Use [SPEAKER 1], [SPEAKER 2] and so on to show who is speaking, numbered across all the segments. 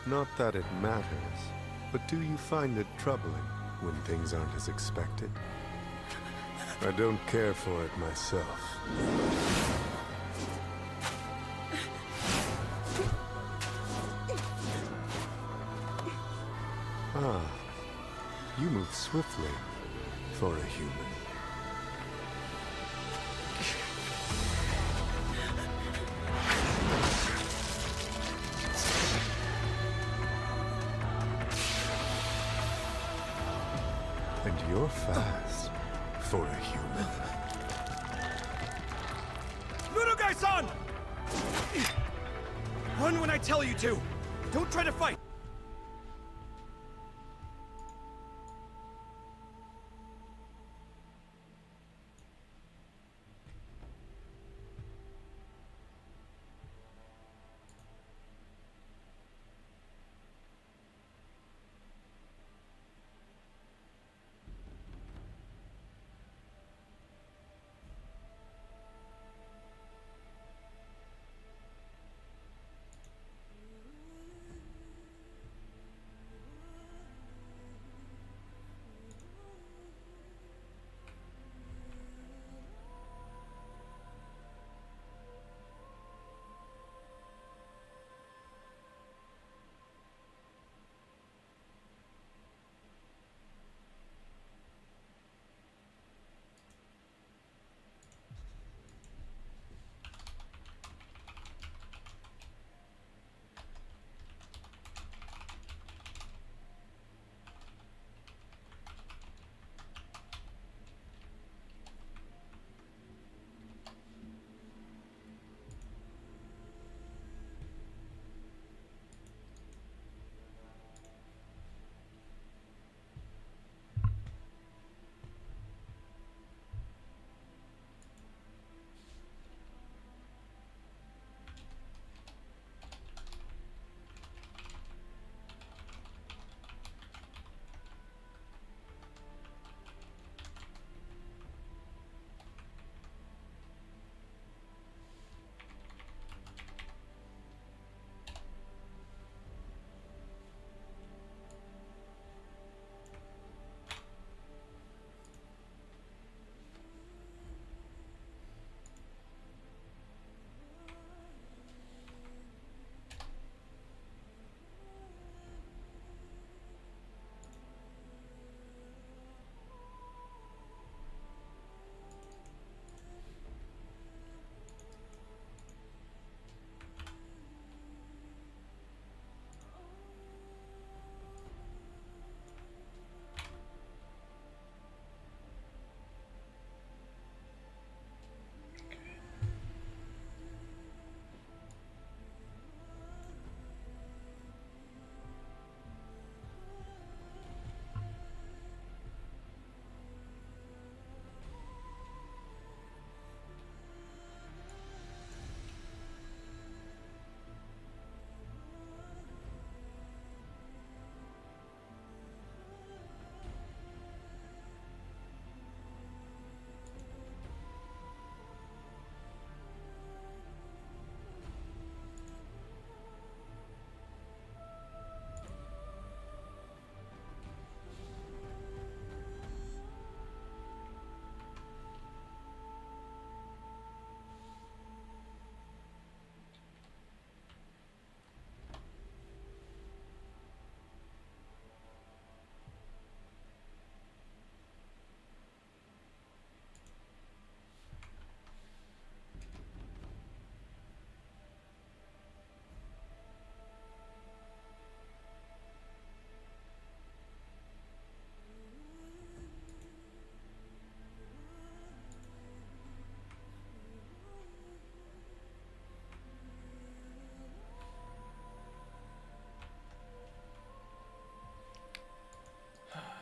[SPEAKER 1] Not that it matters, but do you find it troubling when things aren't as expected? I don't care for it myself. Ah, you move swiftly for a human. And you're fast for a human.
[SPEAKER 2] Nurugai-san! Run when I tell you to! Don't try to fight!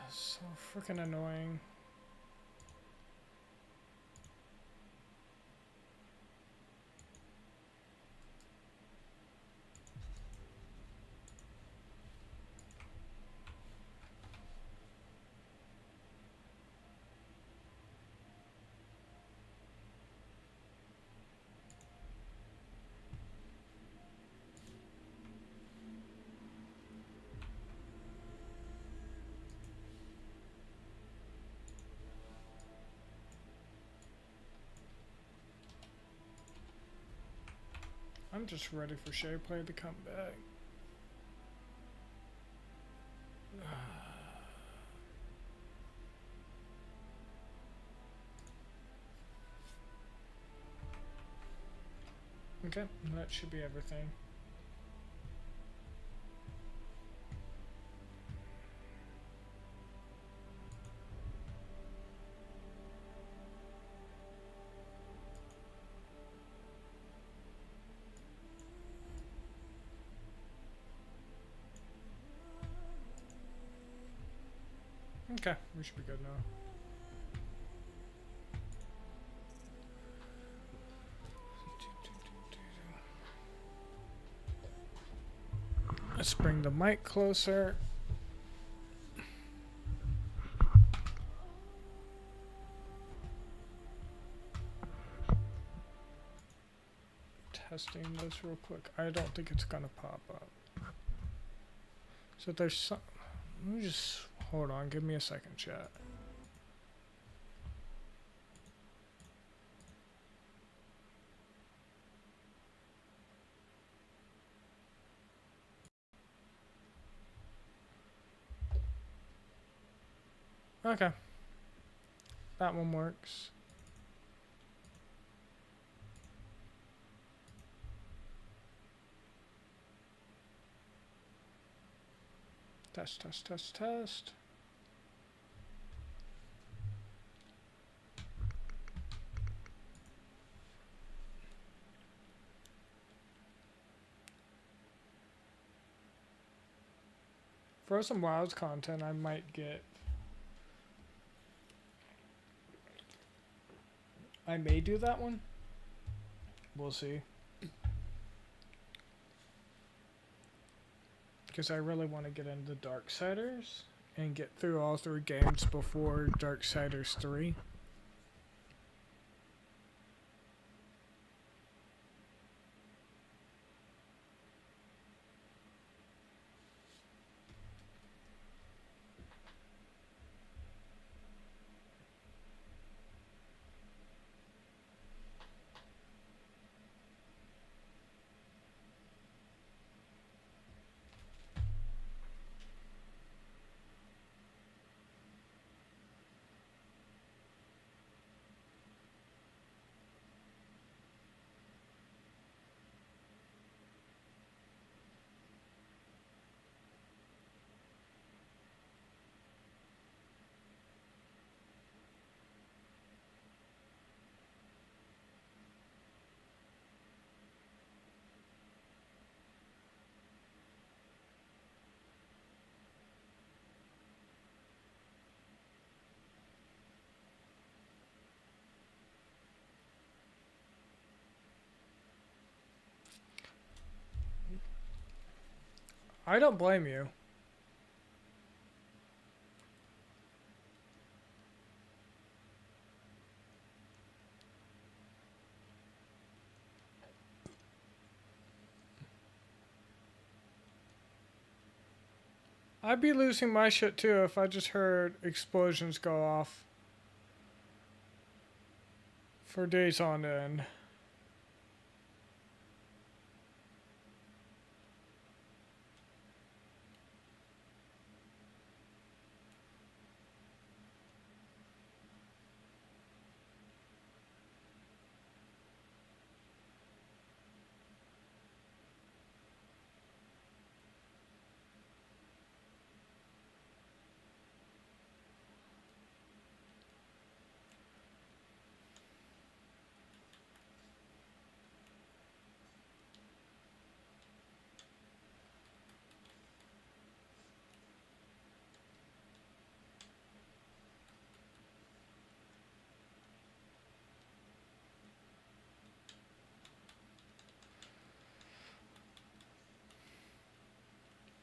[SPEAKER 3] So freaking annoying. I'm just ready for SharePlay to come back. Okay, that should be everything. Okay, we should be good now. Let's bring the mic closer. Testing this real quick. I don't think it's gonna pop up. So there's some. Let me just hold on. Give me a second, chat. Okay. That one works. Test, test, test, test. For some Wilds content, I might get. I may do that one. We'll see. Because I really want to get into Darksiders and get through all 3 games before Darksiders 3. I don't blame you. I'd be losing my shit too if I just heard explosions go off for days on end.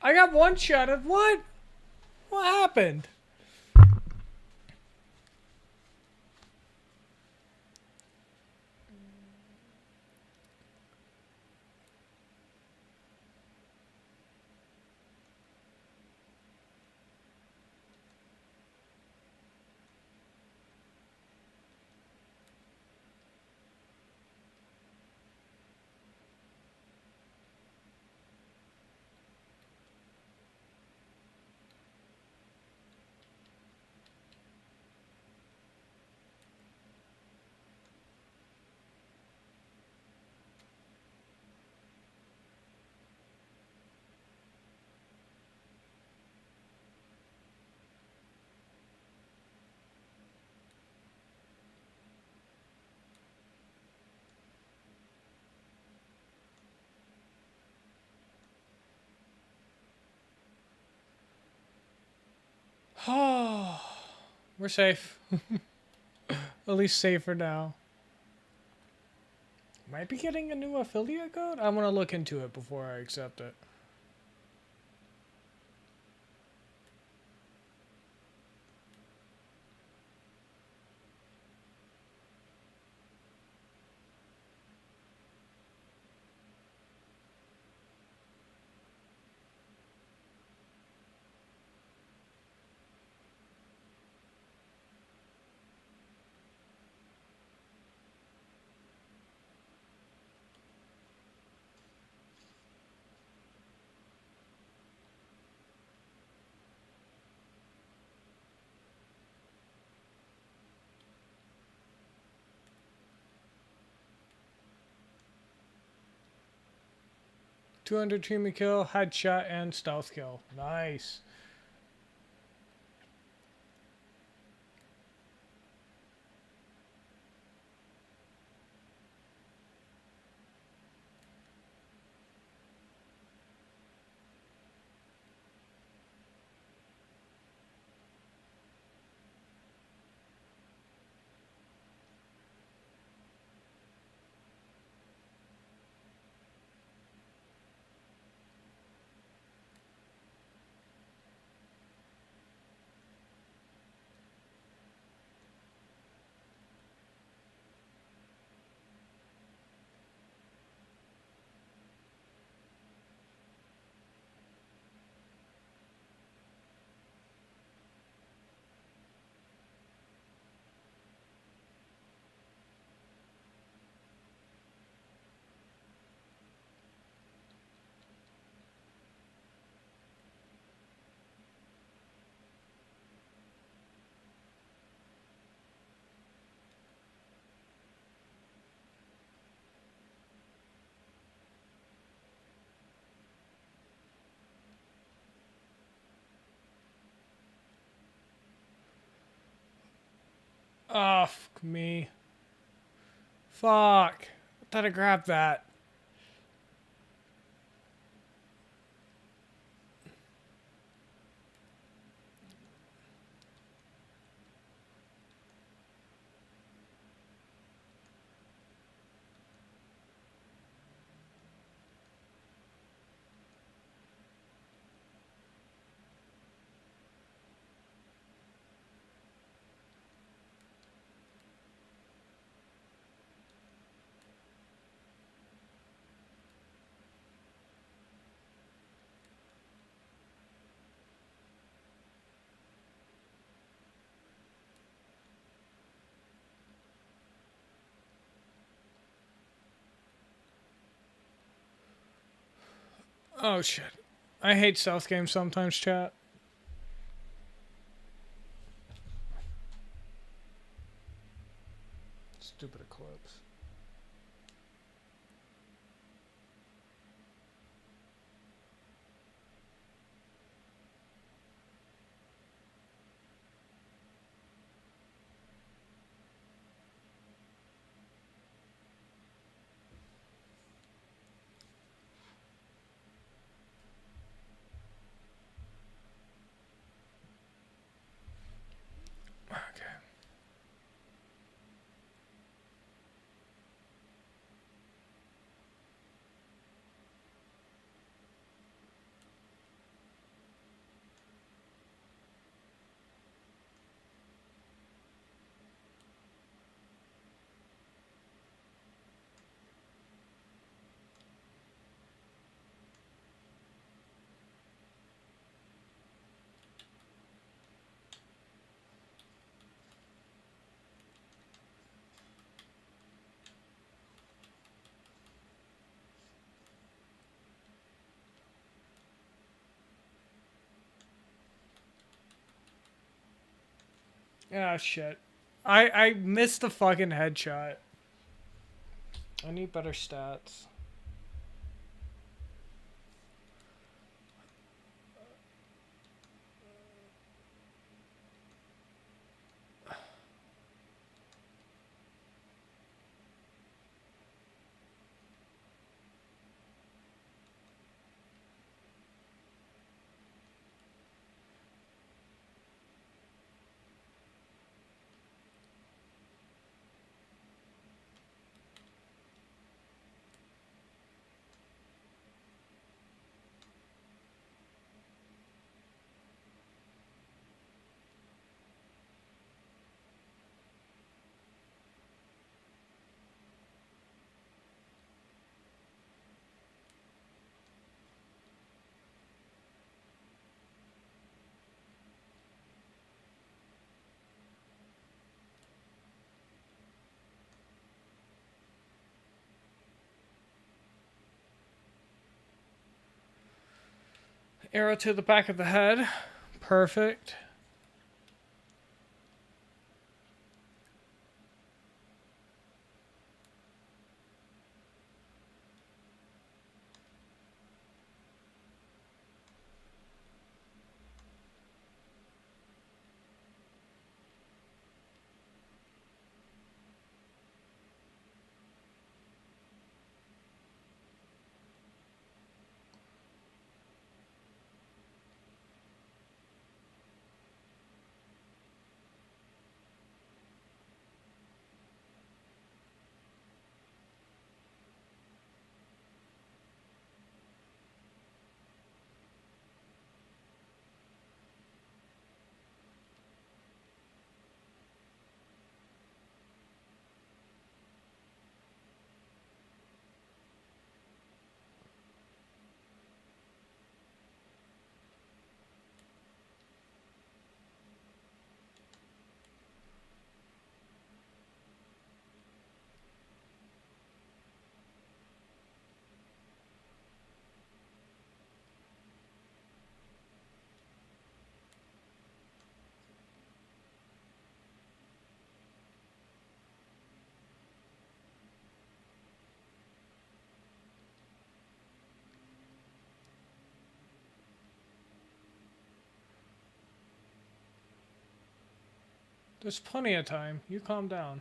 [SPEAKER 3] I got one shot at what? What happened? We're safe. At least safer now. Might be getting a new affiliate code? I'm gonna look into it before I accept it. $200 team kill, headshot, and stealth kill. Nice. Oh, fuck me. Fuck. I thought I grabbed that. Oh, shit. I hate stealth games sometimes, chat. Stupid Eclipse. Okay. Ah, shit. I missed the fucking headshot. I need better stats. Arrow to the back of the head. Perfect. There's plenty of time. You calm down.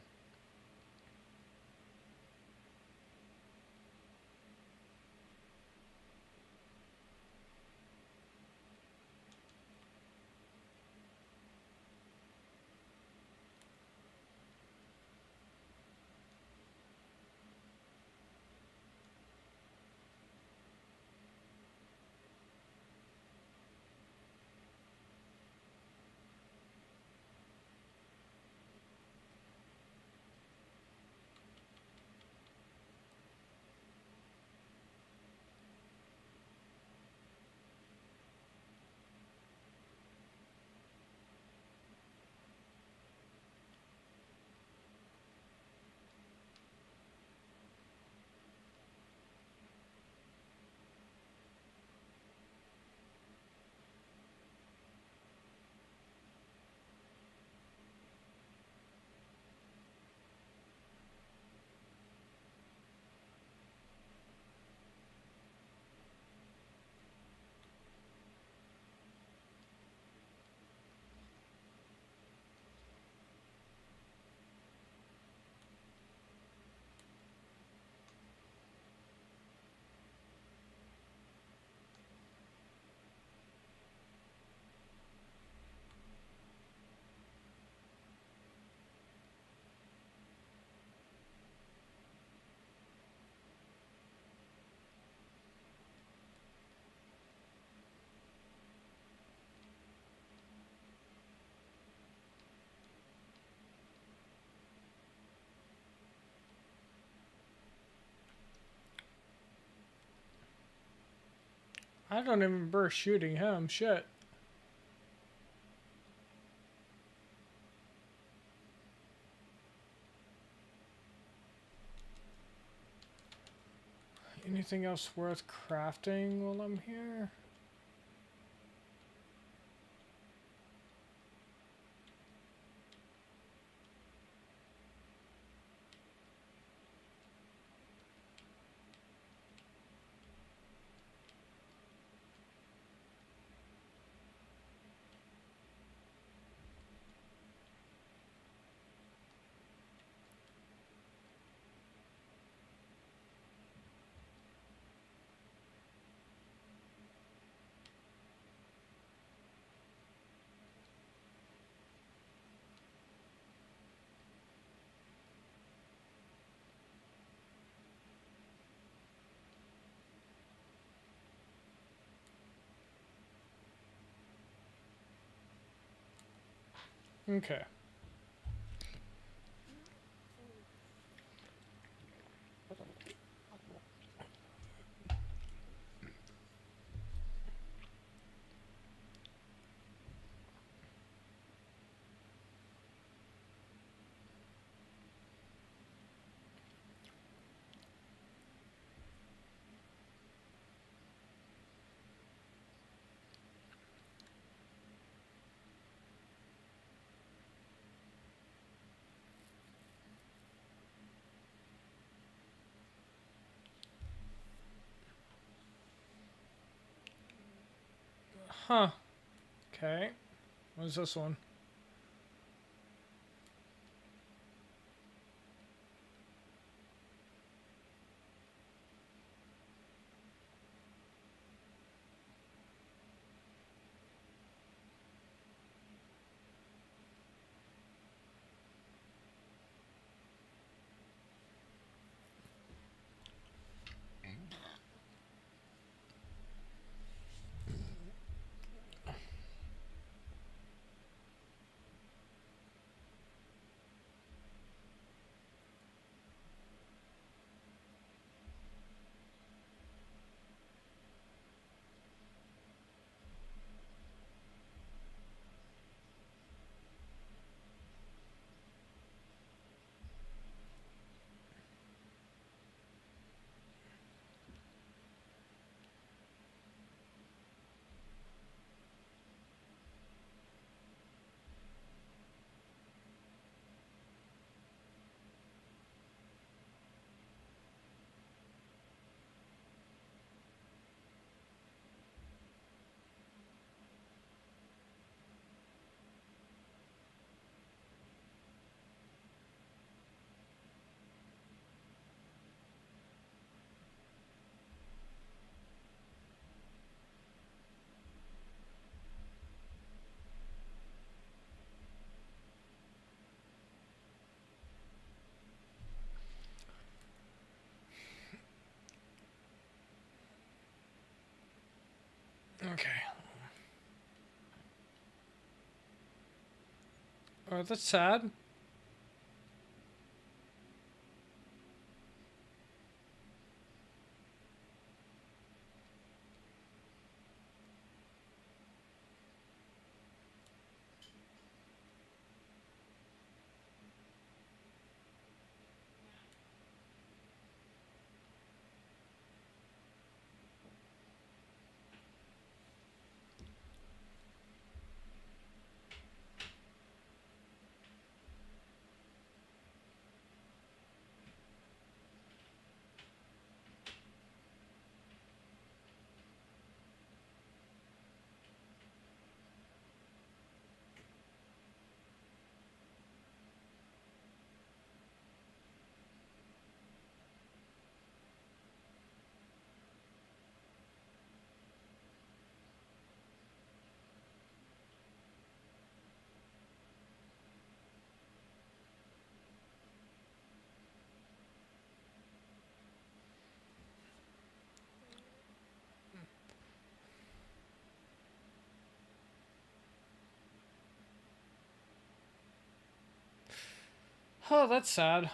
[SPEAKER 3] I don't even remember shooting him. Shit. Anything else worth crafting while I'm here? Okay. Huh. Okay. What's this one? Okay. Oh, that's sad. Oh, that's sad.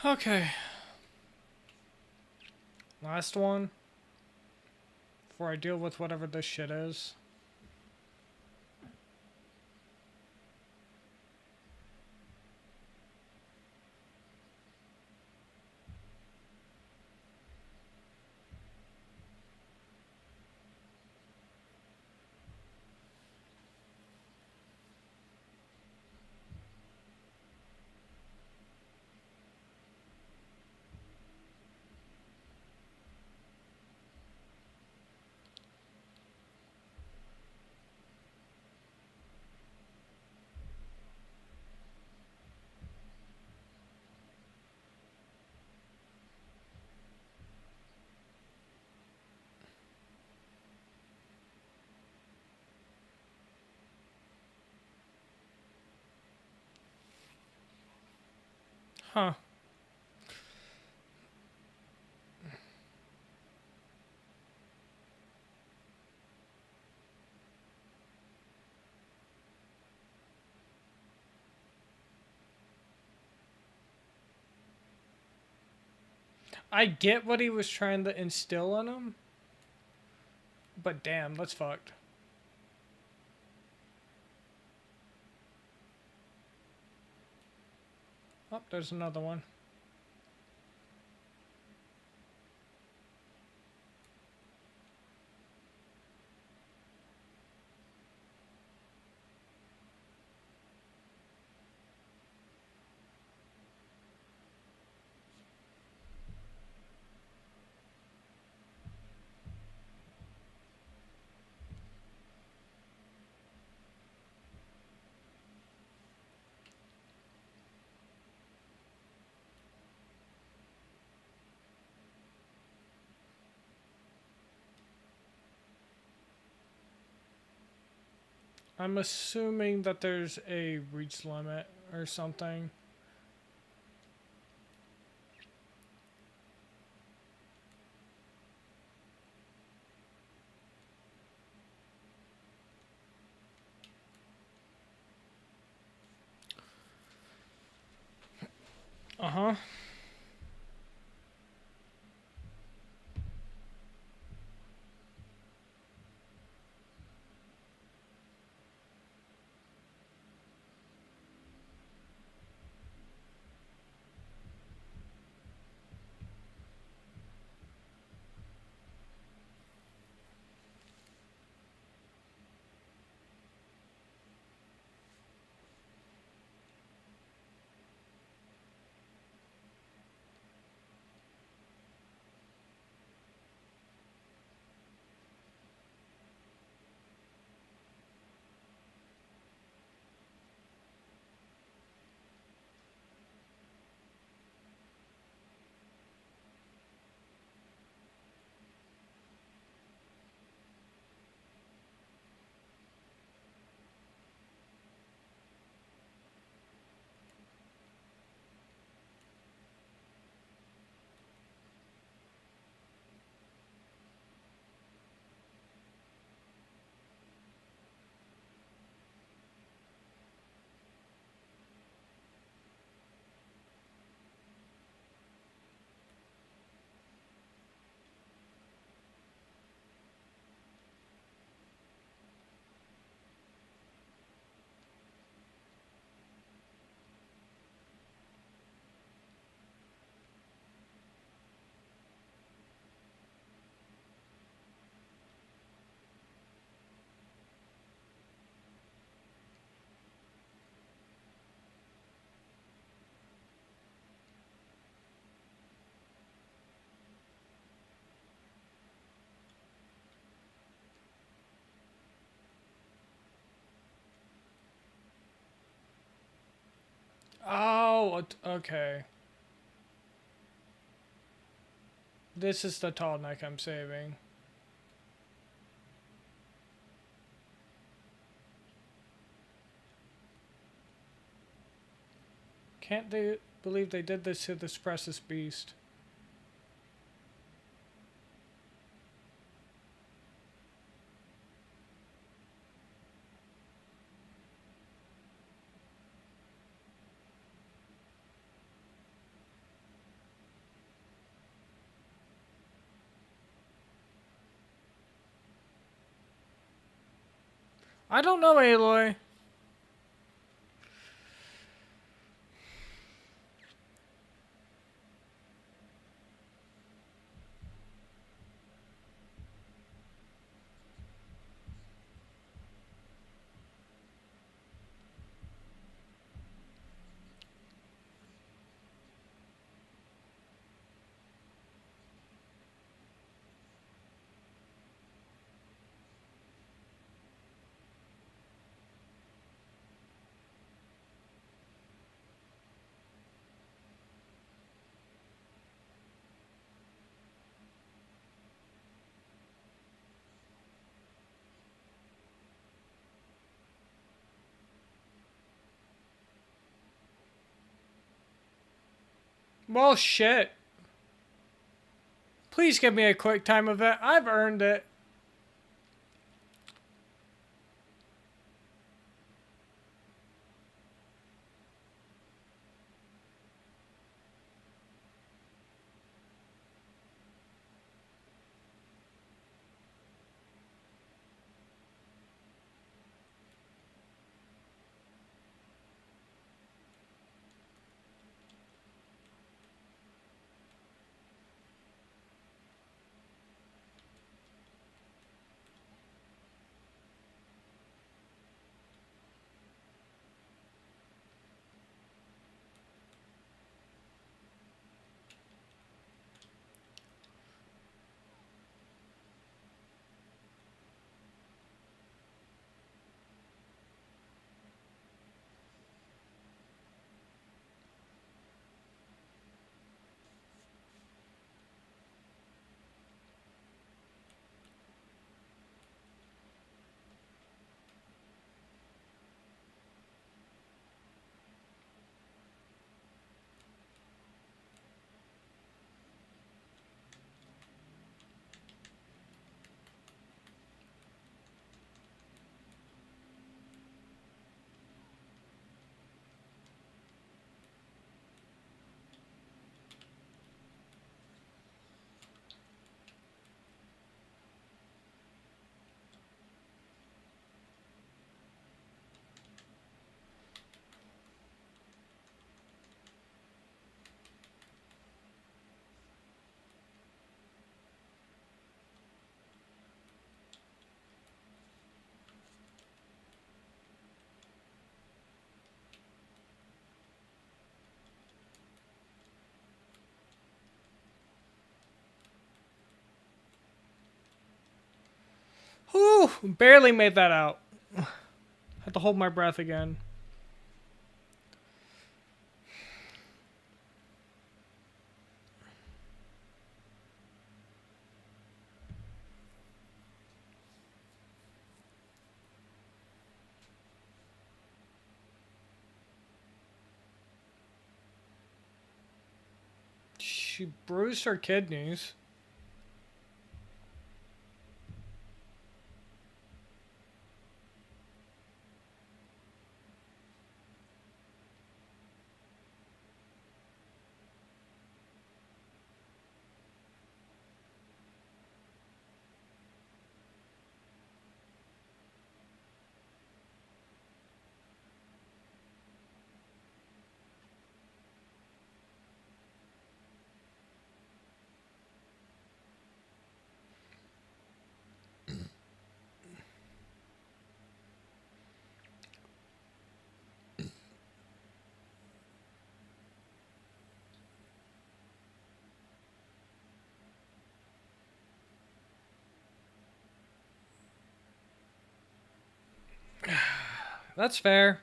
[SPEAKER 3] Okay. Last one. Before I deal with whatever this shit is. Huh. I get what he was trying to instill in him, but damn, that's fucked. Oh, there's another one. I'm assuming that there's a reach limit or something. Uh-huh. Oh, okay. This is the tall neck I'm saving. Can't they believe they did this to this precious beast? I don't know, Aloy. Well, shit. Please give me a quick time event. I've earned it. Whew, barely made that out. Had to hold my breath again. She bruised her kidneys. That's fair.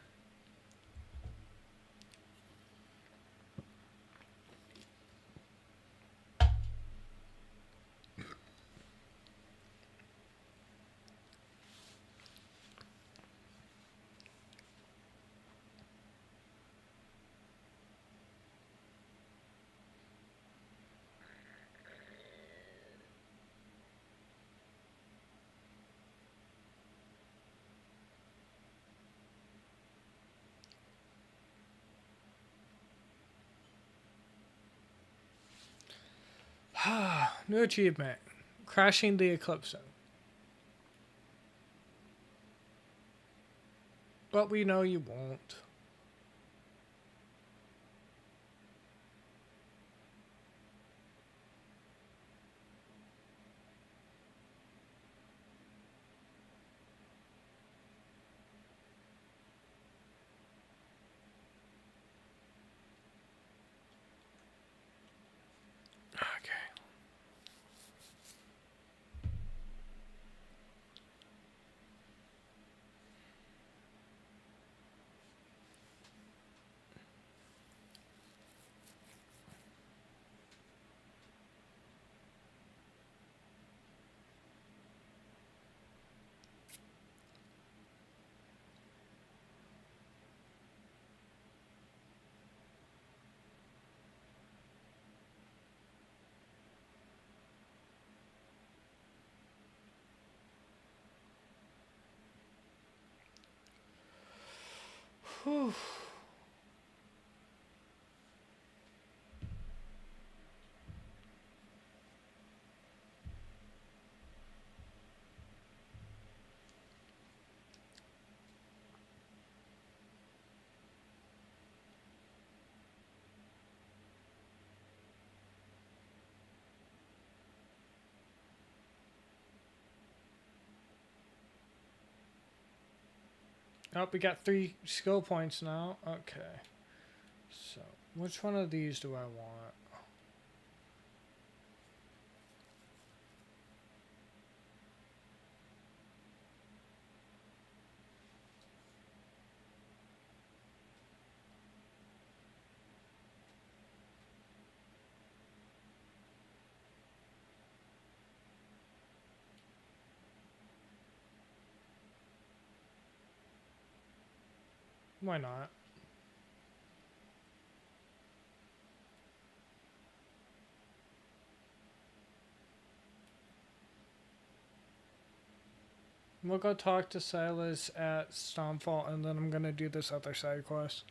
[SPEAKER 3] New achievement. Crashing the Eclipse Zone. But we know you won't. Okay. Whew. Oh, we got 3 skill points now. Okay. So, which one of these do I want? Why not? We'll go talk to Silas at Stormfall, and then I'm gonna do this other side quest.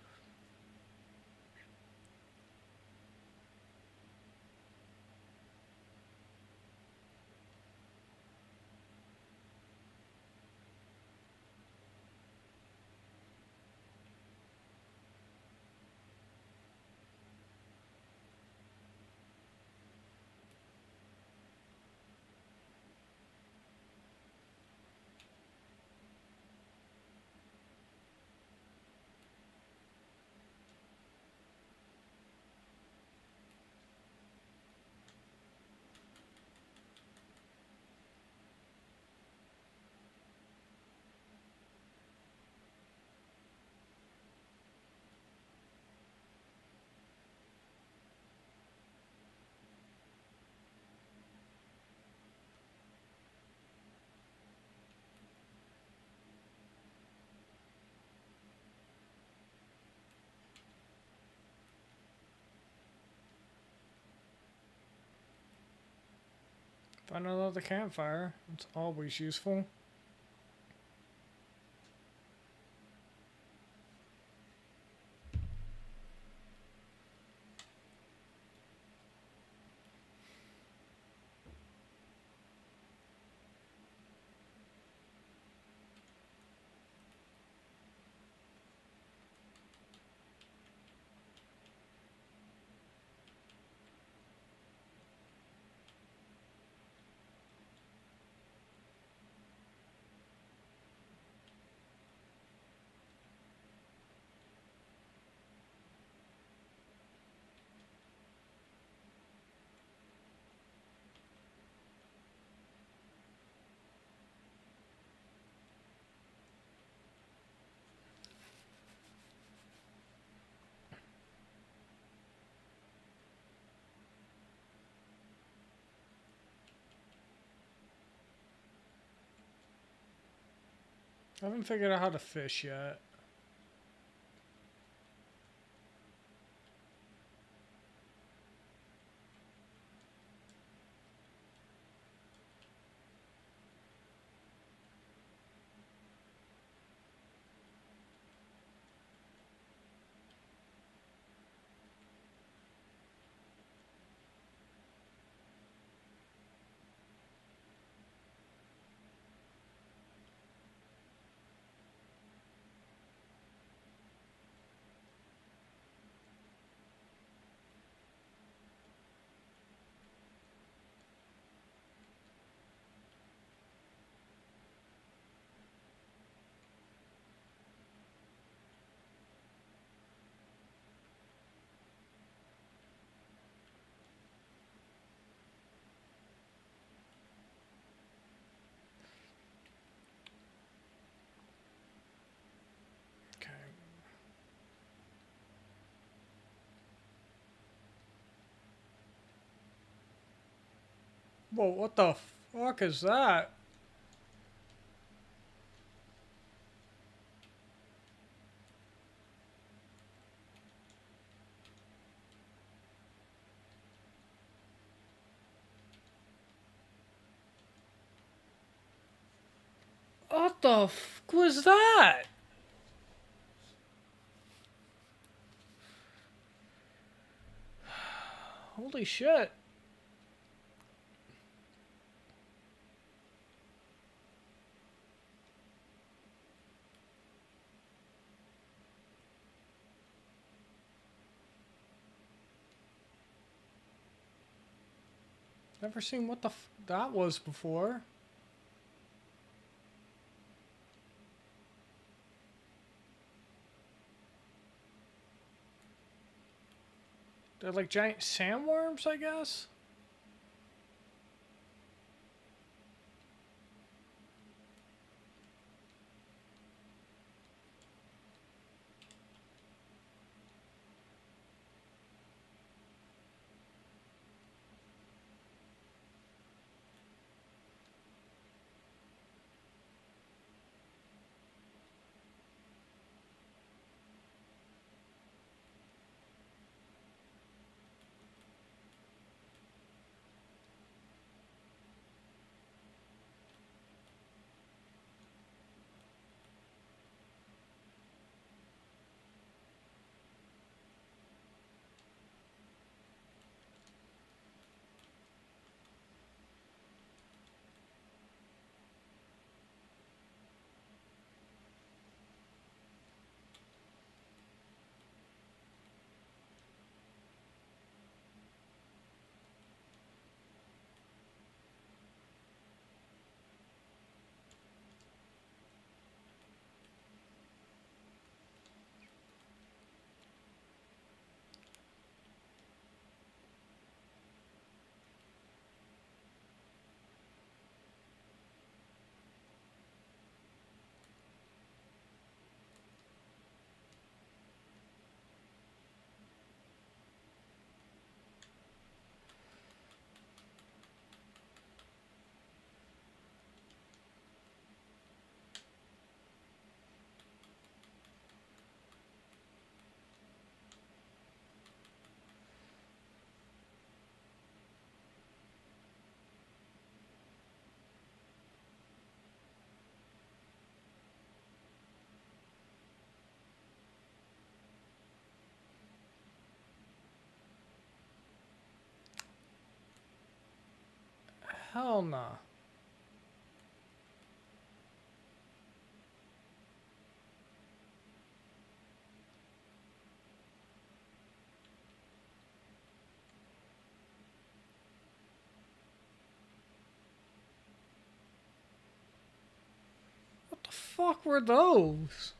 [SPEAKER 3] Find another campfire. It's always useful. I haven't figured out how to fish yet. Okay. Whoa, what the fuck is that? What the fuck was that? Holy shit. Never seen what the that was before. They're like giant sandworms, I guess? Hell nah. What the fuck were those?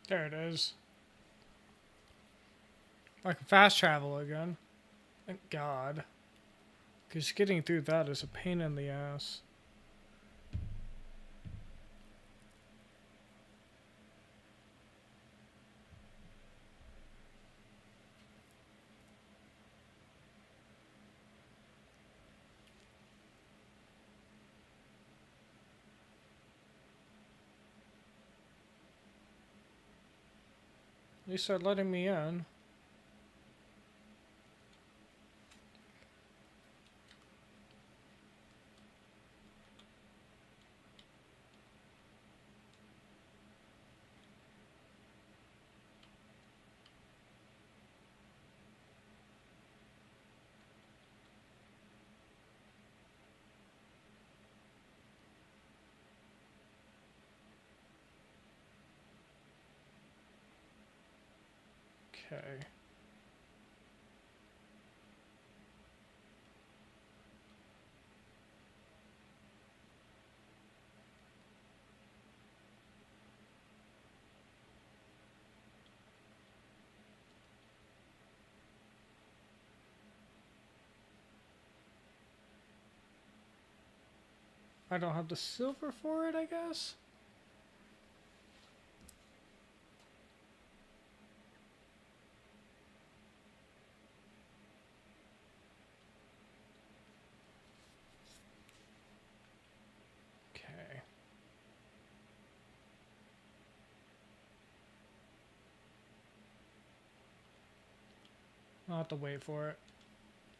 [SPEAKER 3] There it is. I can fast travel again. Thank God. Because getting through that is a pain in the ass. At least they're letting me in. Okay. I don't have the silver for it, I guess? Okay. I'll have to wait for it.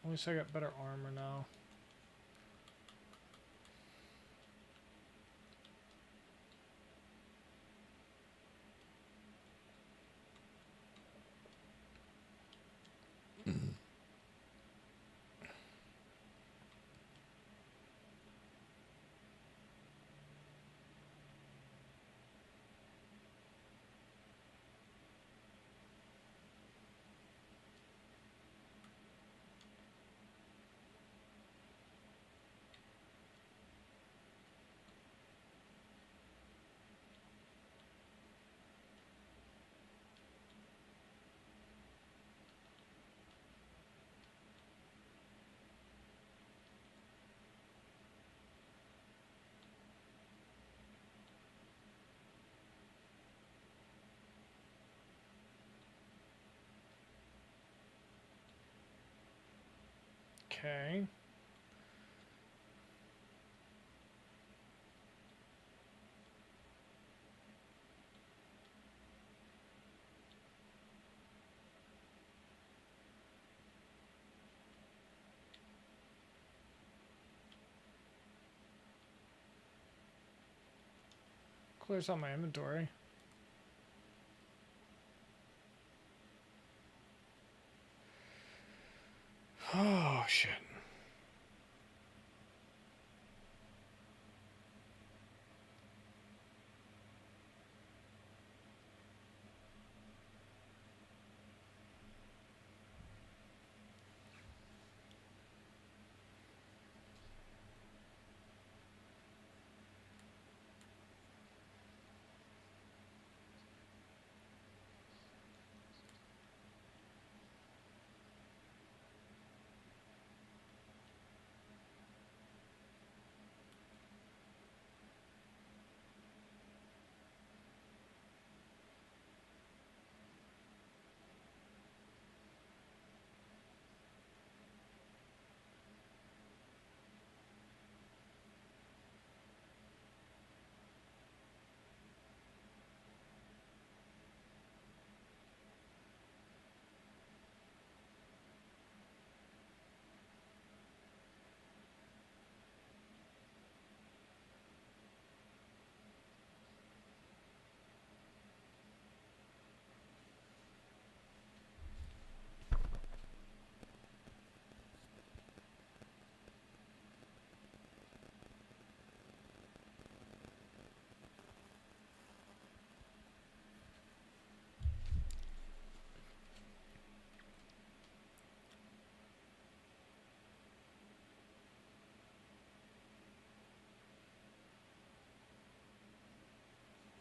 [SPEAKER 3] At least I got better armor now. Okay. Clears out my inventory. Oh, shit.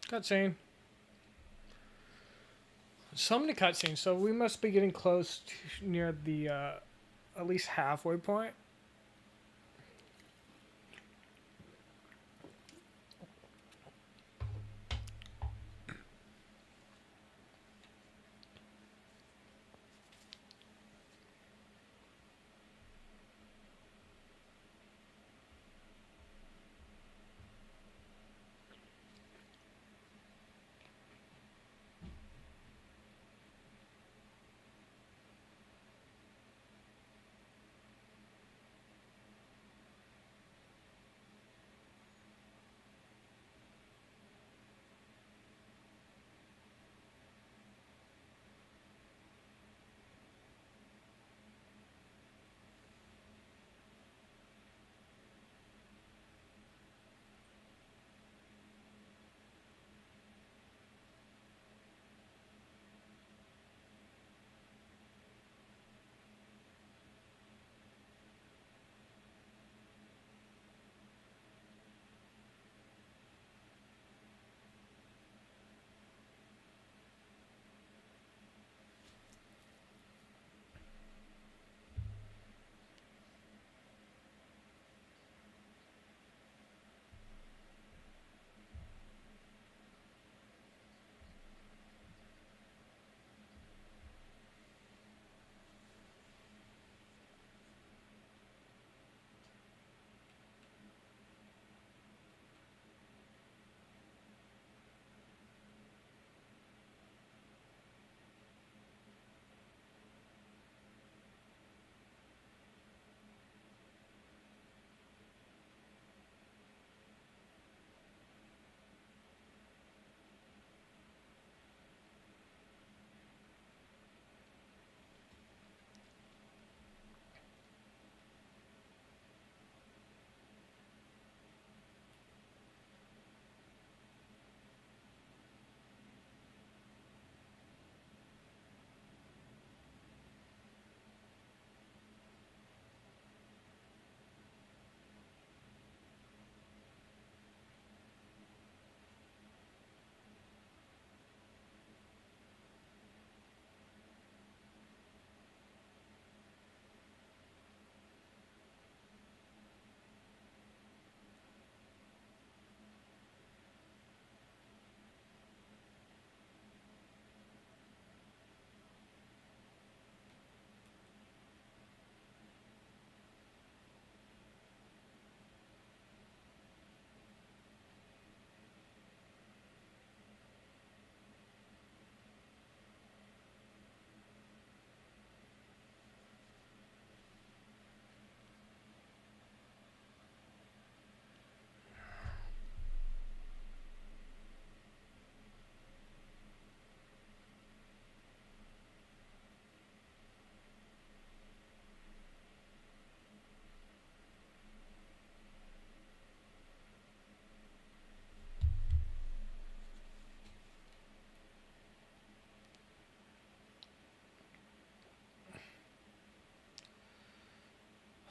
[SPEAKER 3] Cutscene. So many cutscenes. So we must be getting close to near the at least halfway point.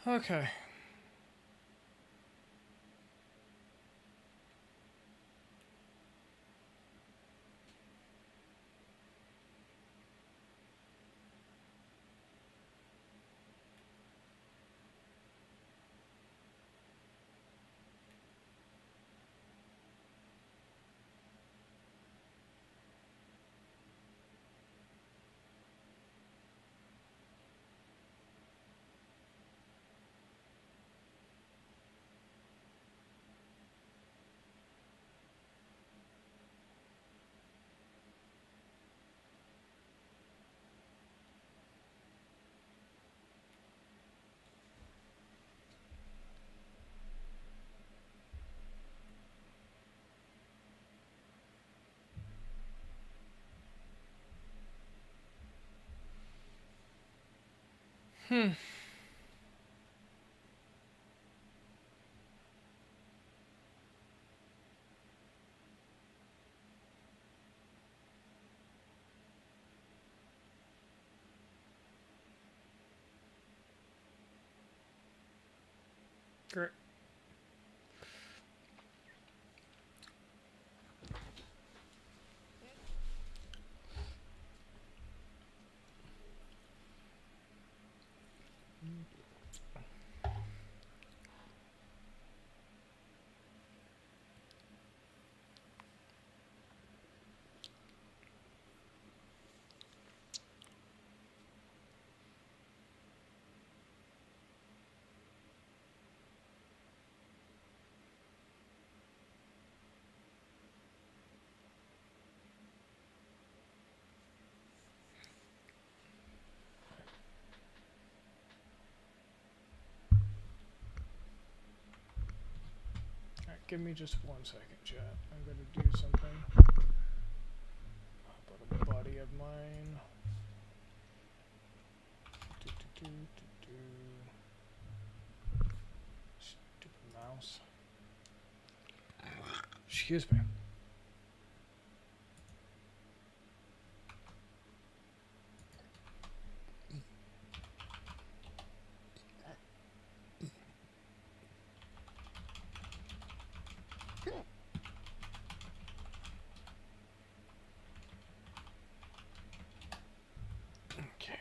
[SPEAKER 3] Okay. Great. give me just 1 second, chat. I'm gonna do something. About a buddy of mine. Stupid mouse. Excuse me. Okay.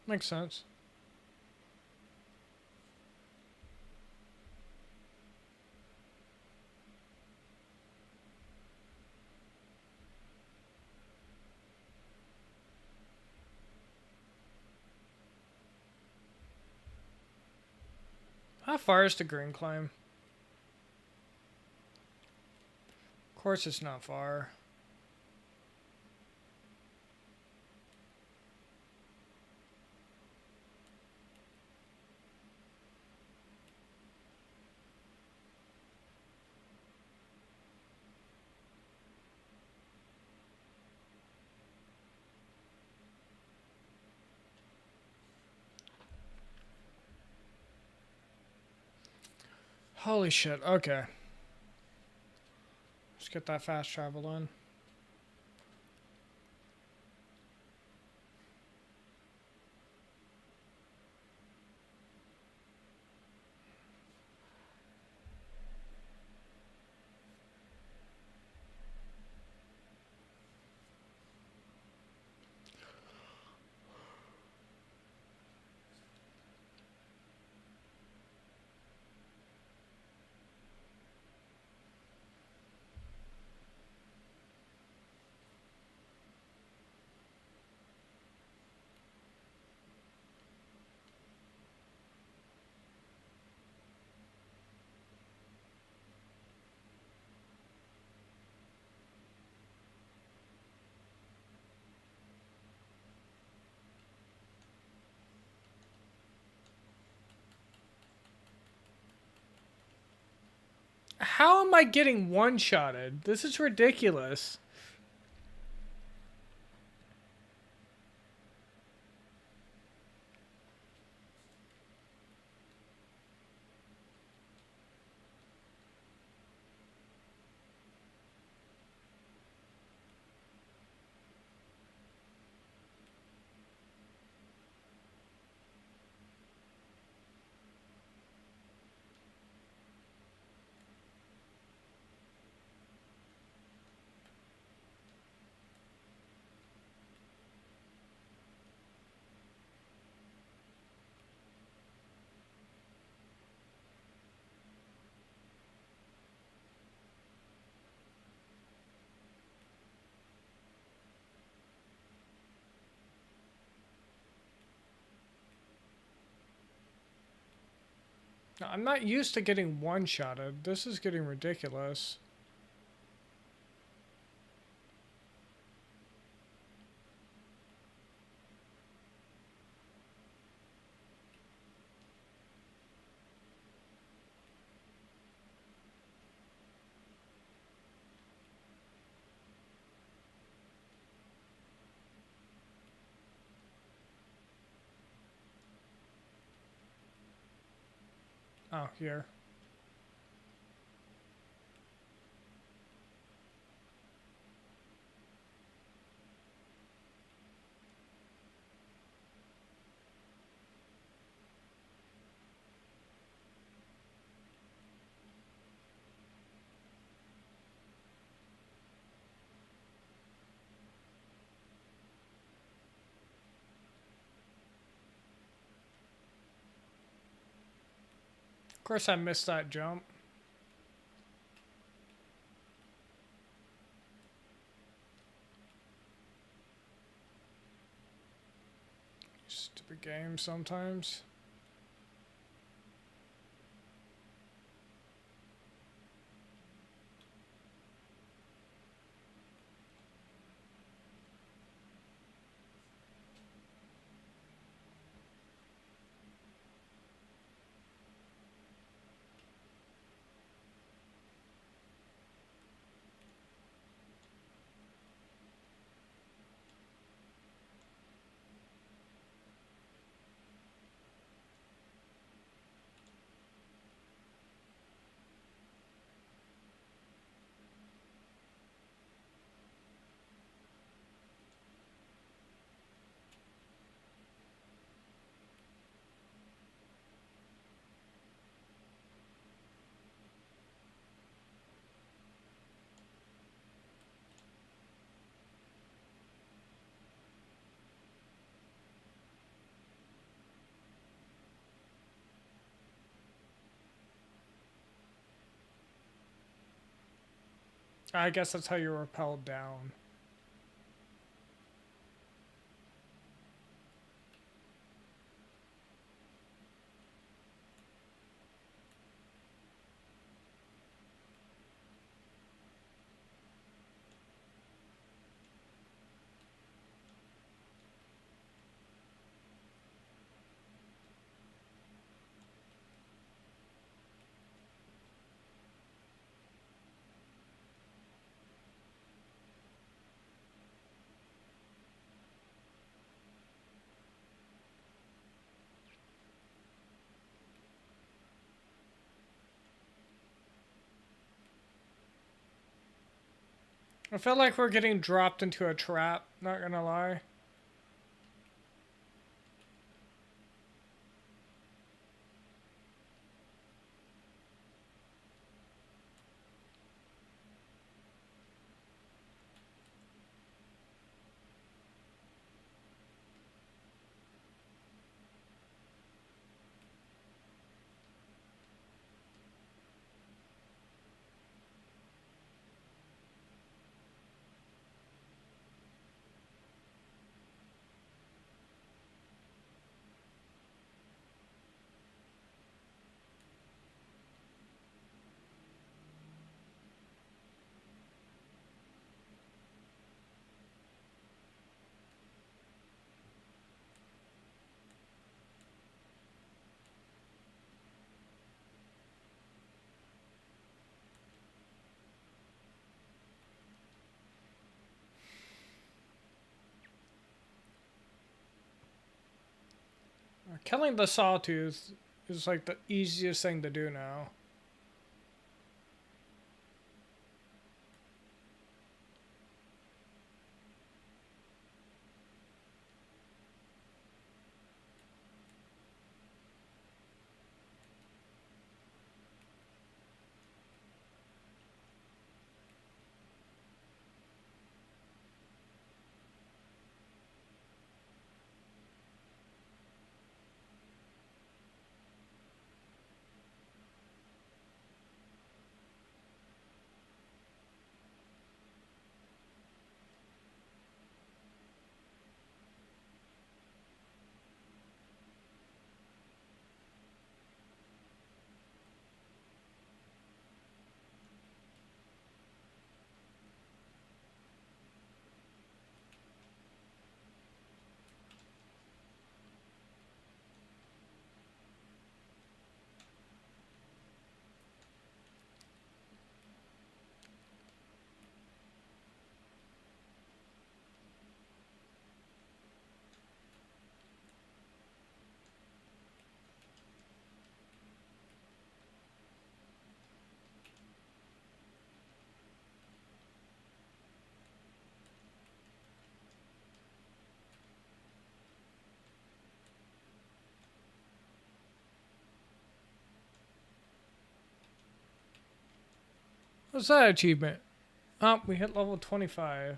[SPEAKER 3] Makes sense. How far is the green climb? Of course it's not far. Holy shit, okay. Let's get that fast travel on. How am I getting one-shotted? This is ridiculous. No, I'm not used to getting one-shotted. This is getting ridiculous. Oh, here. Of course I missed that jump. Stupid game sometimes. I guess that's how you're repelled down. I feel like we're getting dropped into a trap, not gonna lie. Killing the sawtooth is like the easiest thing to do now. What's that achievement? Oh, we hit level 25.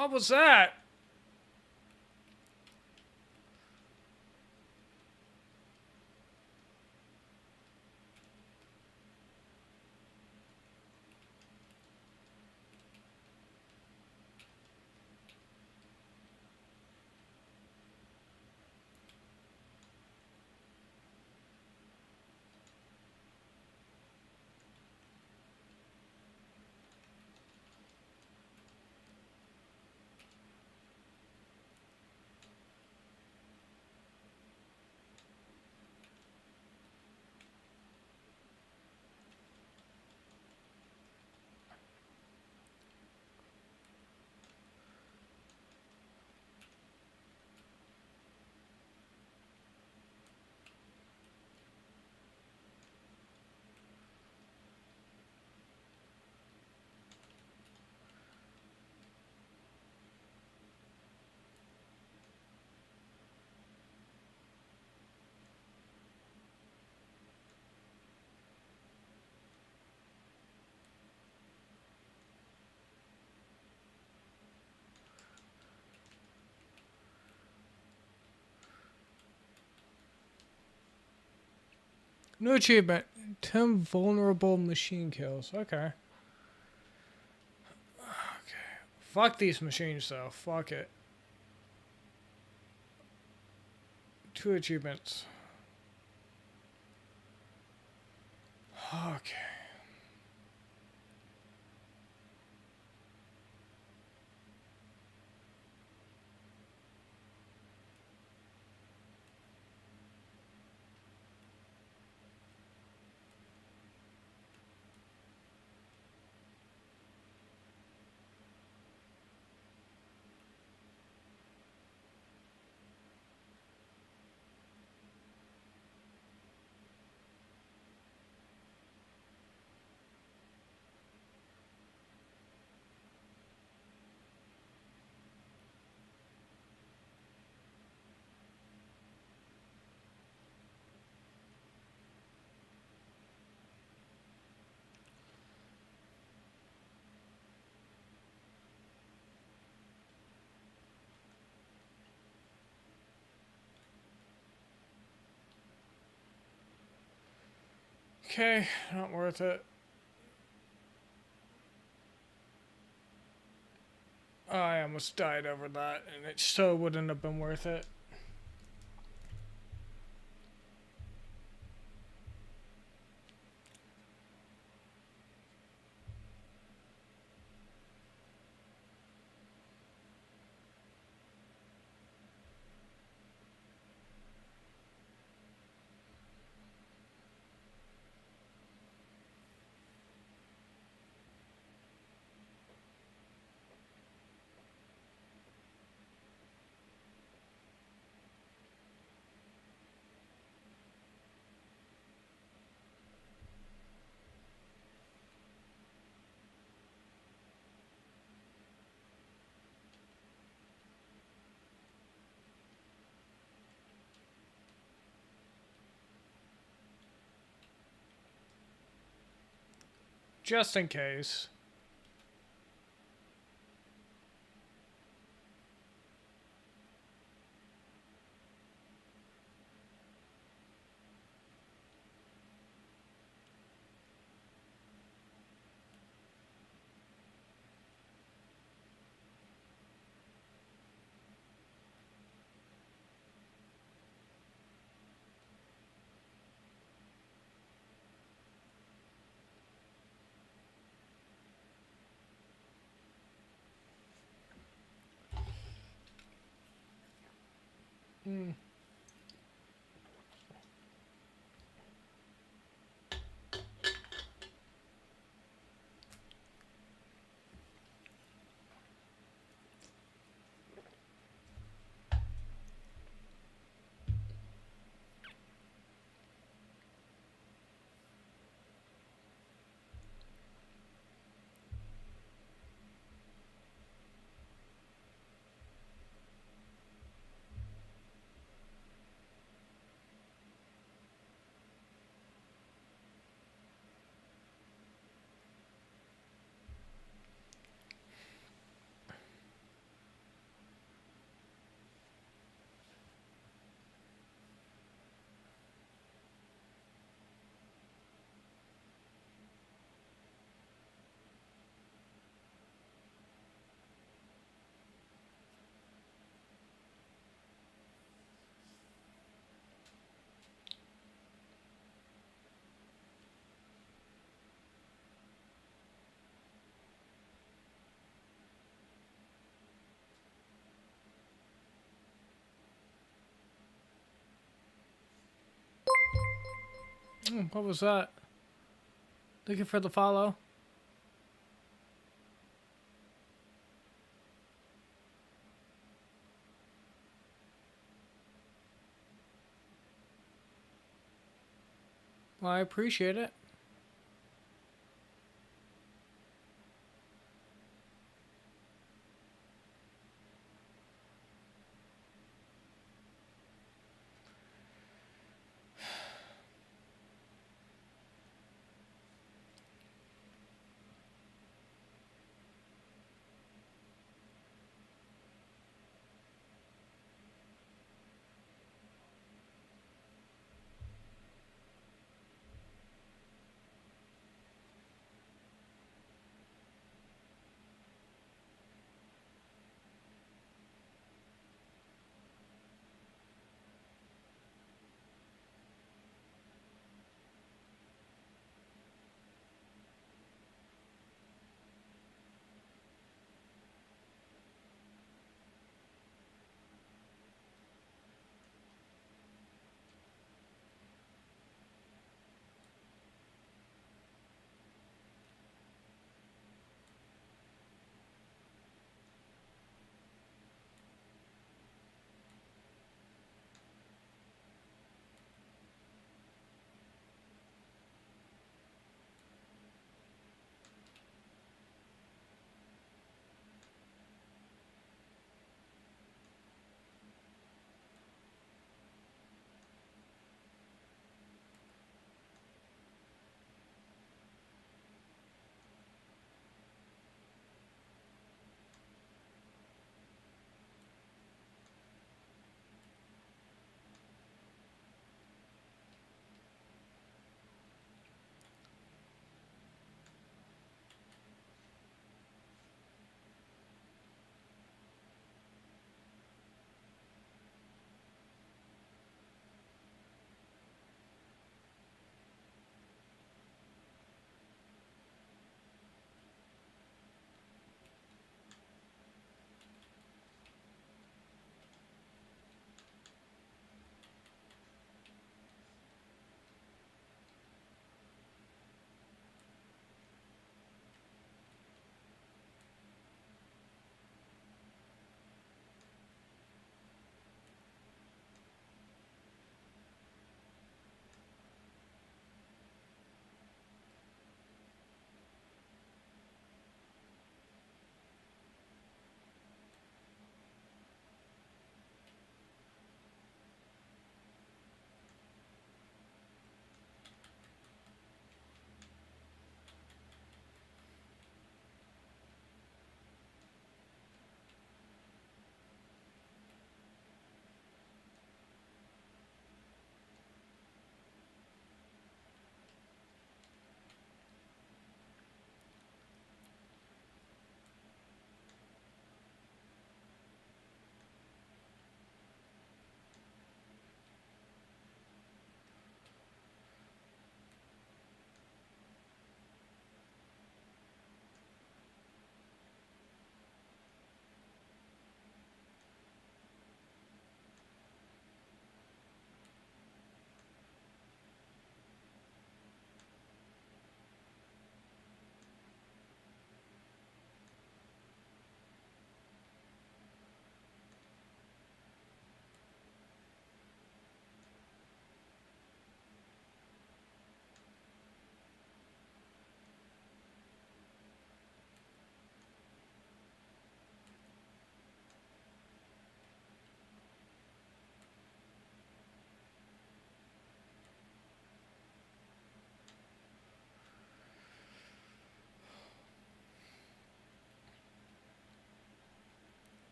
[SPEAKER 3] What was that? New achievement. 10 vulnerable machine kills. Okay. Okay. Fuck these machines though. Fuck it. 2 achievements. Okay. Okay, not worth it. I almost died over that, and it still wouldn't have been worth it. Just in case. Hmm. What was that? Looking for the follow. Well, I appreciate it.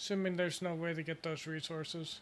[SPEAKER 3] Assuming there's no way to get those resources.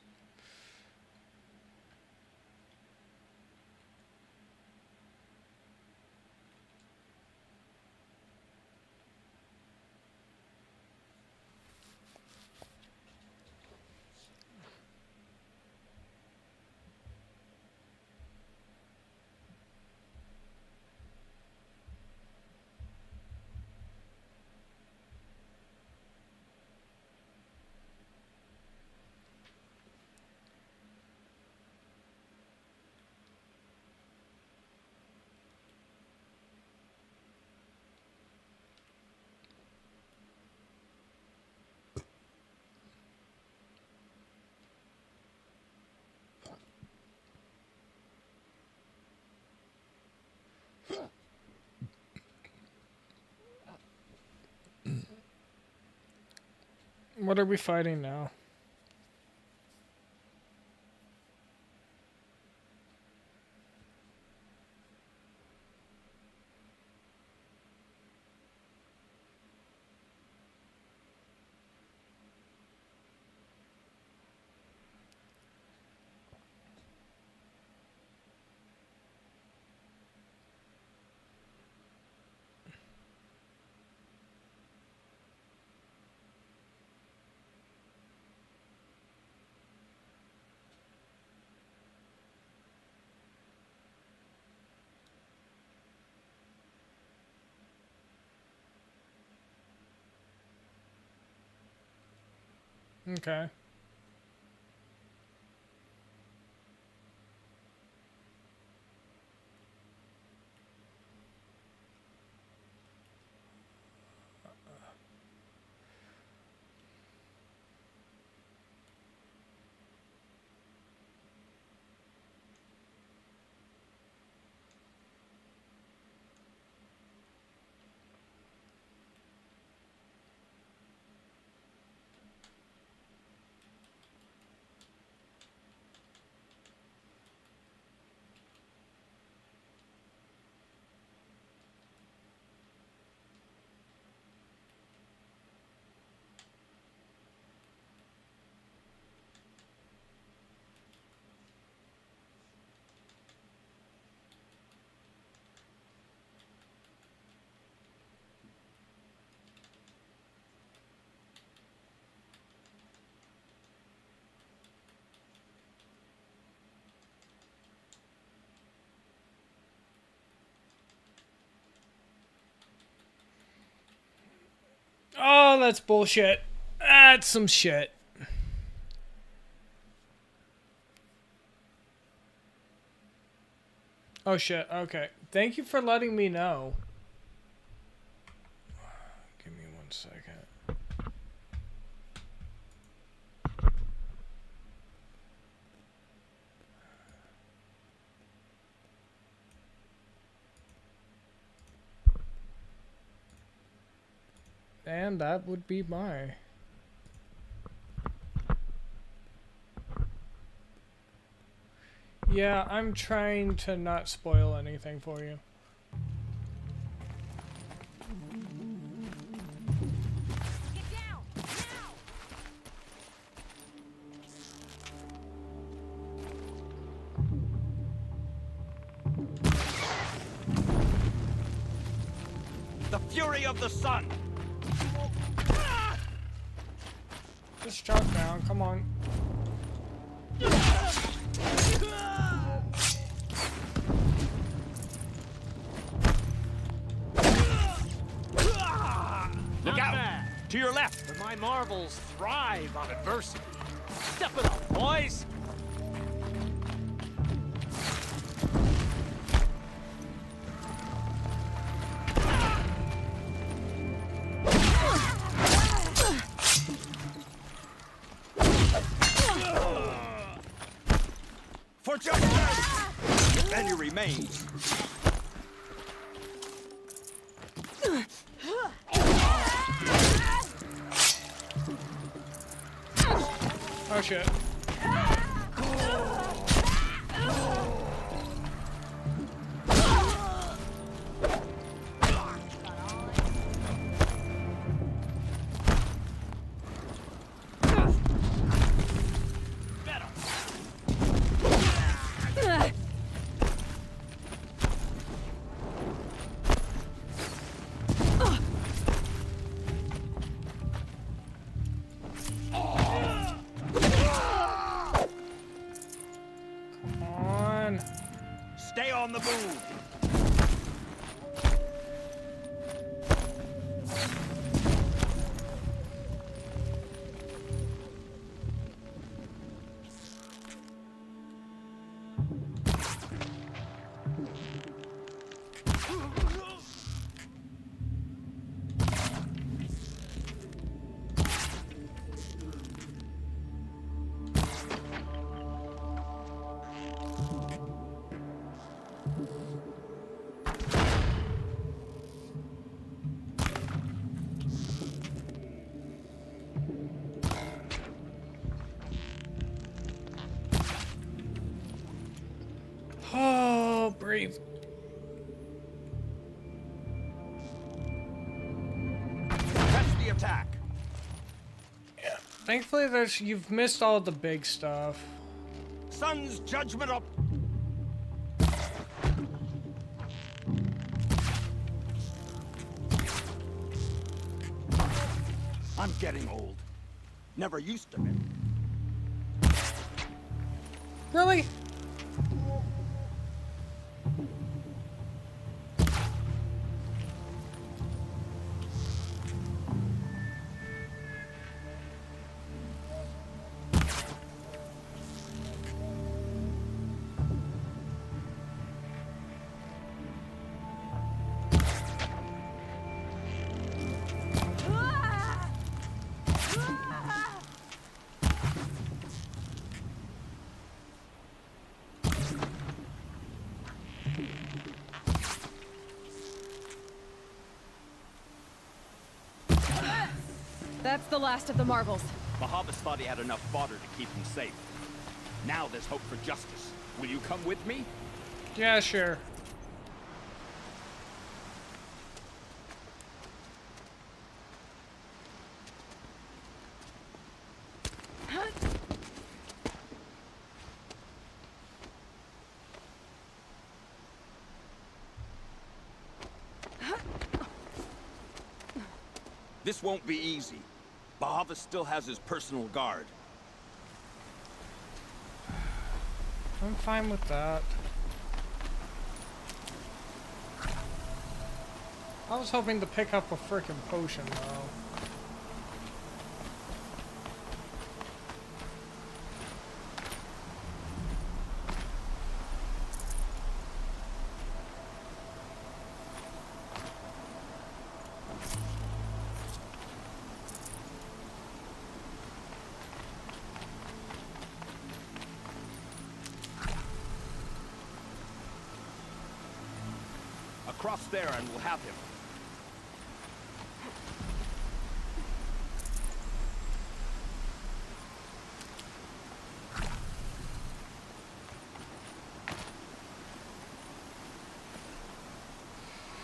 [SPEAKER 3] What are we fighting now? Okay. Oh, that's bullshit. That's some shit. Oh shit, okay. Thank you for letting me know. Give me 1 second. And that would be my... Yeah, I'm trying to not spoil anything for you.
[SPEAKER 4] Get down!
[SPEAKER 2] The fury of the sun!
[SPEAKER 3] Just drop down, come on.
[SPEAKER 2] Look out! To your left!
[SPEAKER 5] But my marbles thrive on adversity. Step it up, boys!
[SPEAKER 2] For justice! Defend your remains!
[SPEAKER 3] Oh shit. breathe.
[SPEAKER 2] Press the attack.
[SPEAKER 3] Thankfully, you've missed all the big stuff.
[SPEAKER 2] Sun's judgment up. I'm getting old. Never used to it.
[SPEAKER 3] Really?
[SPEAKER 4] That's the last of the marbles.
[SPEAKER 2] Bahavas thought he had enough fodder to keep him safe. Now there's hope for justice. Will you come with me?
[SPEAKER 3] Yeah, sure.
[SPEAKER 2] This won't be easy. Bahavas still has his personal guard.
[SPEAKER 3] I'm fine with that. I was hoping to pick up a frickin' potion, though.
[SPEAKER 2] Across there and we'll have him.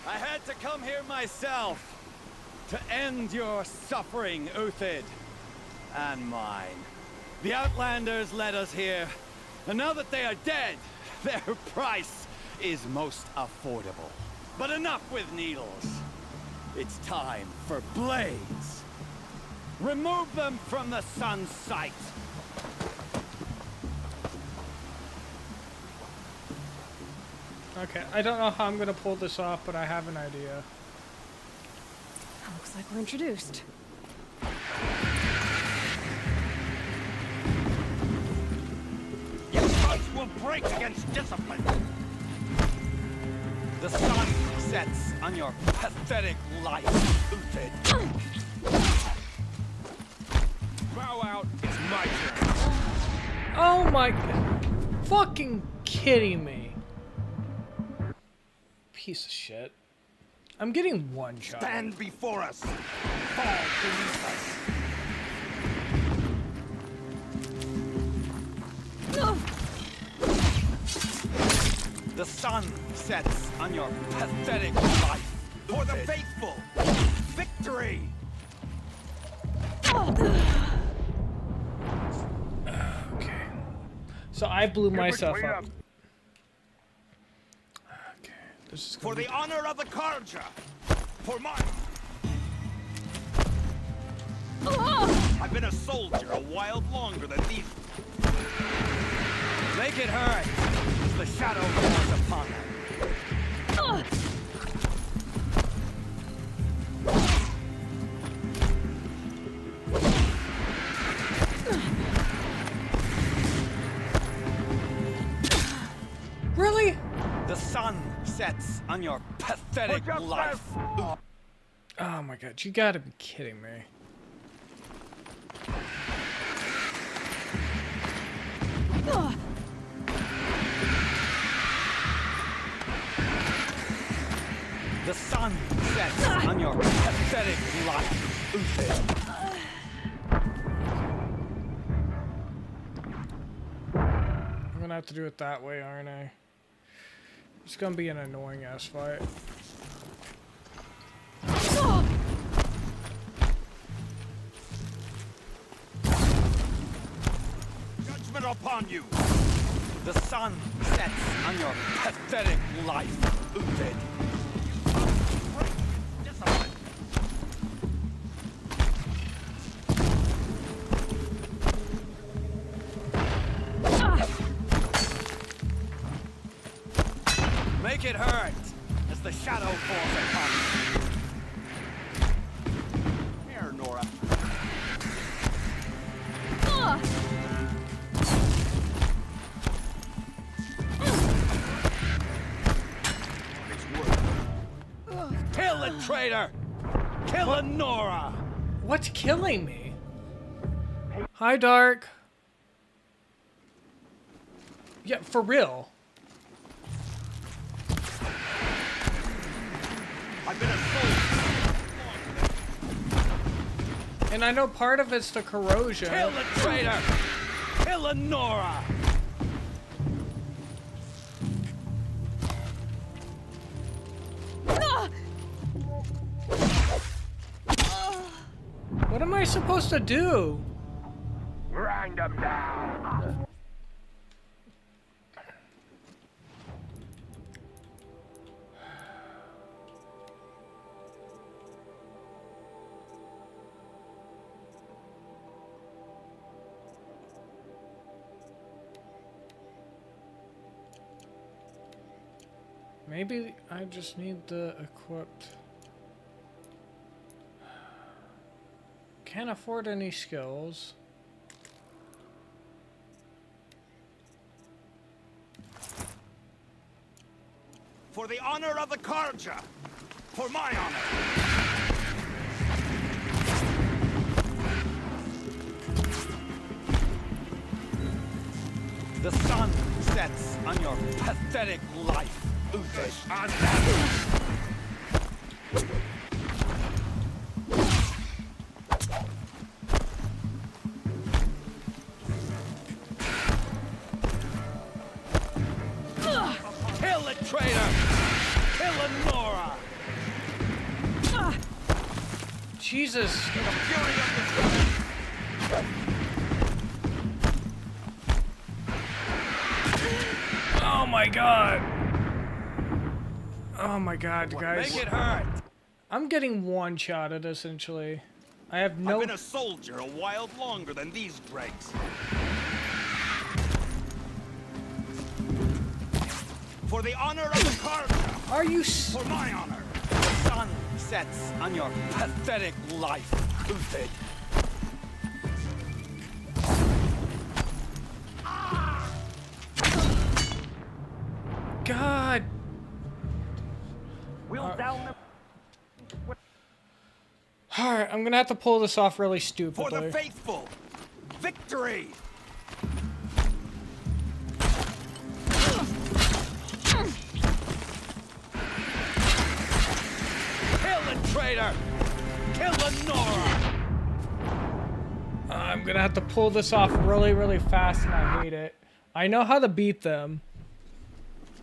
[SPEAKER 5] I had to come here myself to end your suffering, Uthid, and mine. The Outlanders led us here, and now that they are dead, their price is most affordable. But enough with needles. It's time for blades. Remove them from the sun's sight.
[SPEAKER 3] Okay, I don't know how I'm gonna pull this off, but I have an idea.
[SPEAKER 4] Looks like we're introduced.
[SPEAKER 2] Your hearts will break against discipline.
[SPEAKER 5] The sun sets on your pathetic life, Uthid.
[SPEAKER 2] Bow out. It's my turn.
[SPEAKER 3] Oh my god. Fucking kidding me. Piece of shit. I'm getting one shot.
[SPEAKER 2] Stand before us. Fall beneath us.
[SPEAKER 5] The sun sets on your pathetic life.
[SPEAKER 2] For the faithful. Victory.
[SPEAKER 3] Okay. So I blew myself up. Okay. This is
[SPEAKER 2] For
[SPEAKER 3] gonna
[SPEAKER 2] the honor of the Karja. For mine. I've been a soldier a while longer than these.
[SPEAKER 5] Make it hurt as the shadow falls upon them.
[SPEAKER 3] Really?
[SPEAKER 5] The sun sets on your pathetic life.
[SPEAKER 3] Oh my god, you gotta be kidding me.
[SPEAKER 5] The sun sets on your pathetic life, Uthid.
[SPEAKER 3] I'm gonna have to do it that way, aren't I? It's gonna be an annoying ass fight.
[SPEAKER 2] Judgment upon you!
[SPEAKER 5] The sun sets on your pathetic life, Uthid.
[SPEAKER 2] Discipline!
[SPEAKER 5] Make it hurt as the shadow falls upon you.
[SPEAKER 2] Here, Nora.
[SPEAKER 5] Kill the traitor! Kill the Nora!
[SPEAKER 3] What's killing me? Hi, Dark. Yeah, for real.
[SPEAKER 2] I've been a soldier.
[SPEAKER 3] And I know part of it's the corrosion.
[SPEAKER 5] Kill the traitor! Kill the Nora!
[SPEAKER 3] What am I supposed to do?
[SPEAKER 2] Grind them down.
[SPEAKER 3] Maybe I just need the equipped. Can't afford any skills.
[SPEAKER 2] For the honor of the Karja. For my honor.
[SPEAKER 5] The sun sets on your pathetic life, Uthid. Kill the traitor! Kill the Nora!
[SPEAKER 3] Jesus.
[SPEAKER 2] Fury of the
[SPEAKER 3] Oh my god. Oh my god, guys.
[SPEAKER 5] Make it hurt!
[SPEAKER 3] I'm getting one-shotted, essentially. I have no...
[SPEAKER 2] I've been a soldier a while longer than these dregs. For the honor of the Karja.
[SPEAKER 3] Are you...
[SPEAKER 2] For my honor.
[SPEAKER 5] The sun sets on your pathetic life, Uthid.
[SPEAKER 3] God.
[SPEAKER 2] We'll down them.
[SPEAKER 3] Alright, I'm gonna have to pull this off really
[SPEAKER 2] For
[SPEAKER 3] stupidly.
[SPEAKER 2] the faithful. Victory.
[SPEAKER 5] Kill the traitor! Kill the Nora!
[SPEAKER 3] I'm gonna have to pull this off really, really fast, and I hate it. I know how to beat them.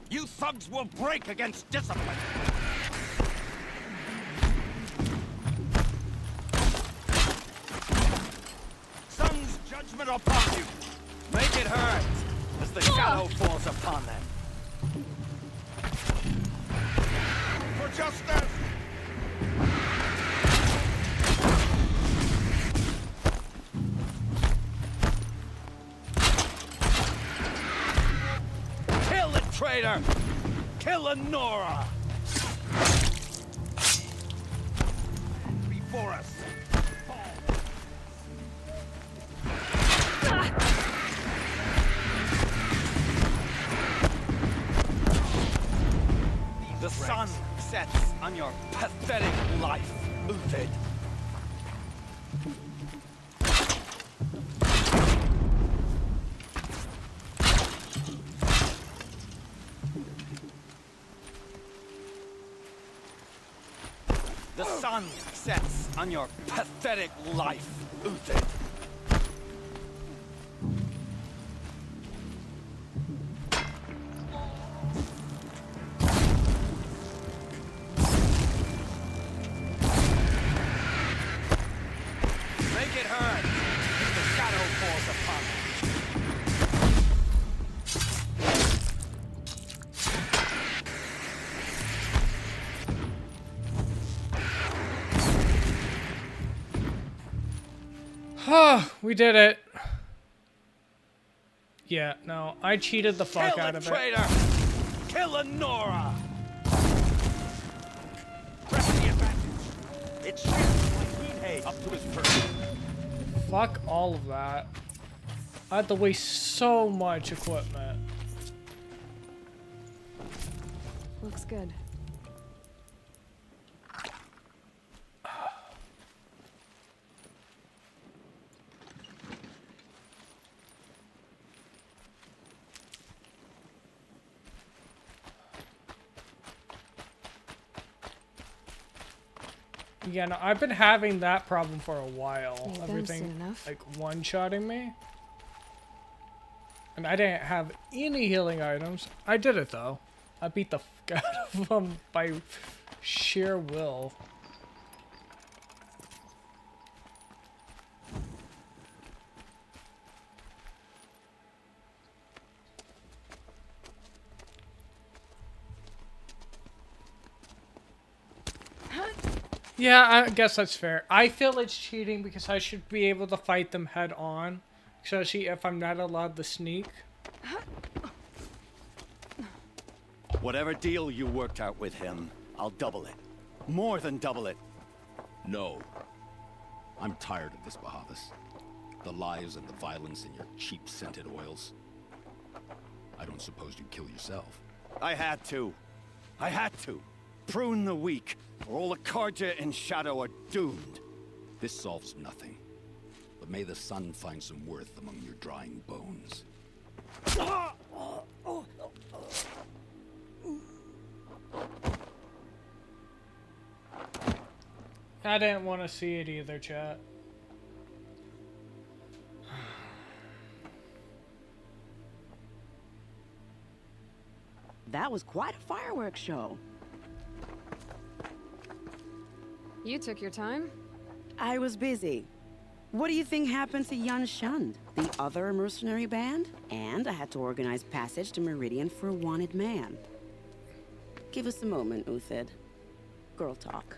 [SPEAKER 2] You thugs will break against discipline. Sun's judgment upon you.
[SPEAKER 5] Make it hurt as the shadow falls upon them.
[SPEAKER 2] For justice.
[SPEAKER 5] Kill the traitor! Kill the Nora!
[SPEAKER 2] Before us.
[SPEAKER 5] The sun sets on your pathetic life, Uthid. The sun sets on your pathetic life, Uthid. burn as the shadow falls upon them.
[SPEAKER 3] We did it. Yeah, no, I cheated the fuck out of it.
[SPEAKER 5] Traitor! Kill Nora! Press the advantage. It's Heat up to his person.
[SPEAKER 3] Fuck all of that. I had to waste so much equipment.
[SPEAKER 4] Looks good.
[SPEAKER 3] Yeah, no, I've been having that problem for a while.
[SPEAKER 4] Ain't
[SPEAKER 3] Everything
[SPEAKER 4] soon enough.
[SPEAKER 3] like one-shotting me. And I didn't have any healing items. I did it though. I beat the fuck out of them by sheer will. Yeah, I guess that's fair. I feel it's cheating because I should be able to fight them head on. Especially if I'm not allowed to sneak.
[SPEAKER 5] Whatever deal you worked out with him, I'll double it. More than double it.
[SPEAKER 2] No. I'm tired of this, Bahavas. The lies and the violence in your cheap scented oils. I don't suppose you'd kill yourself.
[SPEAKER 5] I had to. I had to. Prune the weak, or all the Karja in Shadow are doomed.
[SPEAKER 2] This solves nothing. But may the sun find some worth among your drying bones.
[SPEAKER 3] I didn't want to see it either, chat.
[SPEAKER 6] That was quite a fireworks show.
[SPEAKER 4] You took your time.
[SPEAKER 6] I was busy. What do you think happened to Yan Shund, the other mercenary band? And I had to organize passage to Meridian for a wanted man. Give us a moment, Uthid. Girl talk.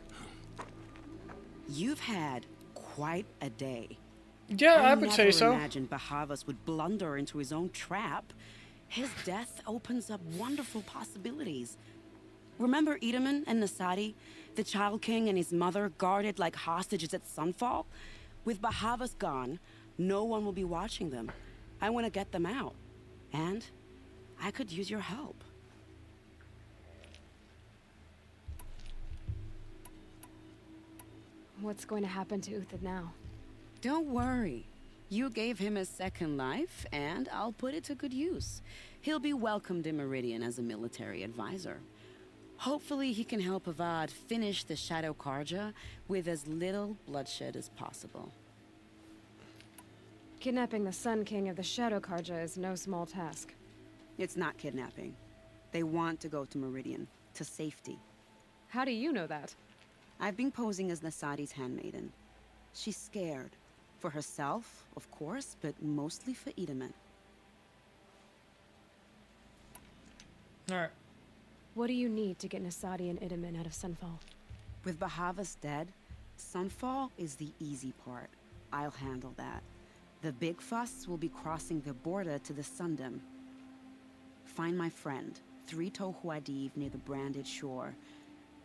[SPEAKER 6] You've had quite a day.
[SPEAKER 3] Yeah, I would say so.
[SPEAKER 6] I never imagined Bahavas would blunder into his own trap. His death opens up wonderful possibilities. Remember Edaman and Nasadi, the Child King and his mother guarded like hostages at Sunfall? With Bahavas gone, no one will be watching them. I want to get them out. And I could use your help.
[SPEAKER 4] What's going to happen to Uthid now?
[SPEAKER 6] Don't worry. You gave him a second life, and I'll put it to good use. He'll be welcomed in Meridian as a military advisor. Hopefully he can help Avad finish the Shadow Karja with as little bloodshed as possible.
[SPEAKER 4] Kidnapping the Sun King of the Shadow Karja is no small task.
[SPEAKER 6] It's not kidnapping. They want to go to Meridian, to safety.
[SPEAKER 4] How do you know that?
[SPEAKER 6] I've been posing as Nasadi's handmaiden. She's scared. For herself, of course, but mostly for Edaman.
[SPEAKER 3] Alright.
[SPEAKER 4] What do you need to get Nasadi and Idaman out of Sunfall?
[SPEAKER 6] With Bahavas dead, Sunfall is the easy part. I'll handle that. The big fuss will be crossing the border to the Sundom. Find my friend, 3 Tohuadiv near the branded shore.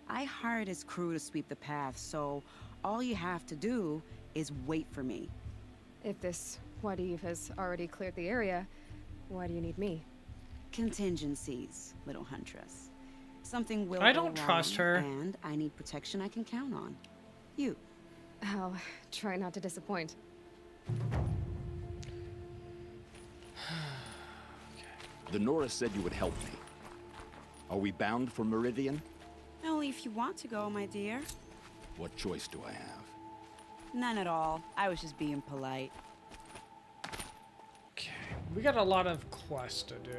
[SPEAKER 6] I hired his crew to sweep the path, so all you have to do is wait for me.
[SPEAKER 4] If this Wadiv has already cleared the area, why do you need me?
[SPEAKER 6] Contingencies, little huntress. Something will
[SPEAKER 3] I
[SPEAKER 6] go
[SPEAKER 3] don't trust
[SPEAKER 6] wrong,
[SPEAKER 3] her.
[SPEAKER 6] And I need protection I can count on. You.
[SPEAKER 4] I'll try not to disappoint.
[SPEAKER 2] The Nora said you would help me. Are we bound for Meridian?
[SPEAKER 6] Only if you want to go, my dear.
[SPEAKER 2] What choice do I have?
[SPEAKER 6] None at all. I was just being polite.
[SPEAKER 3] Okay. We got a lot of quests to do.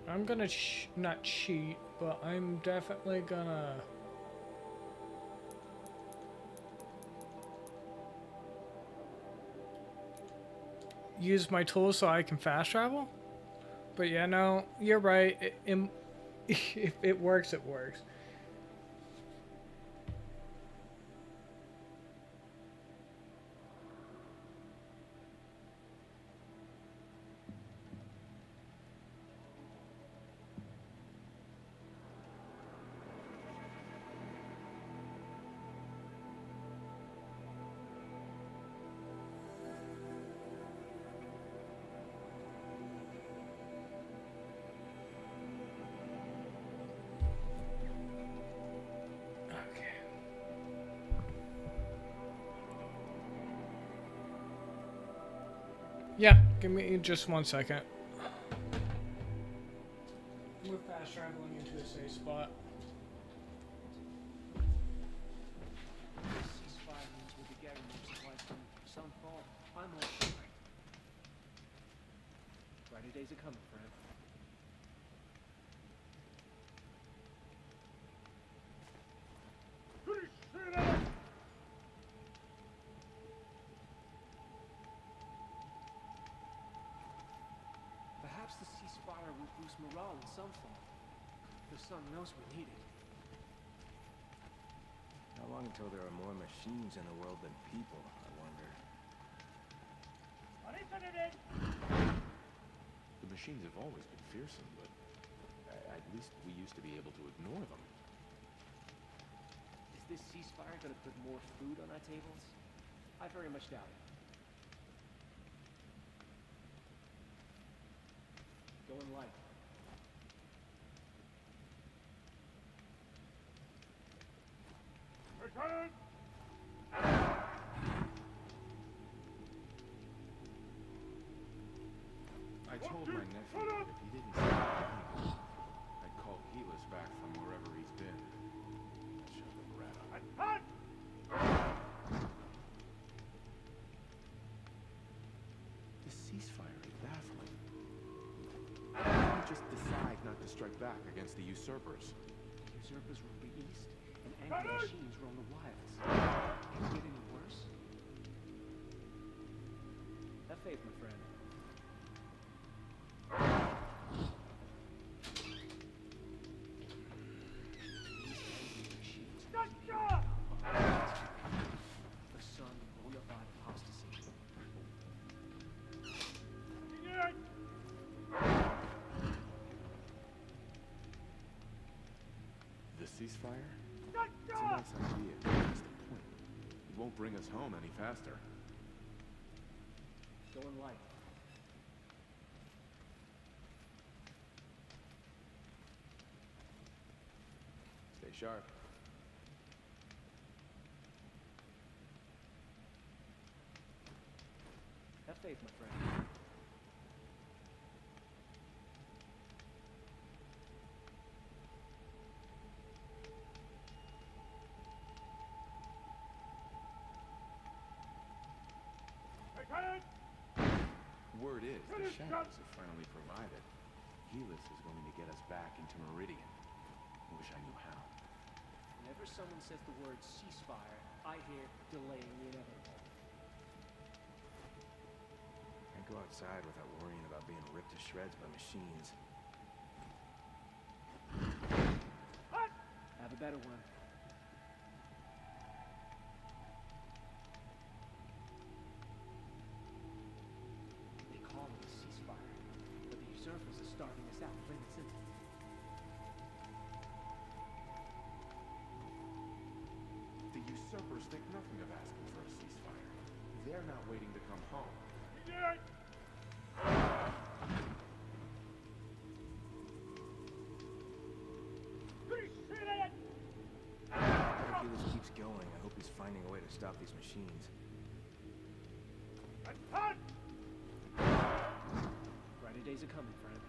[SPEAKER 3] I'm gonna not cheat, but I'm definitely gonna use my tools so I can fast travel. But yeah, no, you're right. If it works, it works. Yeah, give me just 1 second. We're fast traveling into a safe spot.
[SPEAKER 7] Ceasefire means we'll be getting more supplies from some fall. I'm all for it. Brighter days are coming, friend. Perhaps the ceasefire will boost morale in some form. The sun knows we need it.
[SPEAKER 8] How long until there are more machines in the world than people, I wonder.
[SPEAKER 9] The machines have always been fearsome, but at least we used to be able to ignore them.
[SPEAKER 7] Is this ceasefire gonna put more food on our tables? I very much doubt it. Going light.
[SPEAKER 9] Return! I told my nephew that if he didn't stop me, I'd call Helis back from wherever he's been. Shut the rat up. The ceasefire is baffling. Why don't we just decide not to strike back against the usurpers?
[SPEAKER 7] Usurpers roam the east, and angry machines roam the wilds. Can it get any worse? Have faith, my friend. The sun will abide apostasy.
[SPEAKER 9] The ceasefire? It's a nice idea, but that's the point. It won't bring us home any faster.
[SPEAKER 7] Going light.
[SPEAKER 9] Stay sharp.
[SPEAKER 7] Have faith, my friend.
[SPEAKER 9] Word is, the shadows have finally provided. Helis is going to get us back into Meridian. I wish I knew how.
[SPEAKER 7] Whenever someone says the word ceasefire, I hear delaying the inevitable.
[SPEAKER 8] Can't go outside without worrying about being ripped to shreds by machines.
[SPEAKER 7] Have a better one. They call it a ceasefire, but the usurpers are starving us out, plain and simple.
[SPEAKER 9] The usurpers think nothing of asking for a ceasefire. They're not waiting to come home.
[SPEAKER 8] If Helis keeps going, I hope he's finding a way to stop these machines.
[SPEAKER 7] Brighter days are coming, friend.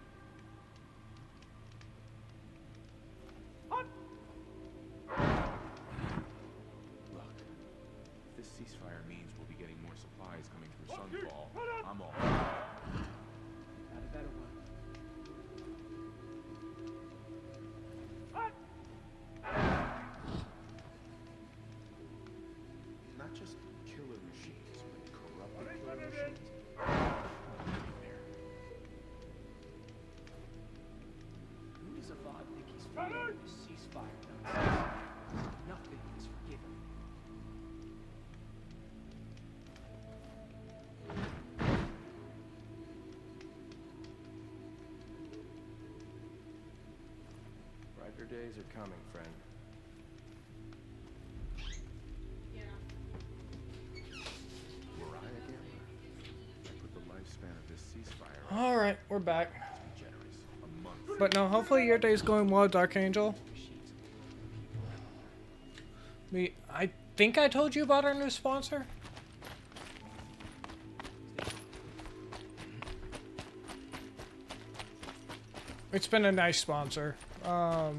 [SPEAKER 9] Look, if this ceasefire means we'll be getting more supplies coming through Sunfall, I'm all.
[SPEAKER 7] Have a better one. Ceasefire nonsense. Nothing is forgiven.
[SPEAKER 8] Brighter days are coming, friend.
[SPEAKER 9] Mariah Gambler. I put the lifespan of this ceasefire
[SPEAKER 3] All right, we're back.
[SPEAKER 9] generous. A month.
[SPEAKER 3] But no, hopefully your day's going well, Dark Angel. I think I told you about our new sponsor. It's been a nice sponsor.
[SPEAKER 7] I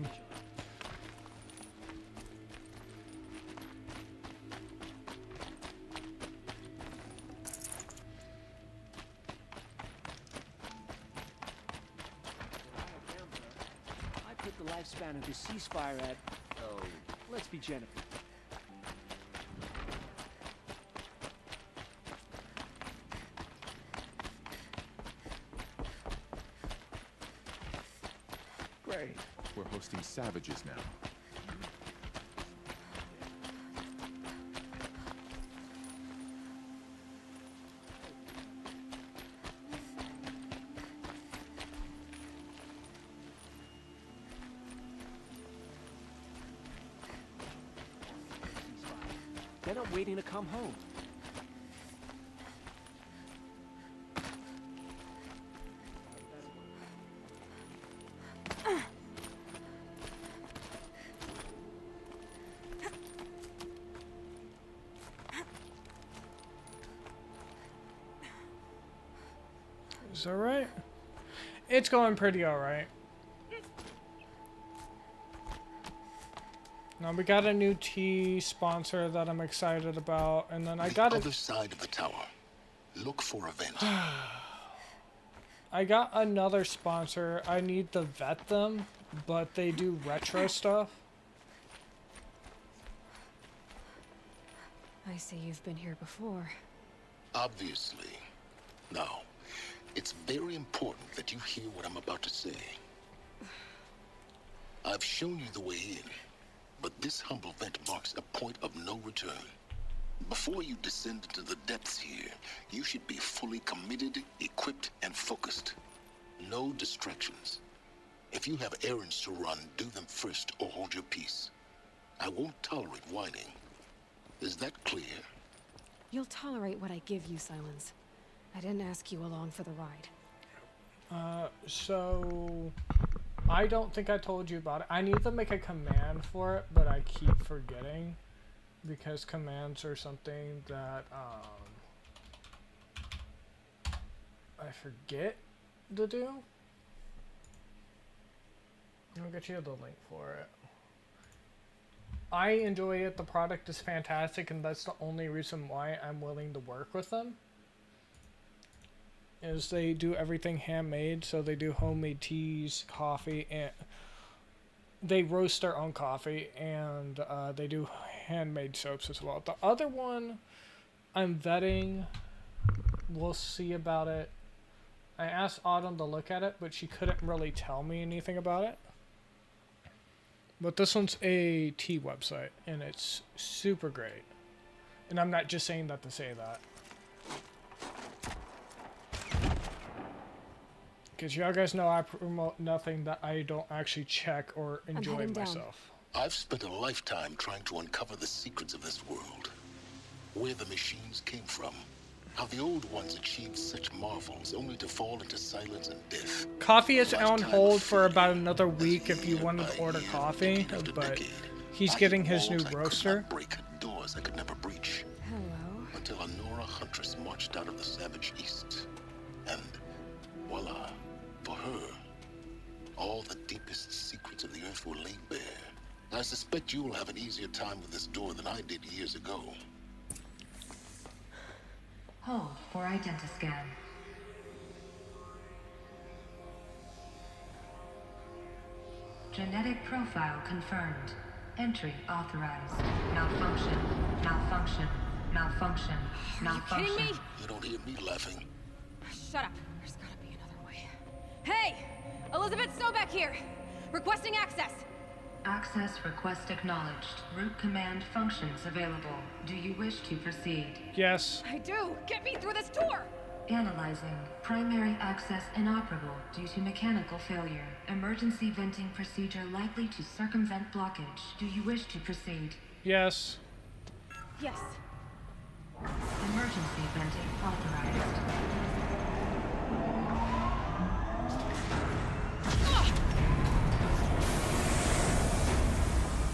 [SPEAKER 7] put the lifespan of the ceasefire at, oh, let's be Jennifer.
[SPEAKER 9] Great. We're hosting savages now.
[SPEAKER 7] They're not waiting to come home.
[SPEAKER 3] Is that right? It's going pretty alright. Now we got a new tea sponsor that I'm excited about, and then I got
[SPEAKER 10] other side of the tower. Look for events.
[SPEAKER 3] I got another sponsor. I need to vet them, but they do retro stuff.
[SPEAKER 4] I see you've been here before.
[SPEAKER 10] Obviously. Now, it's very important that you hear what I'm about to say. I've shown you the way in, but this humble vent marks a point of no return. Before you descend into the depths here, you should be fully committed, equipped, and focused. No distractions. If you have errands to run, do them first or hold your peace. I won't tolerate whining. Is that clear?
[SPEAKER 4] You'll tolerate what I give you, Silence. I didn't ask you along for the ride.
[SPEAKER 3] So I don't think I told you about it. I need to make a command for it, but I keep forgetting because commands are something that I forget to do. I'll get you the link for it. I enjoy it. The product is fantastic, and that's the only reason why I'm willing to work with them. Is they do everything handmade, so they do homemade teas, coffee, and they roast their own coffee, and they do handmade soaps as well. The other one I'm vetting. We'll see about it. I asked Autumn to look at it, but she couldn't really tell me anything about it. But this one's a tea website, and it's super great. And I'm not just saying that to say that. Because y'all guys know I promote nothing that I don't actually check or enjoy myself.
[SPEAKER 10] I've spent a lifetime trying to uncover the secrets of this world. Where the machines came from. How the old ones achieved such marvels only to fall into silence and death.
[SPEAKER 3] Coffee is on hold for about another week if you wanted to order coffee, but he's getting his new roaster.
[SPEAKER 10] Break doors I could never breach.
[SPEAKER 4] Hello.
[SPEAKER 10] Until a Nora huntress marched out of the savage east. And voila, for her, all the deepest secrets of the earth were laid bare. I suspect you'll have an easier time with this door than I did years ago.
[SPEAKER 11] Hold for identiscan. Genetic profile confirmed. Entry authorized. Malfunction. Malfunction. Malfunction. Malfunction.
[SPEAKER 4] Are you kidding me?
[SPEAKER 10] You don't hear me laughing.
[SPEAKER 4] Shut up. There's gotta be another way. Hey! Elizabeth Snowback here! Requesting access!
[SPEAKER 11] Access request acknowledged. Root command functions available. Do you wish to proceed?
[SPEAKER 3] Yes.
[SPEAKER 4] I do! Get me through this door!
[SPEAKER 11] Analyzing. Primary access inoperable due to mechanical failure. Emergency venting procedure likely to circumvent blockage. Do you wish to proceed?
[SPEAKER 3] Yes.
[SPEAKER 4] Yes.
[SPEAKER 11] Emergency venting authorized.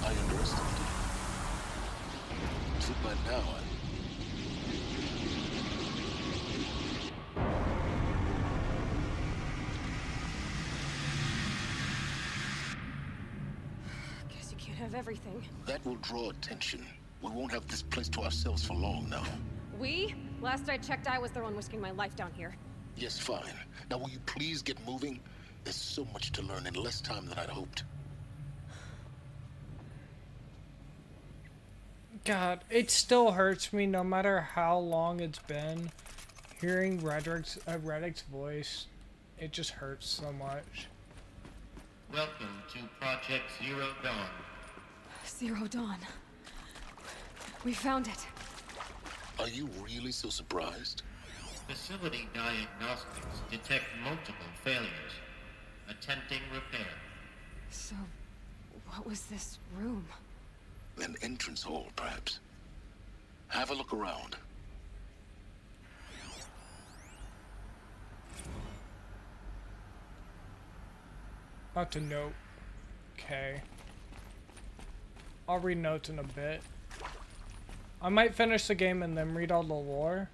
[SPEAKER 10] I underestimated. See, by now,
[SPEAKER 4] Guess you can't have everything.
[SPEAKER 10] that will draw attention. We won't have this place to ourselves for long now.
[SPEAKER 4] We? Last I checked, I was the one risking my life down here.
[SPEAKER 10] Yes, fine. Now, will you please get moving? There's so much to learn in less time than I'd hoped.
[SPEAKER 3] God, it still hurts me no matter how long it's been. Hearing Reddick's voice, it just hurts so much.
[SPEAKER 12] Welcome to Project Zero Dawn.
[SPEAKER 4] Zero Dawn. We found it.
[SPEAKER 10] Are you really so surprised?
[SPEAKER 12] Facility diagnostics detect multiple failures. Attempting repair.
[SPEAKER 4] So, what was this room?
[SPEAKER 10] An entrance hall, perhaps. Have a look around.
[SPEAKER 3] About to note. Okay. I'll read notes in a bit. I might finish the game and then read all the lore.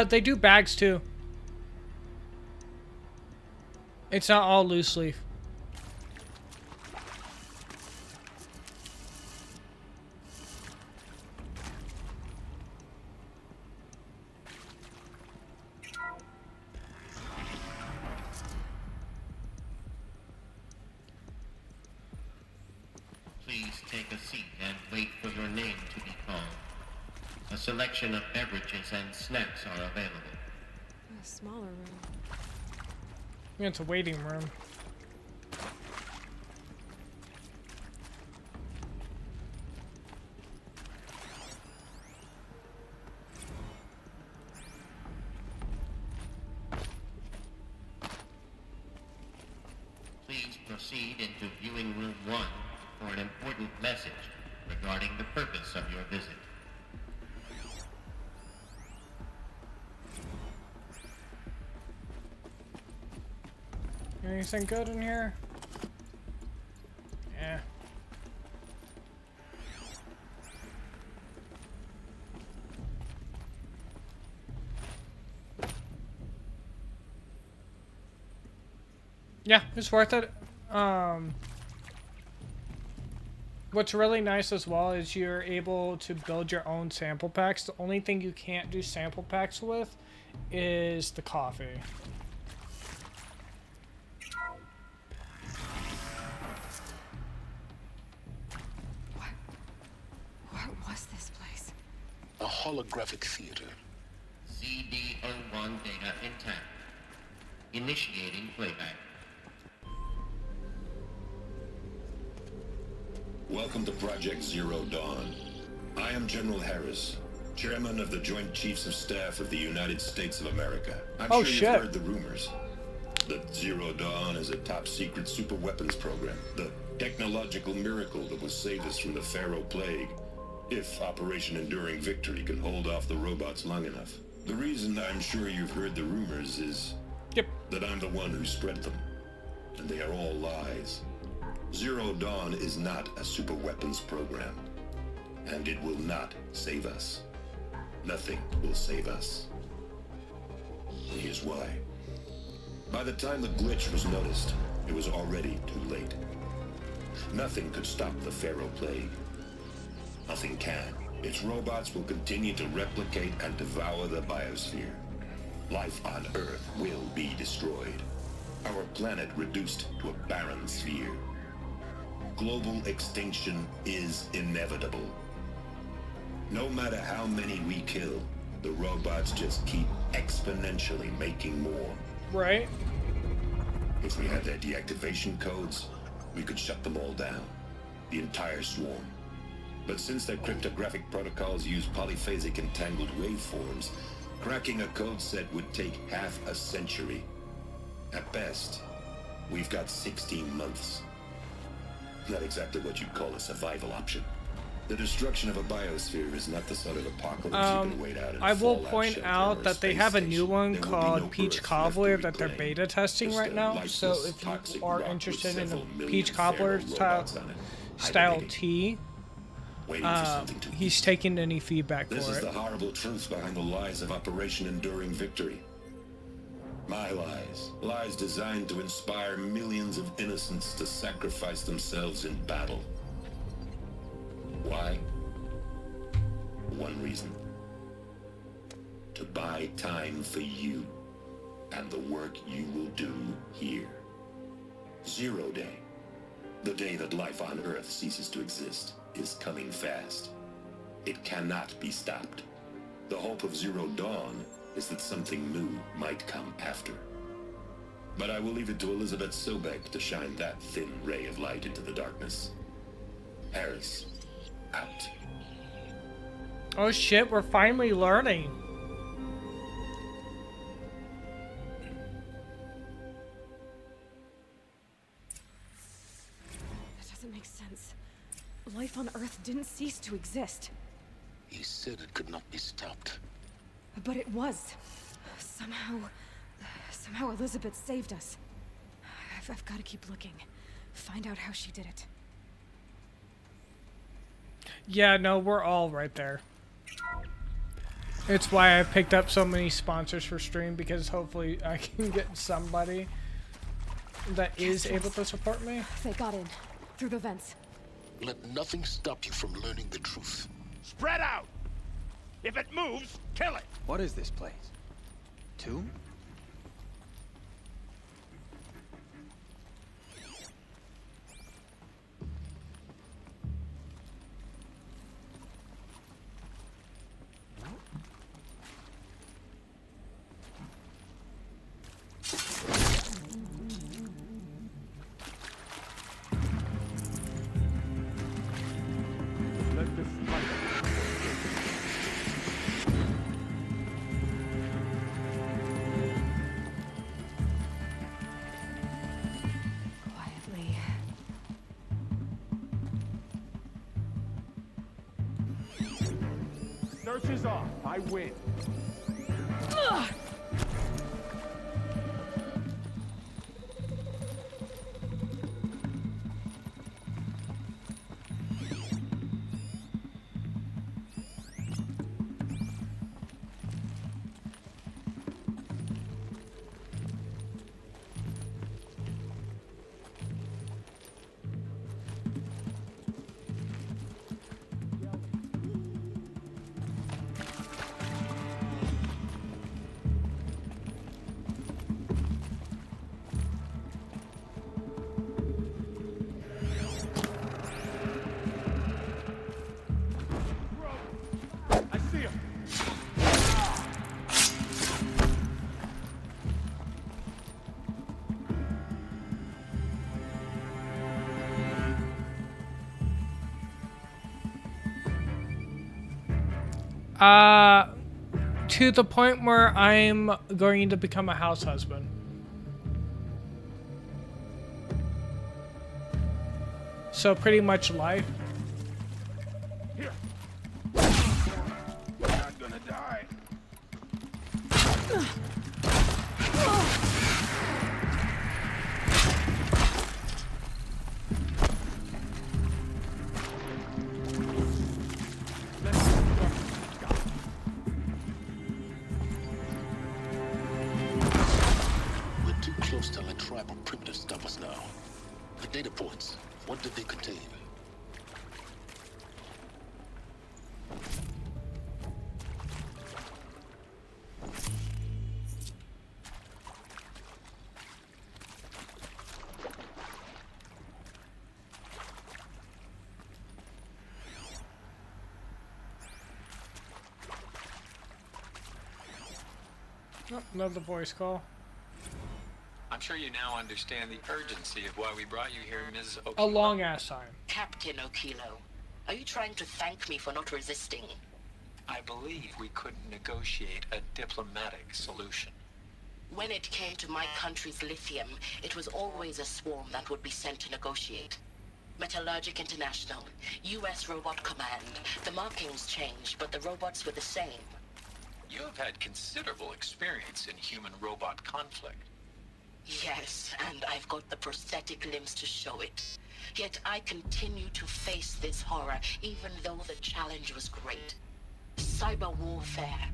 [SPEAKER 3] They do bags too. It's not all loose leaf.
[SPEAKER 12] Please take a seat and wait for your name to be called. A selection of beverages and snacks are available.
[SPEAKER 4] A smaller room.
[SPEAKER 3] Yeah, it's a waiting room.
[SPEAKER 12] Please proceed into viewing room 1 for an important message regarding the purpose of your visit.
[SPEAKER 3] Anything good in here? Yeah. Yeah, it's worth it. What's really nice as well is you're able to build your own sample packs. The only thing you can't do sample packs with is the coffee.
[SPEAKER 10] A holographic theater.
[SPEAKER 12] CD01 data intact. Initiating playback.
[SPEAKER 13] Welcome to Project Zero Dawn. I am General Harris, Chairman of the Joint Chiefs of Staff of the United States of America. I'm sure you've heard the rumors that Zero Dawn is a top-secret super-weapons program, the technological miracle that will save us from the Pharaoh Plague, if Operation Enduring Victory can hold off the robots long enough. The reason I'm sure you've heard the rumors is that I'm the one who spread them, and they are all lies. Zero Dawn is not a super weapons program, and it will not save us. Nothing will save us. Here's why. By the time the glitch was noticed, it was already too late. Nothing could stop the Pharaoh Plague. Nothing can. Its robots will continue to replicate and devour the biosphere. Life on Earth will be destroyed. Our planet reduced to a barren sphere. Global extinction is inevitable. No matter how many we kill, the robots just keep exponentially making more.
[SPEAKER 3] Right.
[SPEAKER 13] If we had their deactivation codes, we could shut them all down. The entire swarm. But since their cryptographic protocols use polyphasic entangled waveforms, cracking a code set would take half a century. At best, we've got 16 months. Not exactly what you'd call a survival option. The destruction of a biosphere is not the sort of apocalypse you can wait out in
[SPEAKER 3] I will
[SPEAKER 13] Fallout
[SPEAKER 3] point
[SPEAKER 13] shelter
[SPEAKER 3] out
[SPEAKER 13] or
[SPEAKER 3] that they have a new one called Peach Cobbler that they're
[SPEAKER 13] reclaim.
[SPEAKER 3] beta testing right now. So if you are interested in the Peach Cobbler style tea, he's taking any feedback for it.
[SPEAKER 13] This is the horrible truth behind the lies of Operation Enduring Victory. My lies. Lies designed to inspire millions of innocents to sacrifice themselves in battle. Why? One reason. To buy time for you and the work you will do here. 0 Day. The day that life on Earth ceases to exist is coming fast. It cannot be stopped. The hope of Zero Dawn is that something new might come after. But I will leave it to Elizabeth Sobek to shine that thin ray of light into the darkness. Harris, out.
[SPEAKER 3] Oh shit, we're finally learning.
[SPEAKER 4] That doesn't make sense. Life on Earth didn't cease to exist.
[SPEAKER 10] He said it could not be stopped.
[SPEAKER 4] But it was. Somehow Elizabeth saved us. I've got to keep looking. Find out how she did it.
[SPEAKER 3] Yeah, no, we're all right there. It's why I picked up so many sponsors for stream, because hopefully I can get somebody that is able to support me.
[SPEAKER 4] They got in. Through the vents.
[SPEAKER 10] Let nothing stop you from learning the truth.
[SPEAKER 14] Spread out! If it moves, kill it!
[SPEAKER 8] What is this place? Tomb?
[SPEAKER 14] Search is off. I win.
[SPEAKER 3] To the point where I'm going to become a house husband. So pretty much life.
[SPEAKER 14] Here. You're not gonna die.
[SPEAKER 10] We're too close to let tribal primitives stop us now. The data points, what did they contain?
[SPEAKER 3] Oh, another voice call.
[SPEAKER 15] I'm sure you now understand the urgency of why we brought you here, Ms. Okilo.
[SPEAKER 3] A long ass time.
[SPEAKER 16] Captain Okilo, are you trying to thank me for not resisting?
[SPEAKER 15] I believe we couldn't negotiate a diplomatic solution.
[SPEAKER 16] When it came to my country's lithium, it was always a swarm that would be sent to negotiate. Metallurgic International, U.S. Robot Command. The markings changed, but the robots were the same.
[SPEAKER 15] You have had considerable experience in human-robot conflict.
[SPEAKER 16] Yes, and I've got the prosthetic limbs to show it. Yet I continue to face this horror, even though the challenge was great. Cyber warfare.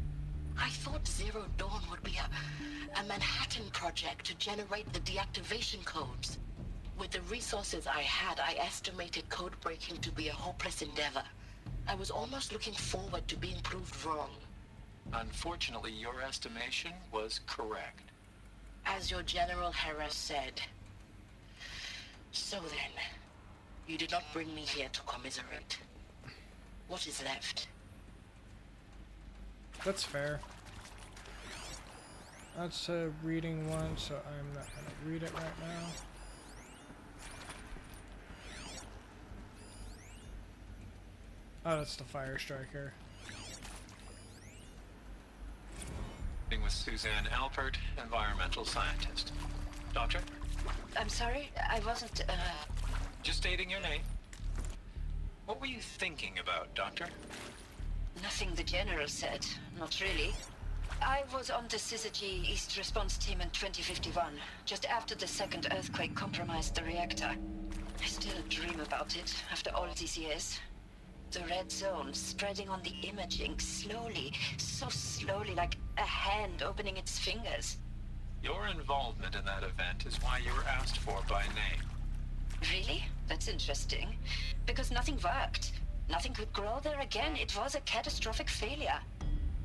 [SPEAKER 16] I thought Zero Dawn would be a Manhattan project to generate the deactivation codes. With the resources I had, I estimated code breaking to be a hopeless endeavor. I was almost looking forward to being proved wrong.
[SPEAKER 15] Unfortunately, your estimation was correct.
[SPEAKER 16] As your General Harris said. So then, you did not bring me here to commiserate. What is left?
[SPEAKER 3] That's fair. That's a reading one, so I'm not gonna read it right now. Oh, that's the Fire Striker.
[SPEAKER 15] With Suzanne Alpert, environmental scientist. Doctor?
[SPEAKER 16] I'm sorry, I wasn't,
[SPEAKER 15] Just stating your name. What were you thinking about, Doctor?
[SPEAKER 16] Nothing the General said, not really. I was on the Syzygy East Response Team in 2051, just after the second earthquake compromised the reactor. I still dream about it, after all these years. The red zone spreading on the imaging, slowly, so slowly, like a hand opening its fingers.
[SPEAKER 15] Your involvement in that event is why you were asked for by name.
[SPEAKER 16] Really? That's interesting. Because nothing worked. Nothing could grow there again. It was a catastrophic failure.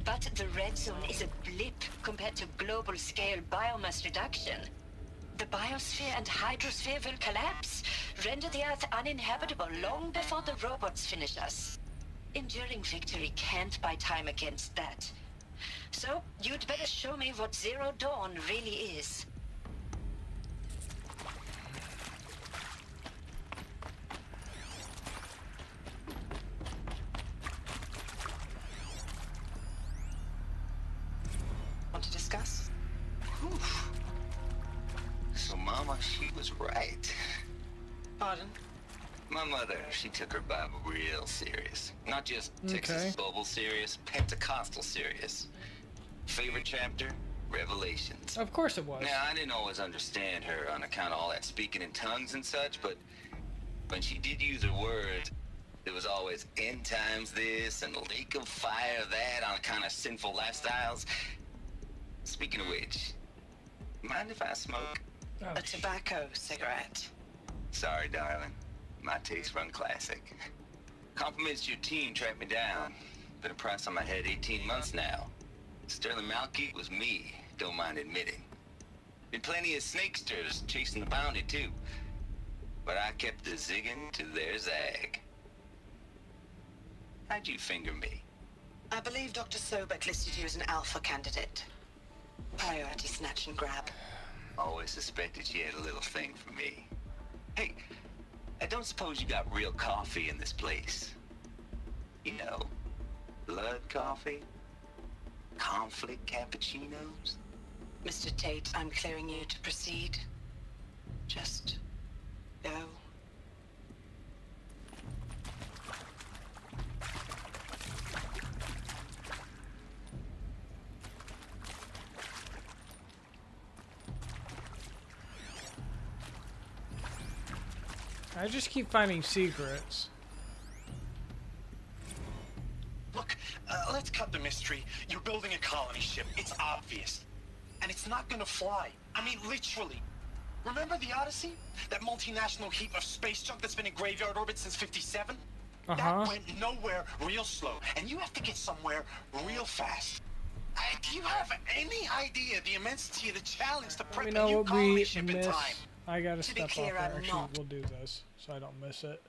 [SPEAKER 16] But the red zone is a blip compared to global-scale biomass reduction. The biosphere and hydrosphere will collapse, render the Earth uninhabitable long before the robots finish us. Enduring victory can't buy time against that. So, you'd better show me what Zero Dawn really is. Want to discuss?
[SPEAKER 17] Whew. So Mama, she was right.
[SPEAKER 16] Pardon?
[SPEAKER 17] My mother, she took her Bible real serious. Not just Texas Bible serious, Pentecostal serious. Favorite chapter? Revelations.
[SPEAKER 3] Of course it was.
[SPEAKER 17] Now, I didn't always understand her on account of all that speaking in tongues and such, but when she did use her words, there was always end times this and lake of fire that on account of sinful lifestyles. Speaking of which, mind if I smoke?
[SPEAKER 16] A tobacco cigarette.
[SPEAKER 17] Sorry, darling. My taste run classic. Compliments to your team tracked me down. Been a price on my head 18 months now. Sterling Malkeet was me, don't mind admitting. Been plenty of snakesters chasing the bounty too. But I kept the zigging to their zag. How'd you finger me?
[SPEAKER 16] I believe Dr. Sobek listed you as an alpha candidate. Priority snatch and grab.
[SPEAKER 17] Always suspected she had a little thing for me. Hey, I don't suppose you got real coffee in this place. You know, blood coffee? Conflict cappuccinos?
[SPEAKER 16] Mr. Tate, I'm clearing you to proceed. Just go.
[SPEAKER 3] I just keep finding secrets.
[SPEAKER 14] Look, let's cut the mystery. You're building a colony ship. It's obvious. And it's not gonna fly. I mean, literally.
[SPEAKER 18] Remember the Odyssey? That multinational heap of space junk that's been in graveyard orbit since 57? That went nowhere real slow, and you have to get somewhere real fast. Do you have any idea the immensity of the challenge to prep a new colony ship in time?
[SPEAKER 3] I gotta step off there. Actually, we'll do this so I don't miss it.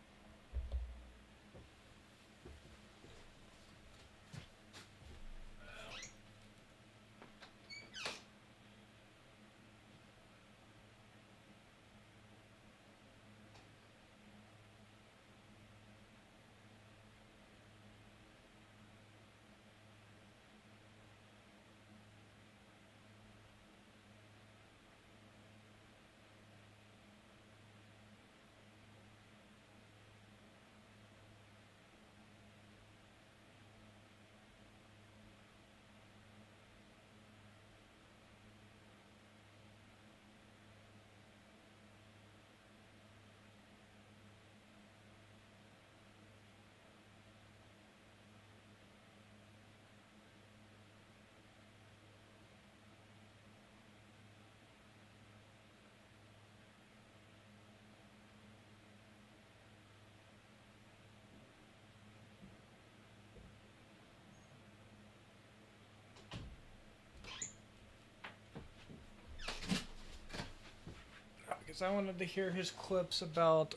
[SPEAKER 3] Because I wanted to hear his clips about,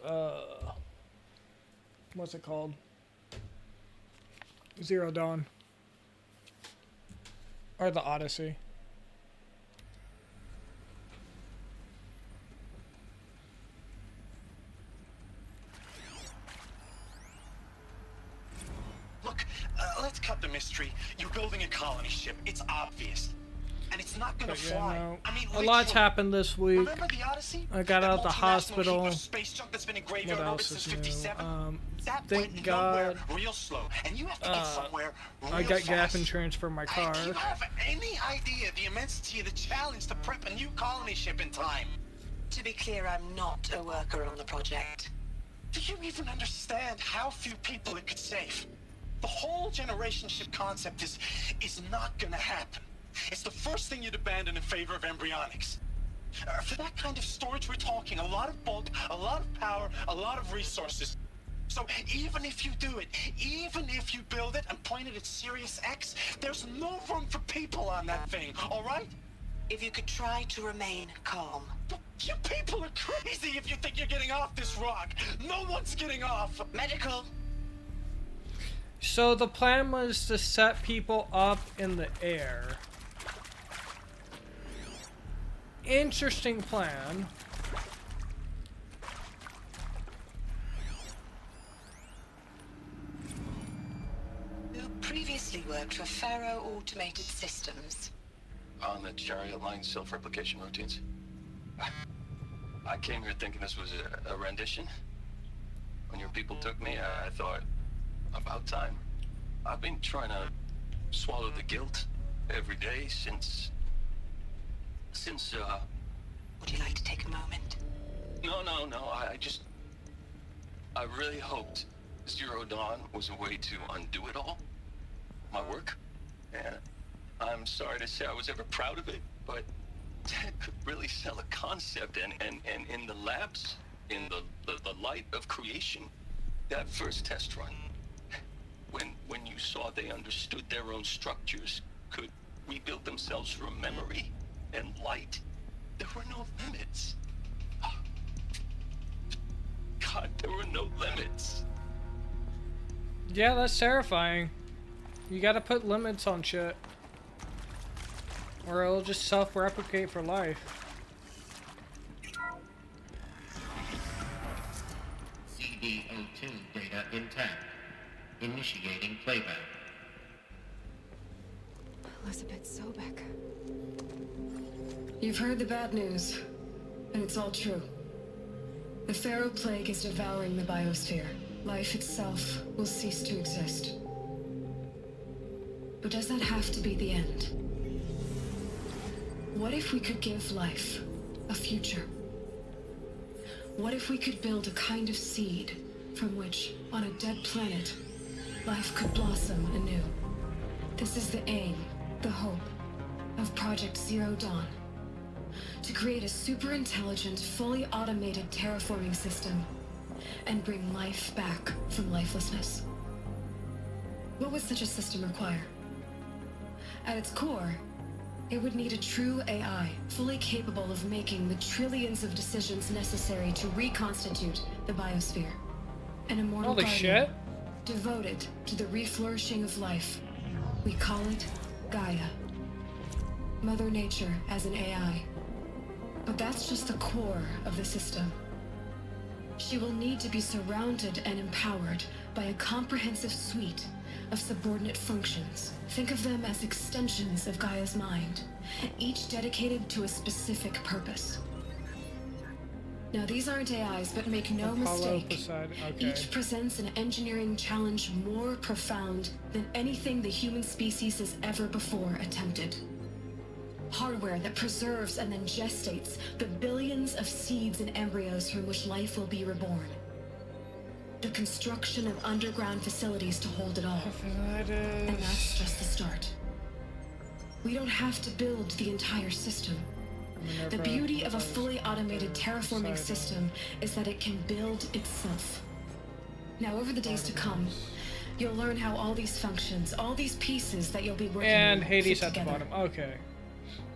[SPEAKER 3] what's it called? Zero Dawn. Or the Odyssey.
[SPEAKER 18] Look, let's cut the mystery. You're building a colony ship. It's obvious. And it's not gonna fly.
[SPEAKER 3] No.
[SPEAKER 18] I mean,
[SPEAKER 3] a lot's happened this week.
[SPEAKER 18] Remember the Odyssey?
[SPEAKER 3] I got out of the hospital.
[SPEAKER 18] What
[SPEAKER 3] else is new? Thank God.
[SPEAKER 18] Real slow, and you have to get somewhere real
[SPEAKER 3] I got
[SPEAKER 18] fast.
[SPEAKER 3] gap insurance for my car.
[SPEAKER 18] Do you have any idea the immensity of the challenge to prep a new colony ship in time?
[SPEAKER 16] To be clear, I'm not a worker on the project.
[SPEAKER 18] Do you even understand how few people it could save? The whole generation ship concept is not gonna happen. It's the first thing you'd abandon in favor of embryonics. For that kind of storage, we're talking a lot of bulk, a lot of power, a lot of resources. So even if you do it, even if you build it and point it at Sirius X, there's no room for people on that thing, all right?
[SPEAKER 16] If you could try to remain calm.
[SPEAKER 18] You people are crazy if you think you're getting off this rock. No one's getting off.
[SPEAKER 16] Medical.
[SPEAKER 3] So the plan was to set people up in the air. Interesting plan.
[SPEAKER 16] You previously worked for Pharaoh Automated Systems.
[SPEAKER 19] On the Chariot Line self-replication routines? I came here thinking this was a rendition. When your people took me, I thought, about time. I've been trying to swallow the guilt every day since...
[SPEAKER 16] Would you like to take a moment?
[SPEAKER 19] No, I really hoped Zero Dawn was a way to undo it all. My work. And I'm sorry to say I was ever proud of it, but Ted could really sell a concept, and in the labs, in the light of creation, that first test run, when you saw they understood their own structures, could rebuild themselves from memory and light, there were no limits. God, there were no limits.
[SPEAKER 3] Yeah, that's terrifying. You gotta put limits on shit, or it'll just self-replicate for life.
[SPEAKER 12] CD02 data intact. Initiating playback.
[SPEAKER 4] Elizabeth Sobek. You've heard the bad news, and it's all true. The Pharaoh Plague is devouring the biosphere. Life itself will cease to exist. But does that have to be the end? What if we could give life a future? What if we could build a kind of seed from which, on a dead planet, life could blossom anew? This is the aim, the hope, of Project Zero Dawn. to create a super intelligent, fully automated terraforming system and bring life back from lifelessness. What would such a system require? At its core, it would need a true AI, fully capable of making the trillions of decisions necessary to reconstitute the biosphere. An immortal
[SPEAKER 3] Holy
[SPEAKER 4] guardian,
[SPEAKER 3] shit.
[SPEAKER 4] devoted to the reflourishing of life. We call it Gaia. Mother Nature as an AI. But that's just the core of the system. She will need to be surrounded and empowered by a comprehensive suite of subordinate functions. Think of them as extensions of Gaia's mind, each dedicated to a specific purpose. Now, these aren't AIs, but make no mistake, each presents an engineering challenge more profound than anything the human species has ever before attempted. Hardware that preserves and then gestates the billions of seeds and embryos from which life will be reborn. The construction of underground facilities to hold it all. And that's just the start. We don't have to build the entire system. The beauty of a fully automated terraforming system is that it can build itself. Now, over the days to come, you'll learn how all these functions, all these pieces that you'll be working on,
[SPEAKER 3] and Hades
[SPEAKER 4] fit
[SPEAKER 3] at the
[SPEAKER 4] together.
[SPEAKER 3] bottom. Okay.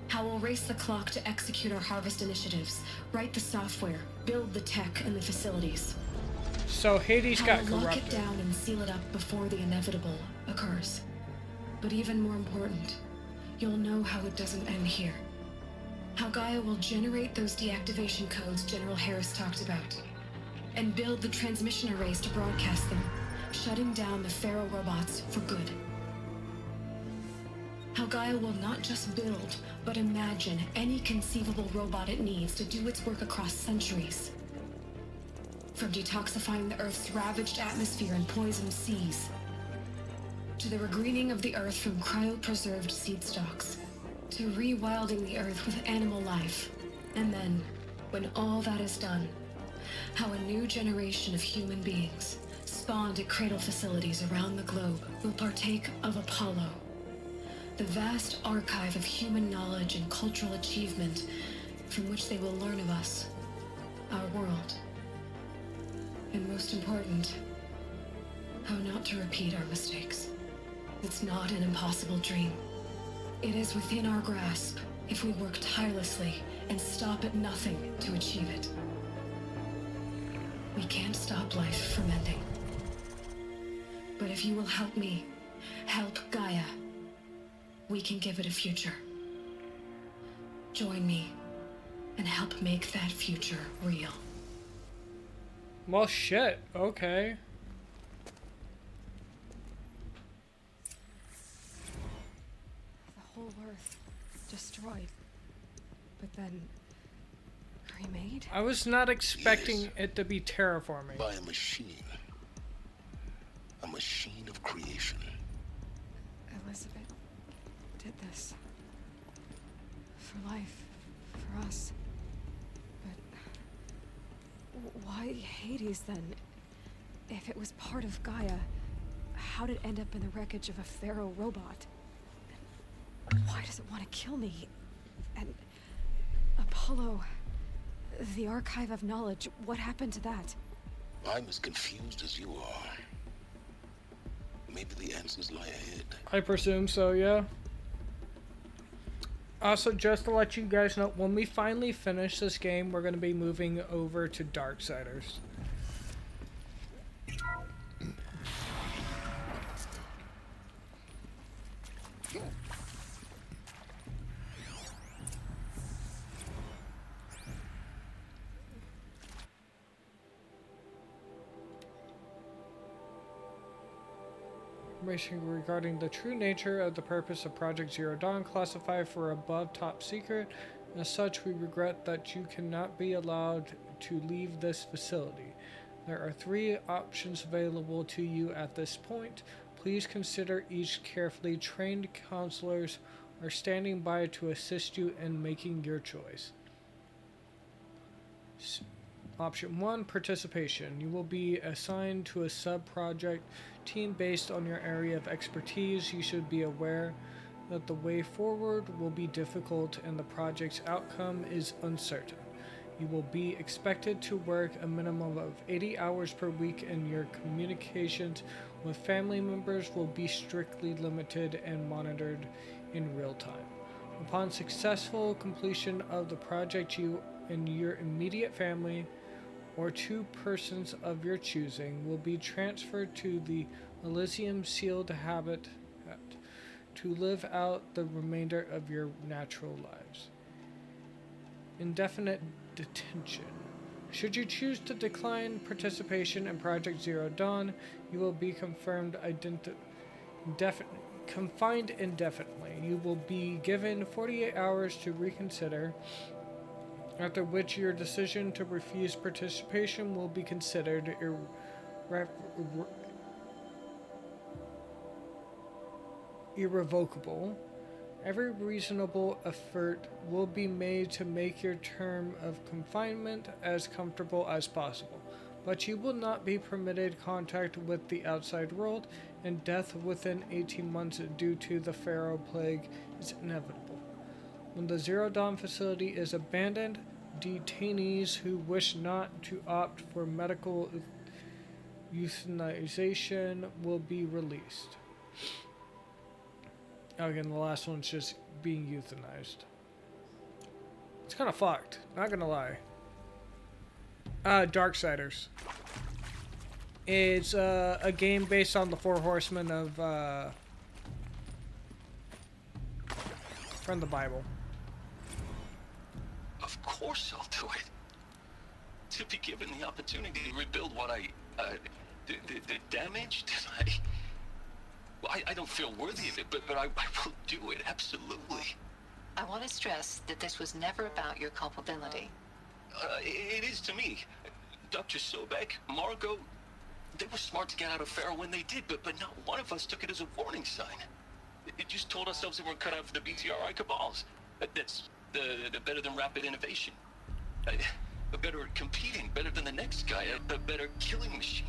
[SPEAKER 4] How we'll race the clock to execute our harvest initiatives, write the software, build the tech and the facilities.
[SPEAKER 3] So Hades
[SPEAKER 4] How
[SPEAKER 3] got
[SPEAKER 4] we'll lock
[SPEAKER 3] corrupted.
[SPEAKER 4] it down and seal it up before the inevitable occurs. But even more important, you'll know how it doesn't end here. How Gaia will generate those deactivation codes General Harris talked about, and build the transmission arrays to broadcast them, shutting down the Pharaoh robots for good. How Gaia will not just build, but imagine any conceivable robot it needs to do its work across centuries. From detoxifying the Earth's ravaged atmosphere and poisoned seas, to the regreening of the Earth from cryopreserved seed stalks, to rewilding the Earth with animal life. And then, when all that is done, how a new generation of human beings, spawned at cradle facilities around the globe, will partake of Apollo, the vast archive of human knowledge and cultural achievement from which they will learn of us, our world. And most important, how not to repeat our mistakes. It's not an impossible dream. It is within our grasp if we work tirelessly and stop at nothing to achieve it. We can't stop life from ending. But if you will help me, help Gaia, we can give it a future. Join me and help make that future real.
[SPEAKER 3] Well, shit. Okay.
[SPEAKER 20] The whole Earth destroyed, but then remade?
[SPEAKER 3] I was not expecting it to be terraforming.
[SPEAKER 10] By a machine. A machine of creation.
[SPEAKER 20] Elizabeth did this. For life. For us. But why Hades then? If it was part of Gaia, how did it end up in the wreckage of a Pharaoh robot? And why does it want to kill me? And Apollo, the archive of knowledge, what happened to that?
[SPEAKER 10] I'm as confused as you are. Maybe the answers lie ahead.
[SPEAKER 3] I presume so, yeah. Also, just to let you guys know, when we finally finish this game, we're going to be moving over to Darksiders. Information regarding the true nature of the purpose of Project Zero Dawn classified for above top secret. As such, we regret that you cannot be allowed to leave this facility. There are 3 options available to you at this point. Please consider each carefully. Trained counselors are standing by to assist you in making your choice. Option 1, participation. You will be assigned to a sub-project team based on your area of expertise. You should be aware that the way forward will be difficult and the project's outcome is uncertain. You will be expected to work a minimum of 80 hours per week, and your communications with family members will be strictly limited and monitored in real time. Upon successful completion of the project, you and your immediate family or 2 persons of your choosing will be transferred to the Elysium sealed habitat to live out the remainder of your natural lives. Indefinite detention. Should you choose to decline participation in Project Zero Dawn, you will be confined indefinitely. You will be given 48 hours to reconsider, after which your decision to refuse participation will be considered irrevocable. Every reasonable effort will be made to make your term of confinement as comfortable as possible, but you will not be permitted contact with the outside world, and death within 18 months due to the Pharaoh Plague is inevitable. When the Zero Dawn facility is abandoned, detainees who wish not to opt for medical euthanization will be released. Again, the last one's just being euthanized. It's kind of fucked, not gonna lie. Darksiders. It's a game based on the 4 Horsemen of from the Bible.
[SPEAKER 19] Of course I'll do it. To be given the opportunity to rebuild what the damage that I don't feel worthy of it, but I will do it, absolutely.
[SPEAKER 16] I want to stress that this was never about your culpability.
[SPEAKER 19] It is to me. Dr. Sobek, Margot, they were smart to get out of Pharaoh when they did, but not one of us took it as a warning sign. It just told ourselves that we're cut out for the BTRI cabals. That's the better than rapid innovation. Better at competing, better than the next guy, a better killing machine.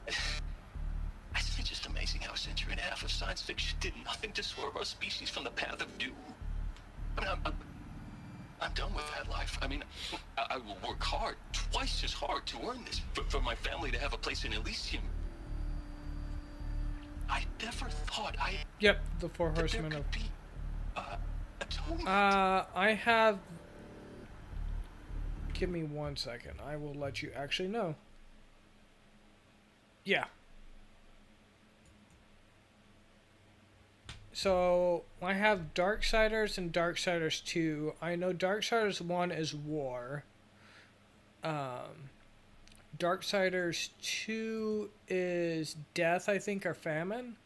[SPEAKER 19] It's just amazing how a century and a half of science fiction did nothing to swerve our species from the path of doom. I mean, I'm done with that life. I mean, I will work hard, twice as hard to earn this, for my family to have a place in Elysium. I never thought
[SPEAKER 3] Yep, the 4 Horsemen of... I have... Give me 1 second. I will let you actually know. Yeah. So, I have Darksiders and Darksiders 2. I know Darksiders 1 is War. Darksiders 2 is Death, I think, or Famine.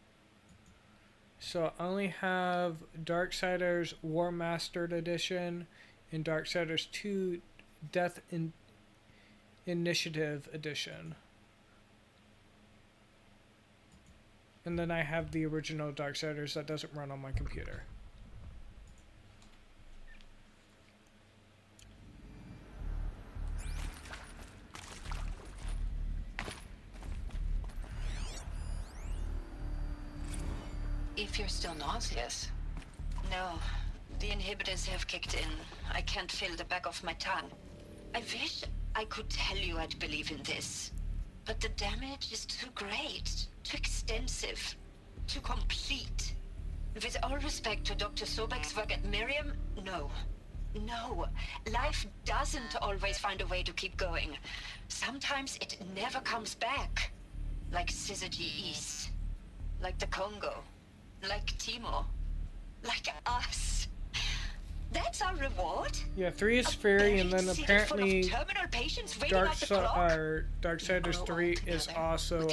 [SPEAKER 3] So, I only have Darksiders War Mastered Edition and Darksiders 2 Death Initiative Edition. And then I have the original Darksiders that doesn't run on my computer.
[SPEAKER 16] If you're still nauseous. No, the inhibitors have kicked in. I can't feel the back of my tongue. I wish I could tell you I'd believe in this. But the damage is too great, too extensive, too complete. With all respect to Dr. Sobek's work at Miriam, no. No. Life doesn't always find a way to keep going. Sometimes it never comes back. Like Syzygy East. Like the Congo. Like Timor. Like us. That's our reward.
[SPEAKER 3] Yeah, 3 is Fury, and then apparently Darksiders 3 is also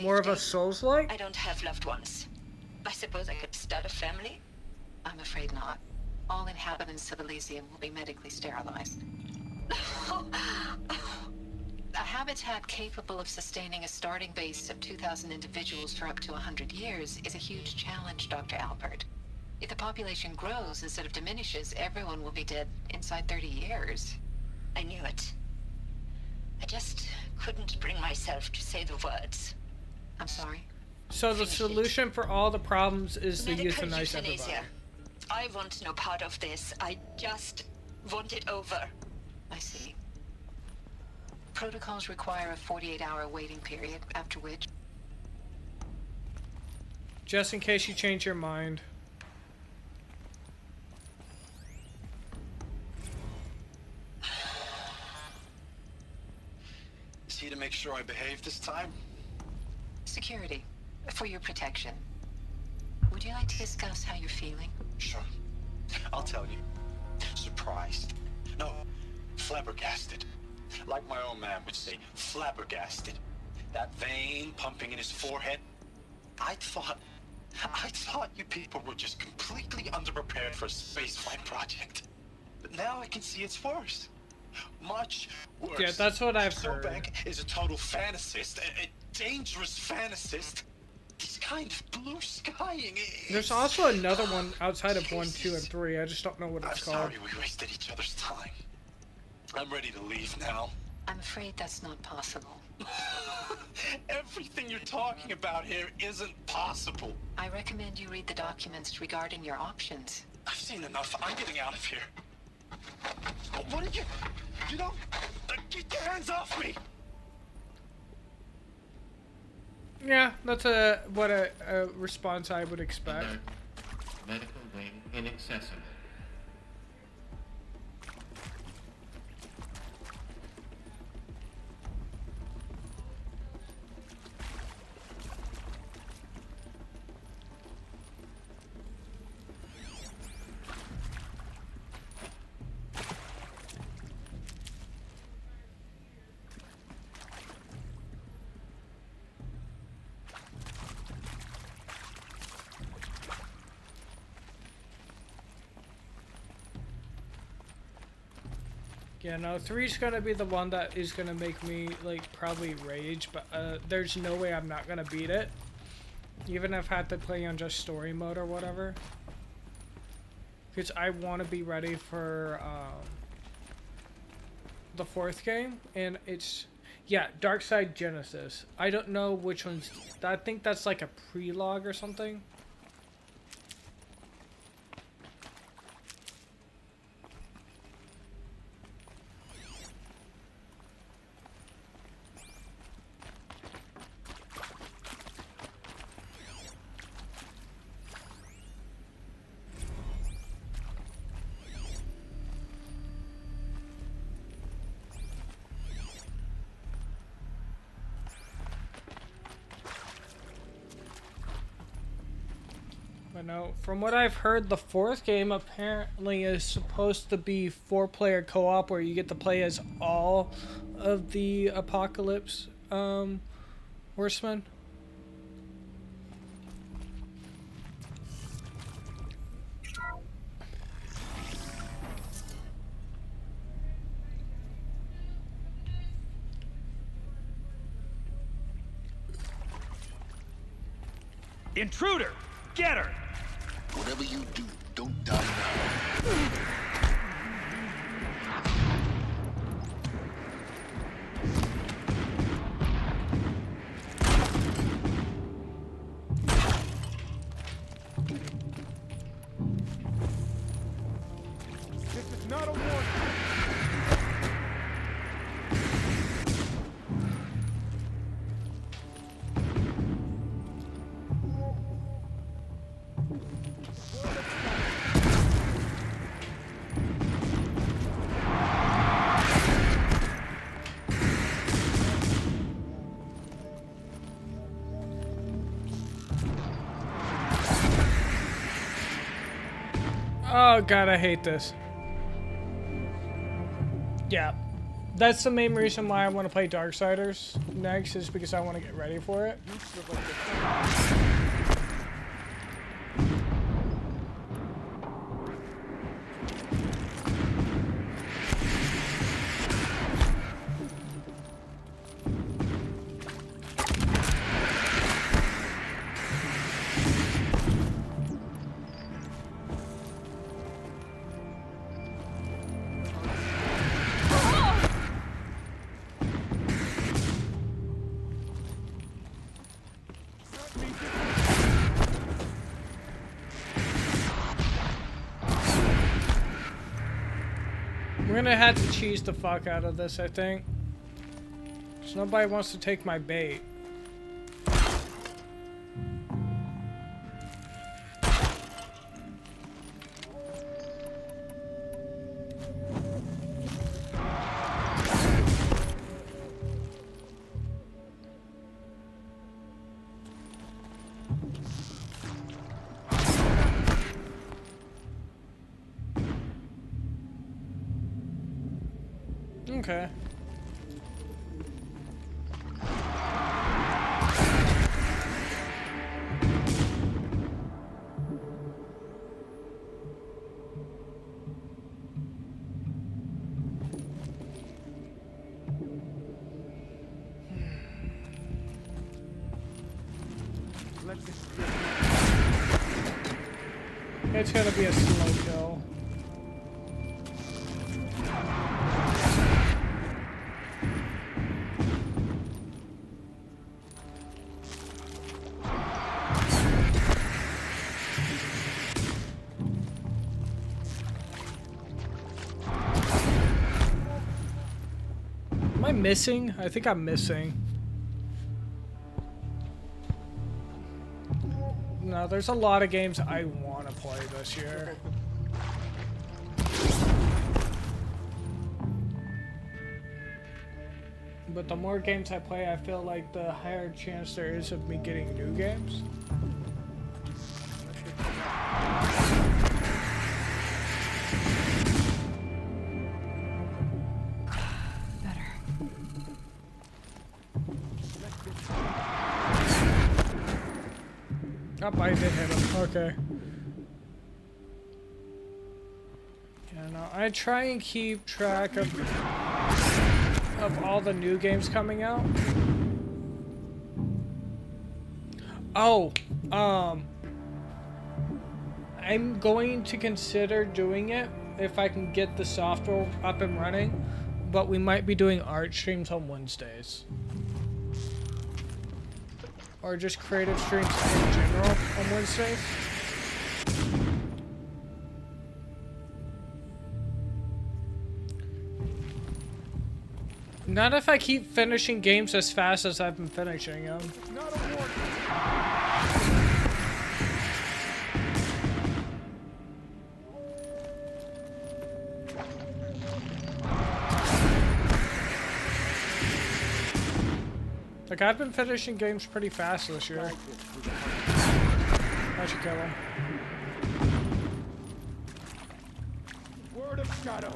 [SPEAKER 3] more of a Souls-like.
[SPEAKER 16] I don't have loved ones. I suppose I could start a family. I'm afraid not. All inhabitants of Elysium will be medically sterilized. A habitat capable of sustaining a starting base of 2,000 individuals for up to 100 years is a huge challenge, Dr. Alpert. If the population grows instead of diminishes, everyone will be dead inside 30 years. I knew it. I just couldn't bring myself to say the words. I'm sorry.
[SPEAKER 3] So the solution for all the problems is to
[SPEAKER 16] Medical
[SPEAKER 3] euthanize everybody.
[SPEAKER 16] euthanasia. I want no part of this. I just want it over.
[SPEAKER 15] I see. Protocols require a 48-hour waiting period, after which...
[SPEAKER 3] Just in case you change your mind.
[SPEAKER 18] Is he to make sure I behave this time?
[SPEAKER 15] Security. For your protection. Would you like to discuss how you're feeling?
[SPEAKER 18] Sure. I'll tell you. Surprised. No, flabbergasted. Like my old man would say, flabbergasted. That vein pumping in his forehead. I thought you people were just completely underprepared for a spaceflight project. But now I can see it's worse. Much worse.
[SPEAKER 3] Yeah, that's what I've heard.
[SPEAKER 18] Sobank is a total fantasist, a dangerous fantasist. He's kind of blue skying.
[SPEAKER 3] There's also another one outside of 1, 2, and 3. I just don't know what it's called.
[SPEAKER 18] I'm sorry we wasted each other's time. I'm ready to leave now.
[SPEAKER 15] I'm afraid that's not possible.
[SPEAKER 18] Everything you're talking about here isn't possible.
[SPEAKER 15] I recommend you read the documents regarding your options.
[SPEAKER 18] I've seen enough. I'm getting out of here. What did you... You don't... Get your hands off me!
[SPEAKER 3] Yeah, that's what a response I would expect.
[SPEAKER 12] Medical wing inaccessible.
[SPEAKER 3] Yeah, no, 3's gonna be the one that is gonna make me, like, probably rage, but there's no way I'm not gonna beat it. Even if I had to play on just story mode or whatever. Because I want to be ready for the 4th game, and it's... Yeah, Darkside Genesis. I don't know which one's... I think that's like a pre-log or something. No, from what I've heard, the 4th game apparently is supposed to be 4-player co-op where you get to play as all of the Apocalypse horsemen.
[SPEAKER 14] Intruder! Get her!
[SPEAKER 10] Whatever you do, don't die now.
[SPEAKER 9] This is not a warning.
[SPEAKER 3] Oh god, I hate this. Yeah, that's the main reason why I want to play Darksiders next, is because I want to get ready for it. We're gonna have to cheese the fuck out of this, I think. Because nobody wants to take my bait. Okay. It's gonna be a slow kill. Am I missing? I think I'm missing. No, there's a lot of games I want to play this year. But the more games I play, I feel like the higher chance there is of me getting new games. Oh, I did hit him. Okay. Yeah, no, I try and keep track of all the new games coming out. Oh, I'm going to consider doing it if I can get the software up and running, but we might be doing art streams on Wednesdays. Or just creative streams in general on Wednesdays. Not if I keep finishing games as fast as I've been finishing them. Like, I've been finishing games pretty fast this year. I should kill him.
[SPEAKER 14] Word of shadow.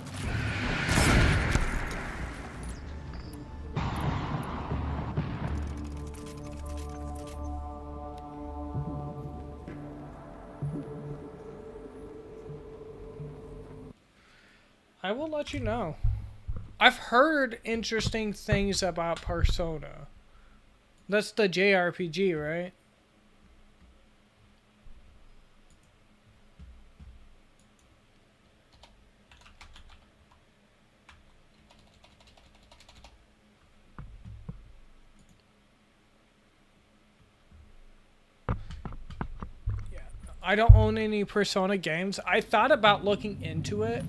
[SPEAKER 3] I will let you know. I've heard interesting things about Persona. That's the JRPG, right? Yeah. I don't own any Persona games. I thought about looking into it.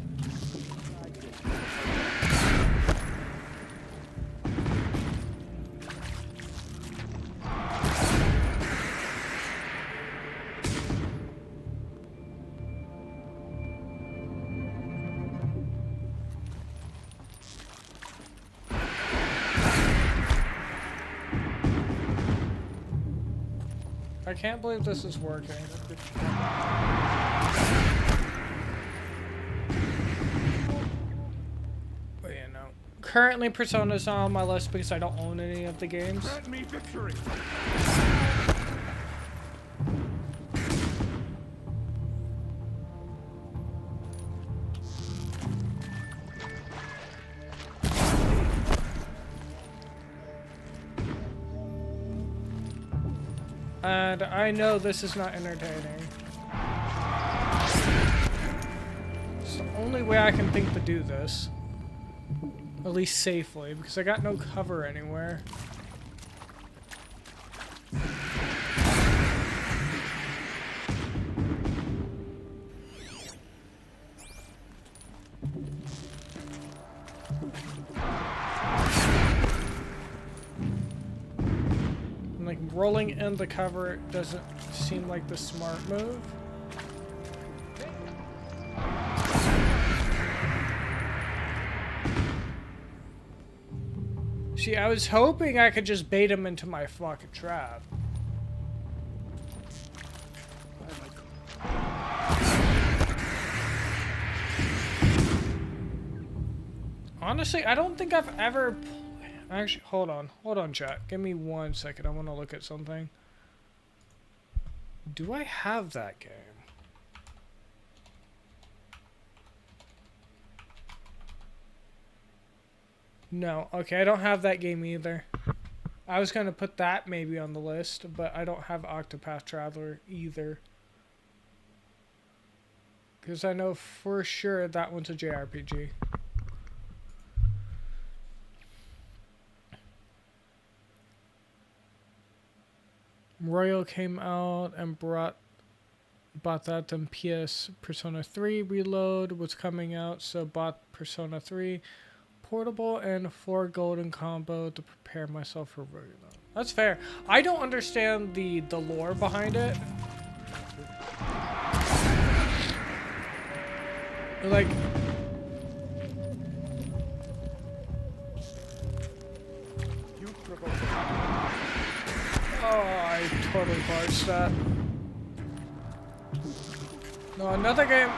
[SPEAKER 3] I can't believe this is working. But yeah, no. Currently, Persona's not on my list because I don't own any of the games.
[SPEAKER 14] Grant me victory.
[SPEAKER 3] And I know this is not entertaining. It's the only way I can think to do this. At least safely, because I got no cover anywhere. Like, rolling in the cover doesn't seem like the smart move. See, I was hoping I could just bait him into my fucking trap. Honestly, I don't think I've ever... Actually, hold on, chat. Give me 1 second. I want to look at something. Do I have that game? No. Okay, I don't have that game either. I was going to put that maybe on the list, but I don't have Octopath Traveler either. Because I know for sure that one's a JRPG. Royal came out and bought that, then PS Persona 3 Reload was coming out, so bought Persona 3 Portable and 4 golden combo to prepare myself for Reload. That's fair. I don't understand the lore behind it. Like, oh, I totally botched that. No, another game.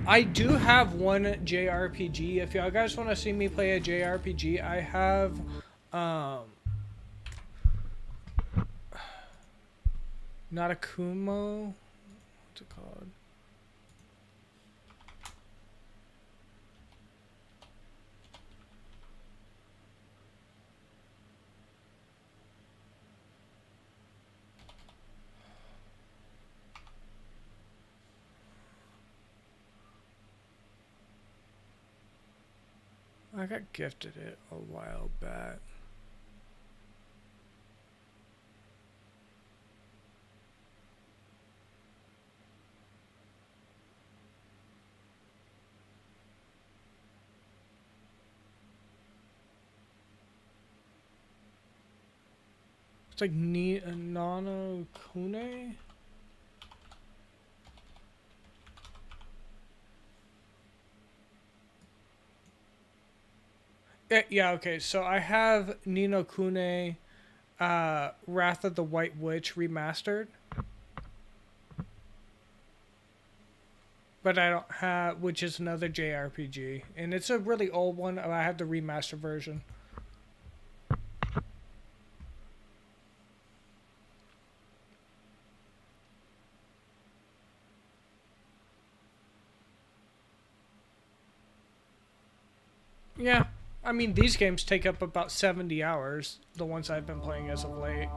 [SPEAKER 3] I do have one JRPG. If y'all guys want to see me play a JRPG, I have, not a Kumo. What's it called? I got gifted it a while back. It's like Nano Kune? Yeah, okay, so I have Ni no Kune, Wrath of the White Witch remastered. But I don't have, which is another JRPG. And it's a really old one, I have the remastered version. Yeah. I mean, these games take up about 70 hours, the ones I've been playing as of late.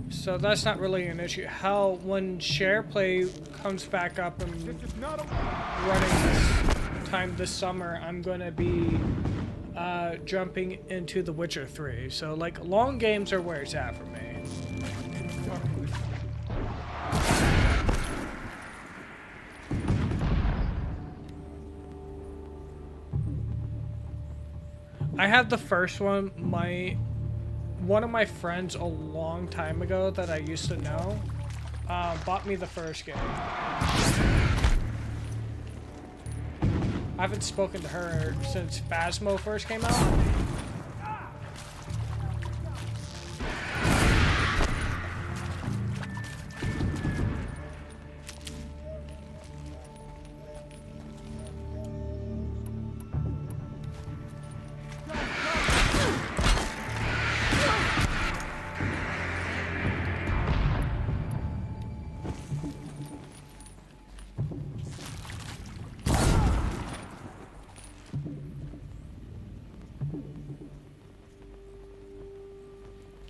[SPEAKER 3] So that's not really an issue. Hell, when SharePlay comes back up and running this time this summer, I'm going to be jumping into The Witcher 3. So, like, long games are where it's at for me. I had the first one. One of my friends a long time ago that I used to know bought me the first game. I haven't spoken to her since Phasmo first came out.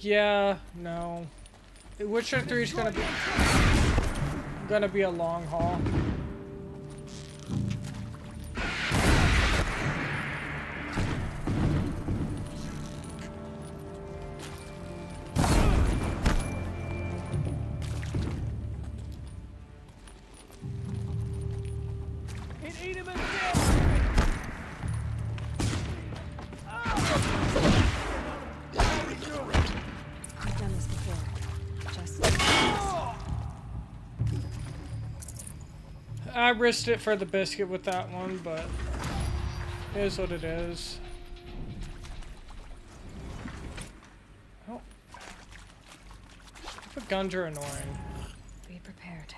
[SPEAKER 3] Yeah, no. Witcher 3 is gonna be a long haul. I risked it for the biscuit with that one, but it is what it is. Oh. Stupid guns are annoying.
[SPEAKER 20] Be prepared.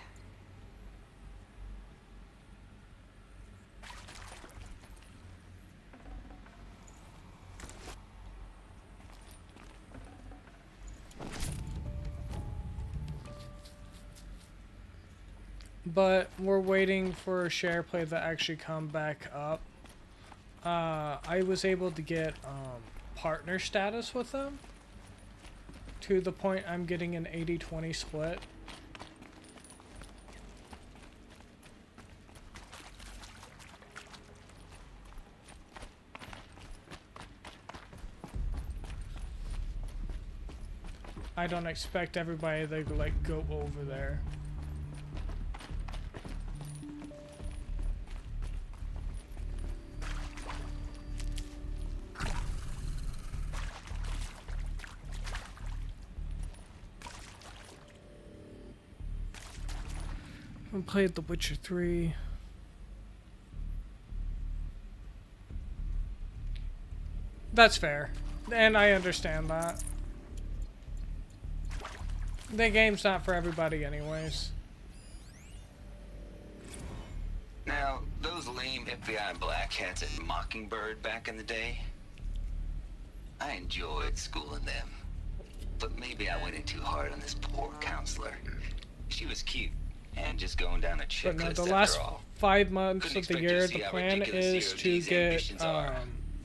[SPEAKER 3] But we're waiting for SharePlay to actually come back up. I was able to get partner status with them to the point I'm getting an 80-20 split. I don't expect everybody to like go over there. I played The Witcher 3. That's fair. And I understand that. The game's not for everybody anyways.
[SPEAKER 17] Now, those lame FBI black hats at Mockingbird back in the day, I enjoyed schooling them. But maybe I went in too hard on this poor counselor. She was cute. And just going down a checklist.
[SPEAKER 3] But no, the last 5 months of the year, the plan is to get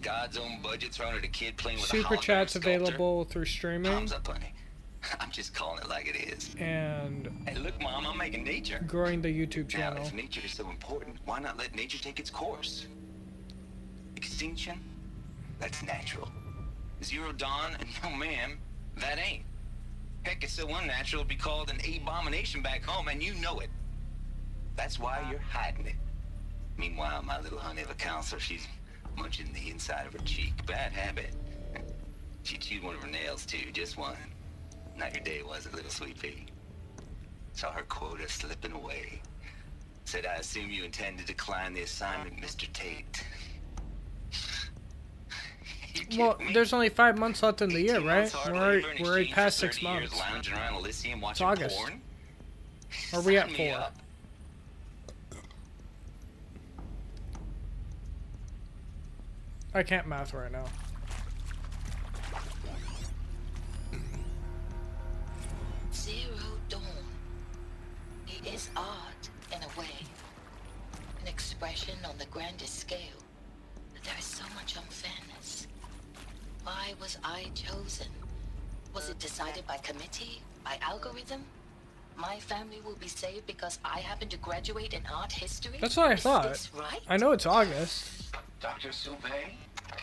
[SPEAKER 17] God's own budget thrown at a kid playing with
[SPEAKER 3] super chats available through streaming.
[SPEAKER 17] Thumbs up, honey. I'm just calling it like it is.
[SPEAKER 3] And
[SPEAKER 17] hey, look, Mom, I'm making nature.
[SPEAKER 3] Growing the YouTube channel.
[SPEAKER 17] Now, if nature is so important, why not let nature take its course? Extinction? That's natural. Zero Dawn? No, ma'am, that ain't. Heck, it's so unnatural to be called an abomination back home, and you know it. That's why you're hiding it. Meanwhile, my little honey of a counselor, she's munching the inside of her cheek. Bad habit. She chewed one of her nails, too, just one. Not your day, was it, little sweet pea? Saw her quota slipping away. Said, I assume you intend to decline the assignment, Mr. Tate.
[SPEAKER 3] Well, there's only 5 months left in the year, right? We're already past 6 months. It's August. Or are we at 4? I can't math right now.
[SPEAKER 16] Zero Dawn. It is art, in a way. An expression on the grandest scale. But there is so much unfairness. Why was I chosen? Was it decided by committee? By algorithm? My family will be saved because I happen to graduate in art history?
[SPEAKER 3] That's what I thought.
[SPEAKER 16] Is this right?
[SPEAKER 3] I know it's August.
[SPEAKER 12] Dr. Sauvé?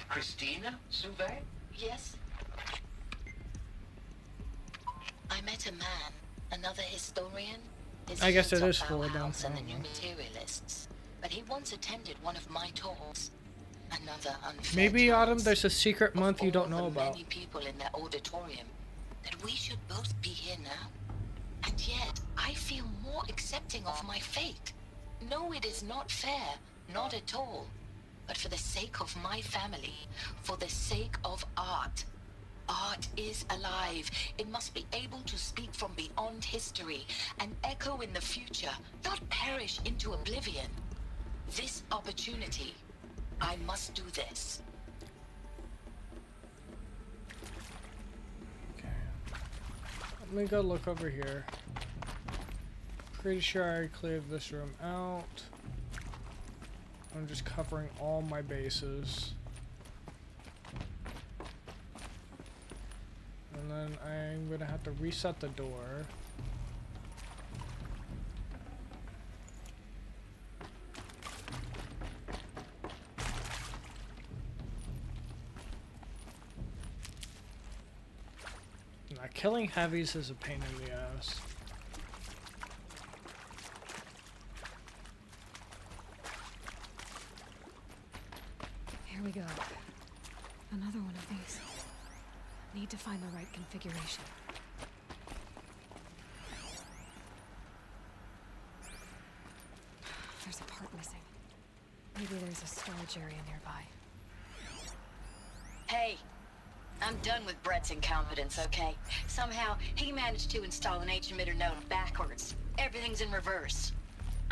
[SPEAKER 12] Christina Sauvé?
[SPEAKER 16] Yes. I met a man, another historian.
[SPEAKER 3] I guess it is 4 then.
[SPEAKER 16] And the new materialists. But he once attended one of my talks. Another unfair
[SPEAKER 3] Maybe,
[SPEAKER 16] chance.
[SPEAKER 3] Autumn, there's a secret month you don't know about.
[SPEAKER 16] Many people in that auditorium that we should both be here now. And yet, I feel more accepting of my fate. No, it is not fair. Not at all. But for the sake of my family, for the sake of art. Art is alive. It must be able to speak from beyond history and echo in the future, not perish into oblivion. This opportunity, I must do this.
[SPEAKER 3] Okay. Let me go look over here. Pretty sure I cleared this room out. I'm just covering all my bases. And then I'm gonna have to reset the door. Now, killing heavies is a pain in the ass.
[SPEAKER 20] Here we go. Another one of these. Need to find the right configuration. Maybe there's a storage area nearby.
[SPEAKER 16] Hey, I'm done with Brett's incompetence, okay? Somehow, he managed to install an H-emitter node backwards. Everything's in reverse.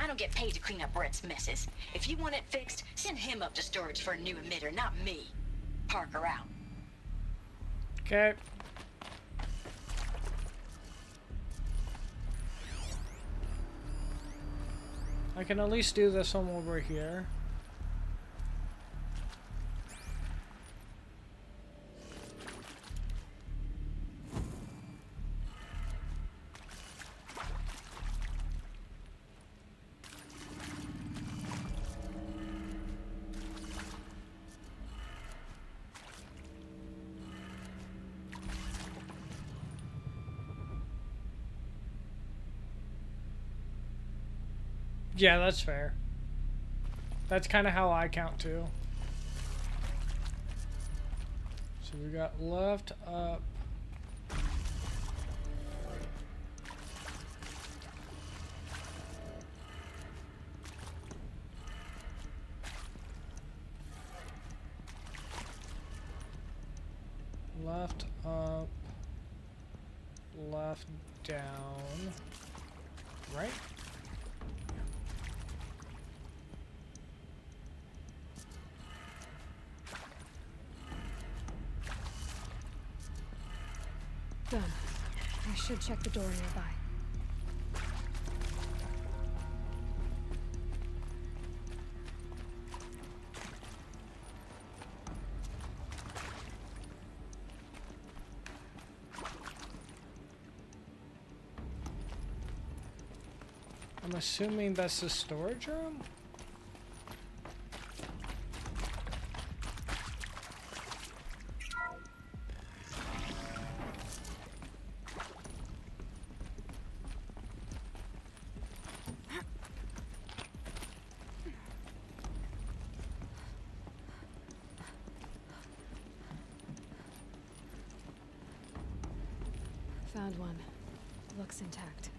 [SPEAKER 16] I don't get paid to clean up Brett's messes. If you want it fixed, send him up to storage for a new emitter, not me. Parker out.
[SPEAKER 3] Okay. I can at least do this one over here. Yeah, that's fair. That's kind of how I count too. So we got left, up. Left, up. Left, down. Right?
[SPEAKER 20] Done. I should check the door nearby.
[SPEAKER 3] I'm assuming that's the storage room?
[SPEAKER 20] Found one. Looks intact.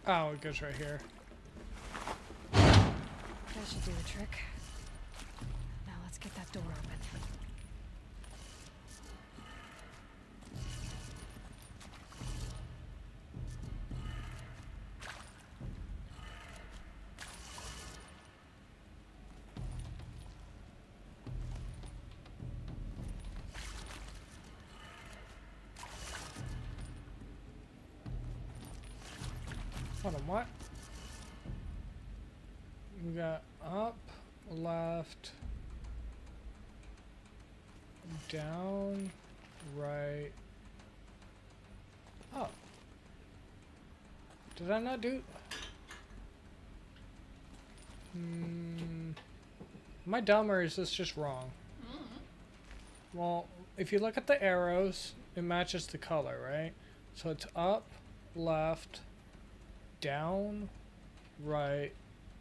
[SPEAKER 3] Oh, it goes right here.
[SPEAKER 20] That should do the trick. Now let's get that door open.
[SPEAKER 3] Hold on, what? We got up, left, down, right, up. Did I not do? Am I dumb or is this just wrong? Well, if you look at the arrows, it matches the color, right? So it's up, left, down, right,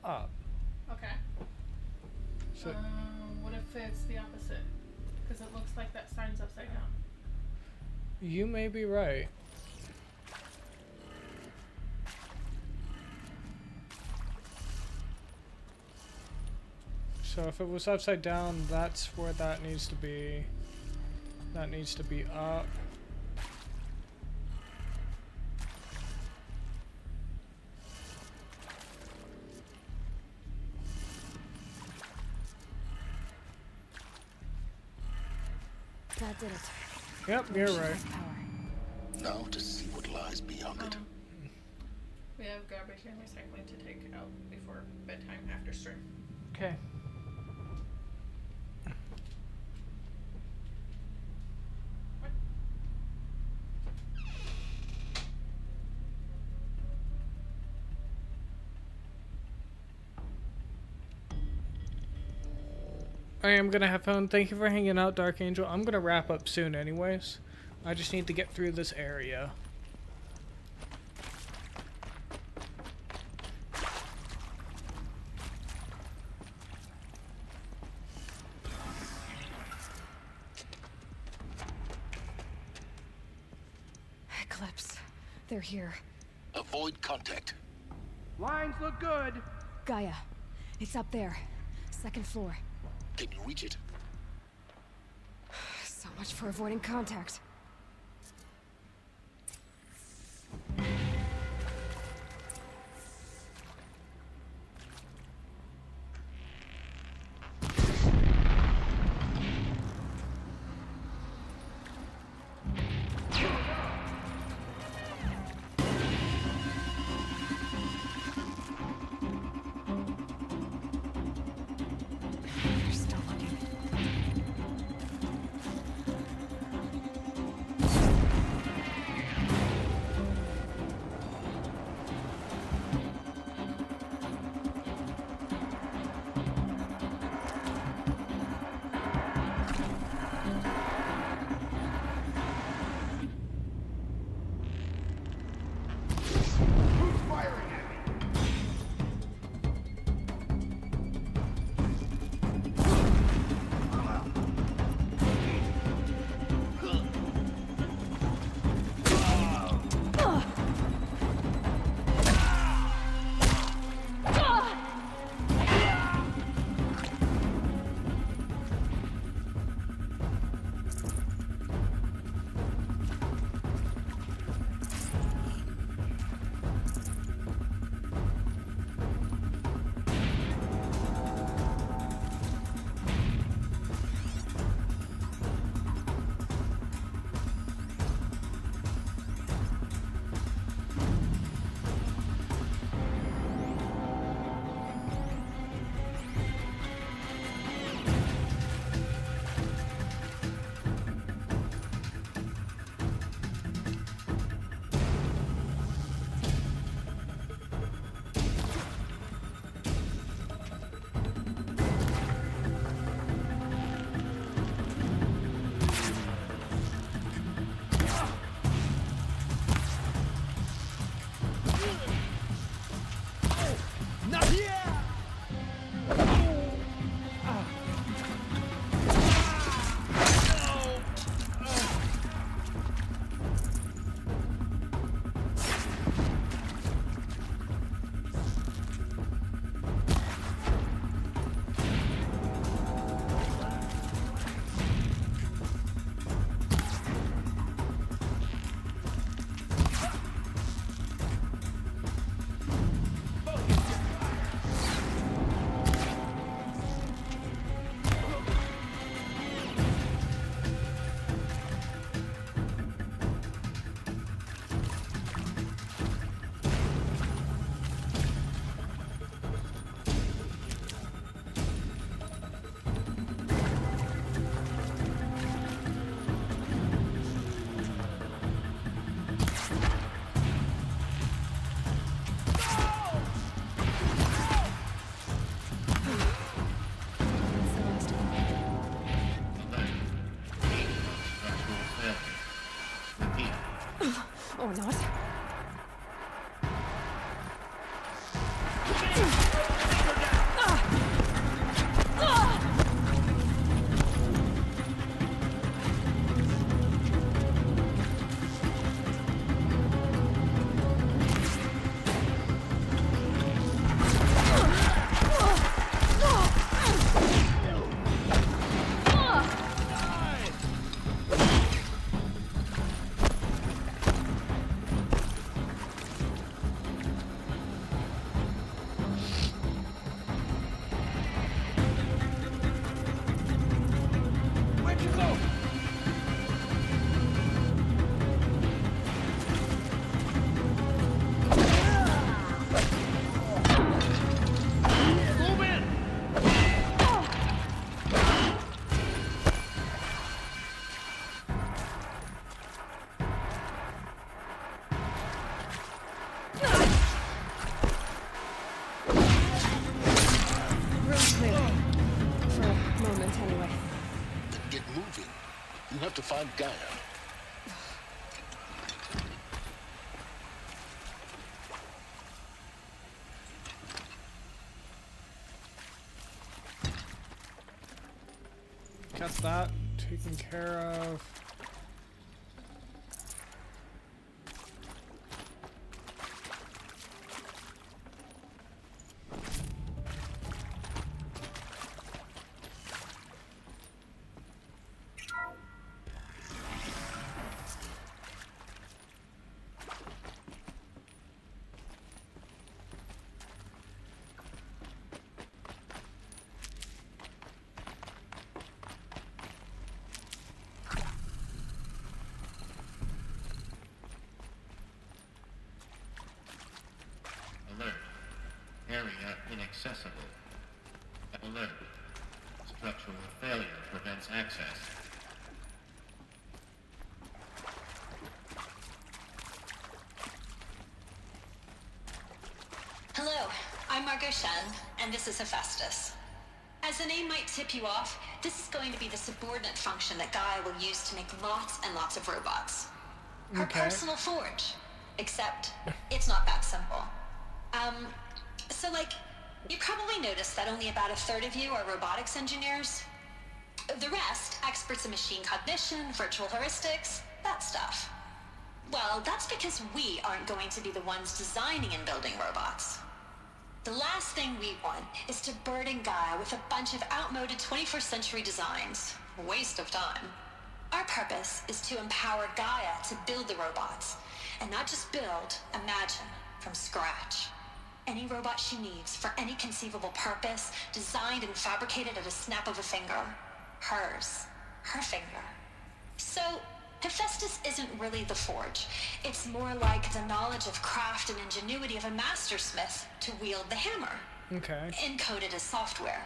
[SPEAKER 3] up.
[SPEAKER 21] Okay.
[SPEAKER 3] So
[SPEAKER 21] what if it's the opposite? Because it looks like that sign's upside down.
[SPEAKER 3] you may be right. So if it was upside down, that's where that needs to be. That needs to be up.
[SPEAKER 20] That did it.
[SPEAKER 3] Yep, you're right.
[SPEAKER 10] Now to see what lies beyond it.
[SPEAKER 21] We have garbage and recycling to take out before bedtime after stream.
[SPEAKER 3] Okay. I am gonna have fun. Thank you for hanging out, Dark Angel. I'm gonna wrap up soon anyways. I just need to get through this area.
[SPEAKER 20] Eclipse. They're here.
[SPEAKER 10] Avoid contact.
[SPEAKER 7] Lines look good.
[SPEAKER 20] Gaia. It's up there. 2nd floor.
[SPEAKER 10] Can you reach it?
[SPEAKER 20] So much for avoiding contact. Or not.
[SPEAKER 10] To find Gaia.
[SPEAKER 3] Got that taken care of.
[SPEAKER 12] area inaccessible. Alert. Structural failure prevents access.
[SPEAKER 15] Hello, I'm Margot Shen, and this is Hephaestus. As the name might tip you off, this is going to be the subordinate function that Gaia will use to make lots and lots of robots. Her personal forge. Except, it's not that simple. So you probably noticed that only about a third of you are robotics engineers. The rest, experts in machine cognition, virtual heuristics, that stuff. Well, that's because we aren't going to be the ones designing and building robots. The last thing we want is to burden Gaia with a bunch of outmoded 21st century designs. Waste of time. Our purpose is to empower Gaia to build the robots, and not just build, imagine, from scratch. Any robot she needs for any conceivable purpose, designed and fabricated at a snap of a finger. Hers. Her finger. So, Hephaestus isn't really the forge. It's more like the knowledge of craft and ingenuity of a mastersmith to wield the hammer.
[SPEAKER 3] Okay.
[SPEAKER 15] Encoded as software.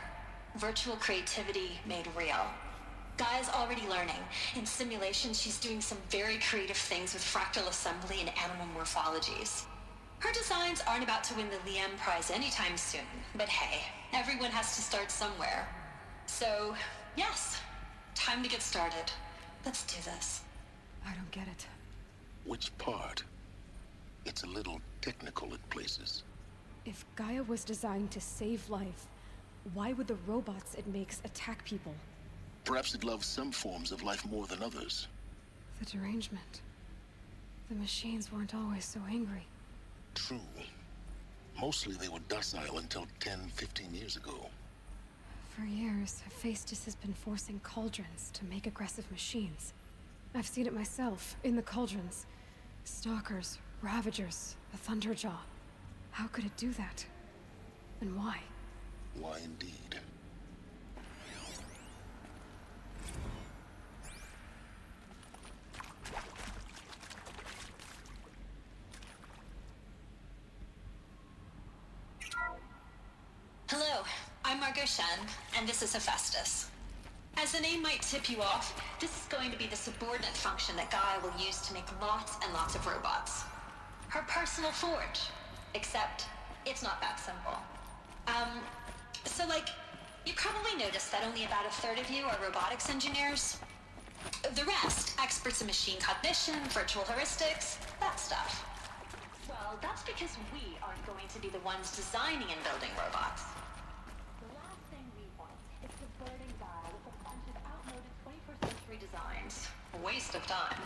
[SPEAKER 15] Virtual creativity made real. Gaia's already learning. In simulations, she's doing some very creative things with fractal assembly and animal morphologies. Her designs aren't about to win the Liam Prize anytime soon, but hey, everyone has to start somewhere. So, yes, time to get started. Let's do this.
[SPEAKER 20] I don't get it.
[SPEAKER 10] Which part? It's a little technical at places.
[SPEAKER 20] If Gaia was designed to save life, why would the robots it makes attack people?
[SPEAKER 10] Perhaps it loves some forms of life more than others.
[SPEAKER 20] The derangement. The machines weren't always so angry.
[SPEAKER 10] True. Mostly they were docile until 10, 15 years ago.
[SPEAKER 20] For years, Hephaestus has been forcing cauldrons to make aggressive machines. I've seen it myself, in the cauldrons. Stalkers, Ravagers, a Thunderjaw. How could it do that? And why?
[SPEAKER 10] Why indeed?
[SPEAKER 15] Hello, I'm Margot Shen, and this is Hephaestus. As the name might tip you off, this is going to be the subordinate function that Gaia will use to make lots and lots of robots. Her personal forge. Except, it's not that simple. So you probably noticed that only about a third of you are robotics engineers. The rest, experts in machine cognition, virtual heuristics, that stuff. Well, that's because we aren't going to be the ones designing and building robots. The last thing we want is to burden Gaia with a bunch of outmoded 21st century designs. A waste of time.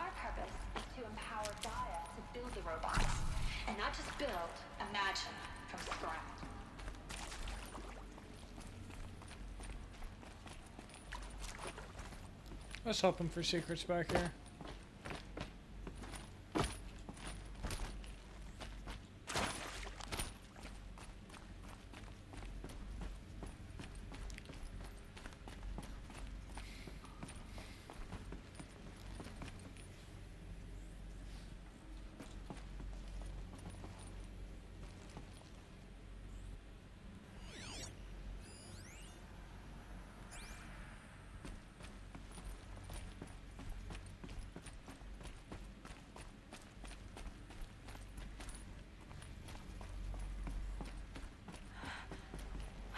[SPEAKER 15] Our purpose is to empower Gaia to build the robots, and not just build, imagine, from scratch.
[SPEAKER 3] Let's hoping for secrets back here.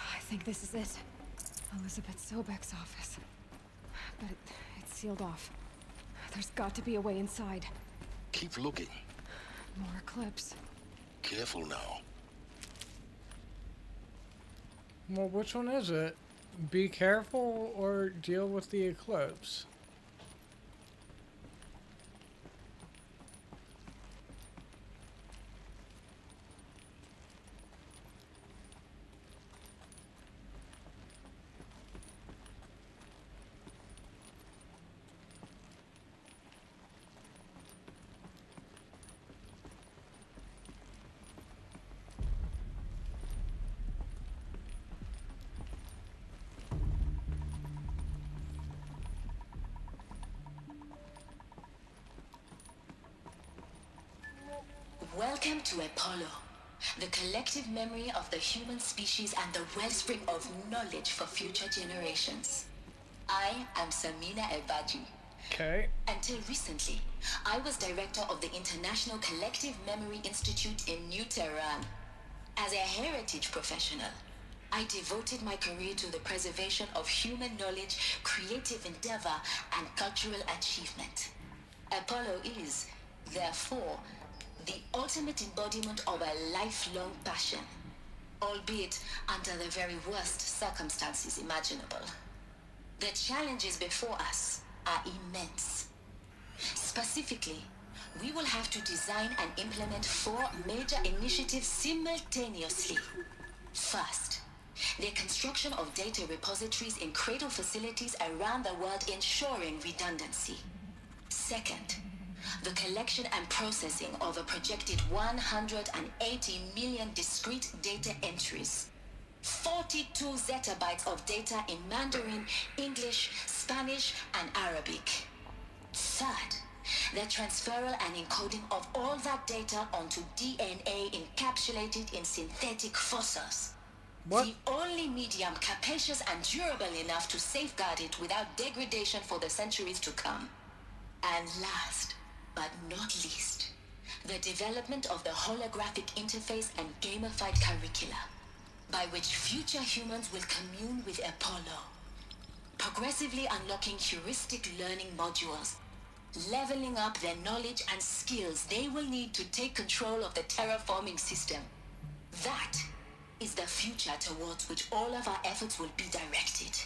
[SPEAKER 20] I think this is it. Elizabeth Sobek's office. But it's sealed off. There's got to be a way inside.
[SPEAKER 10] Keep looking.
[SPEAKER 20] More Eclipse.
[SPEAKER 10] Careful now.
[SPEAKER 3] Well, which one is it? Be careful or deal with the Eclipse?
[SPEAKER 16] Welcome to Apollo.
[SPEAKER 15] the collective memory of the human species and the wellspring of knowledge for future generations. I am Samina Ebaji.
[SPEAKER 3] Okay.
[SPEAKER 15] Until recently, I was director of the International Collective Memory Institute in New Tehran. As a heritage professional, I devoted my career to the preservation of human knowledge, creative endeavor, and cultural achievement. Apollo is, therefore, the ultimate embodiment of a lifelong passion, albeit under the very worst circumstances imaginable. The challenges before us are immense. Specifically, we will have to design and implement 4 major initiatives simultaneously. First, the construction of data repositories in cradle facilities around the world, ensuring redundancy. Second, the collection and processing of a projected 180 million discrete data entries. 42 zettabytes of data in Mandarin, English, Spanish, and Arabic. Third, the transferal and encoding of all that data onto DNA encapsulated in synthetic fossils.
[SPEAKER 3] What?
[SPEAKER 15] The only medium capacious and durable enough to safeguard it without degradation for the centuries to come. And last, but not least, the development of the holographic interface and gamified curricula, by which future humans will commune with Apollo, progressively unlocking heuristic learning modules, leveling up their knowledge and skills they will need to take control of the terraforming system. That is the future towards which all of our efforts will be directed.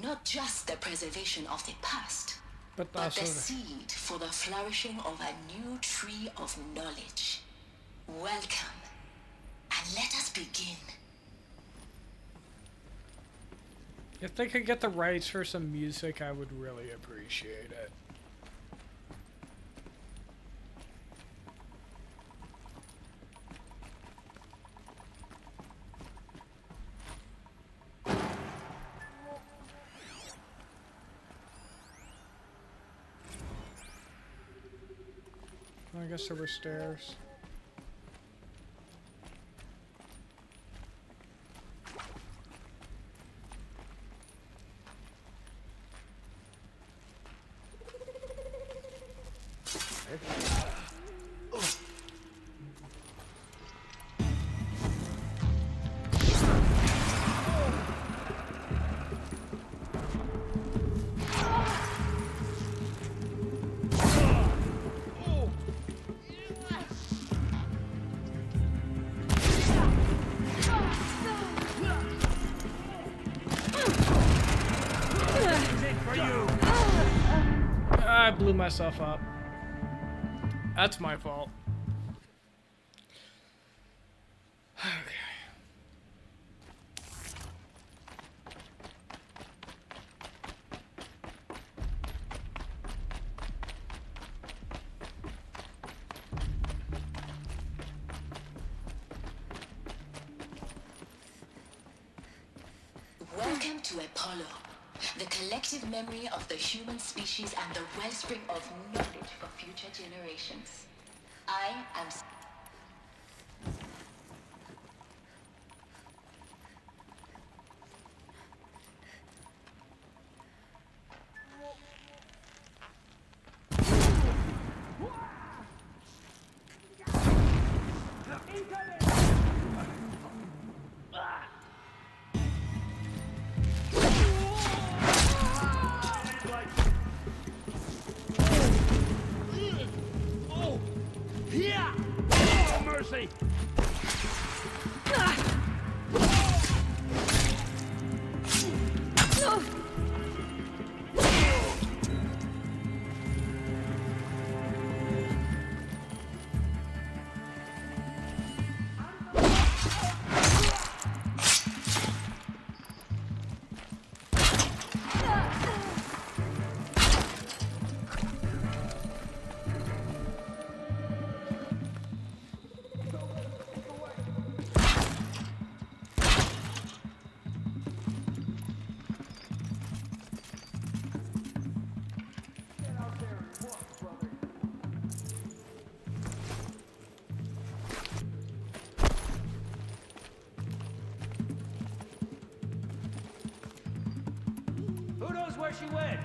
[SPEAKER 15] Not just the preservation of the past, but the seed for the flourishing of a new tree of knowledge. Welcome, and let us begin.
[SPEAKER 3] If they could get the rights for some music, I would really appreciate it. I guess there were stairs. I blew myself up. That's my fault. Okay.
[SPEAKER 15] Welcome to Apollo, the collective memory of the human species and the wellspring of knowledge for future generations. I am...
[SPEAKER 14] she went?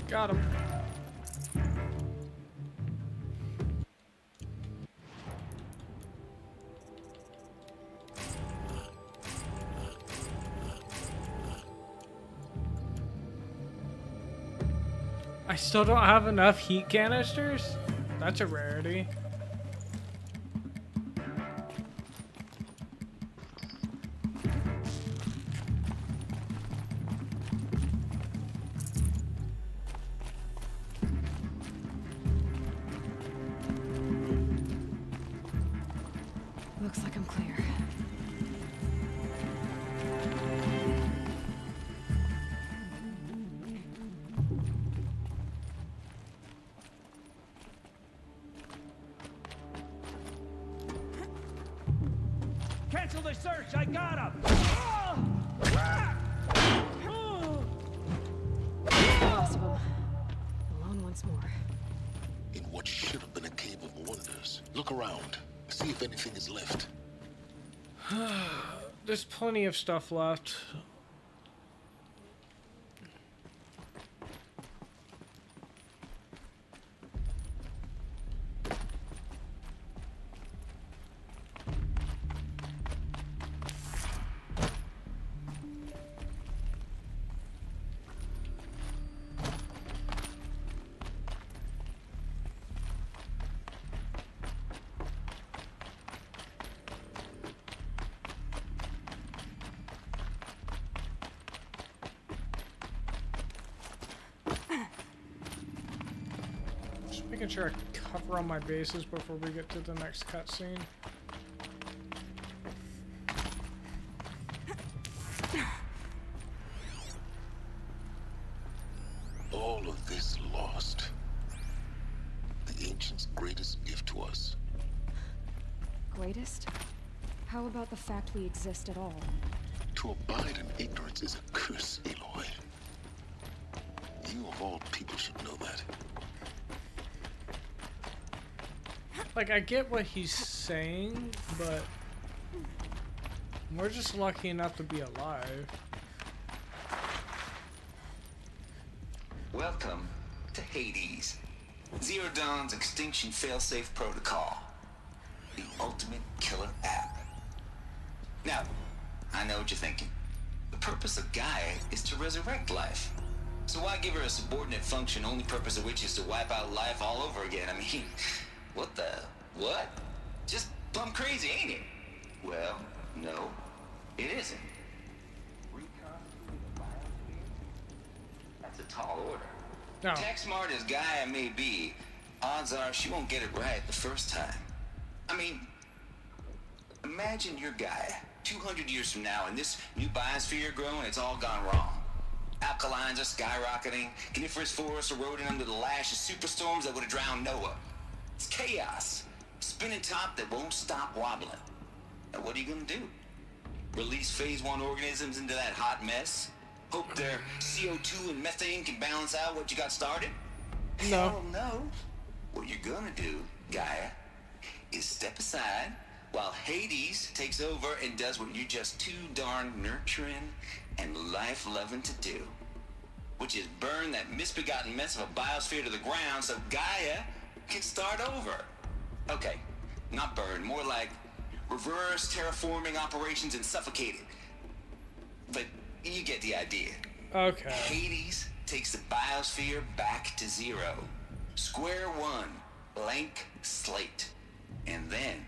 [SPEAKER 3] Got him. I still don't have enough heat canisters? That's a rarity.
[SPEAKER 20] Looks like I'm clear.
[SPEAKER 14] Cancel the search! I got him!
[SPEAKER 20] Lost him. Alone once more.
[SPEAKER 10] In what should have been a cave of wonders. Look around. See if anything is left.
[SPEAKER 3] There's plenty of stuff left. Making sure I cover all my bases before we get to the next cutscene.
[SPEAKER 10] All of this lost. The ancients' greatest gift to us.
[SPEAKER 20] Greatest? How about the fact we exist at all?
[SPEAKER 10] To abide in ignorance is a curse, Aloy. You of all people should know that.
[SPEAKER 3] Like, I get what he's saying, but we're just lucky enough to be alive.
[SPEAKER 17] Welcome to Hades. Zero Dawn's extinction failsafe protocol. The ultimate killer app. Now, I know what you're thinking. The purpose of Gaia is to resurrect life. So why give her a subordinate function, only purpose of which is to wipe out life all over again? I mean, what the... what? Just plumb crazy, ain't it? Well, no, it isn't. That's a tall order.
[SPEAKER 3] No.
[SPEAKER 17] Tech smart as Gaia may be, odds are she won't get it right the first time. I mean, imagine your Gaia 200 years from now and this new biosphere growing, it's all gone wrong. Alkalines are skyrocketing, coniferous forests eroding under the lash of superstorms that would have drowned Noah. It's chaos. Spinning top that won't stop wobbling. Now what are you gonna do? Release phase 1 organisms into that hot mess? Hope their CO2 and methane can balance out what you got started?
[SPEAKER 3] No.
[SPEAKER 17] Hell no. What you're gonna do, Gaia, is step aside while Hades takes over and does what you're just too darn nurturing and life-loving to do. Which is burn that misbegotten mess of a biosphere to the ground so Gaia can start over. Okay, not burn, more like reverse terraforming operations and suffocate it. But you get the idea.
[SPEAKER 3] Okay.
[SPEAKER 17] Hades takes the biosphere back to zero. Square one, blank slate. And then,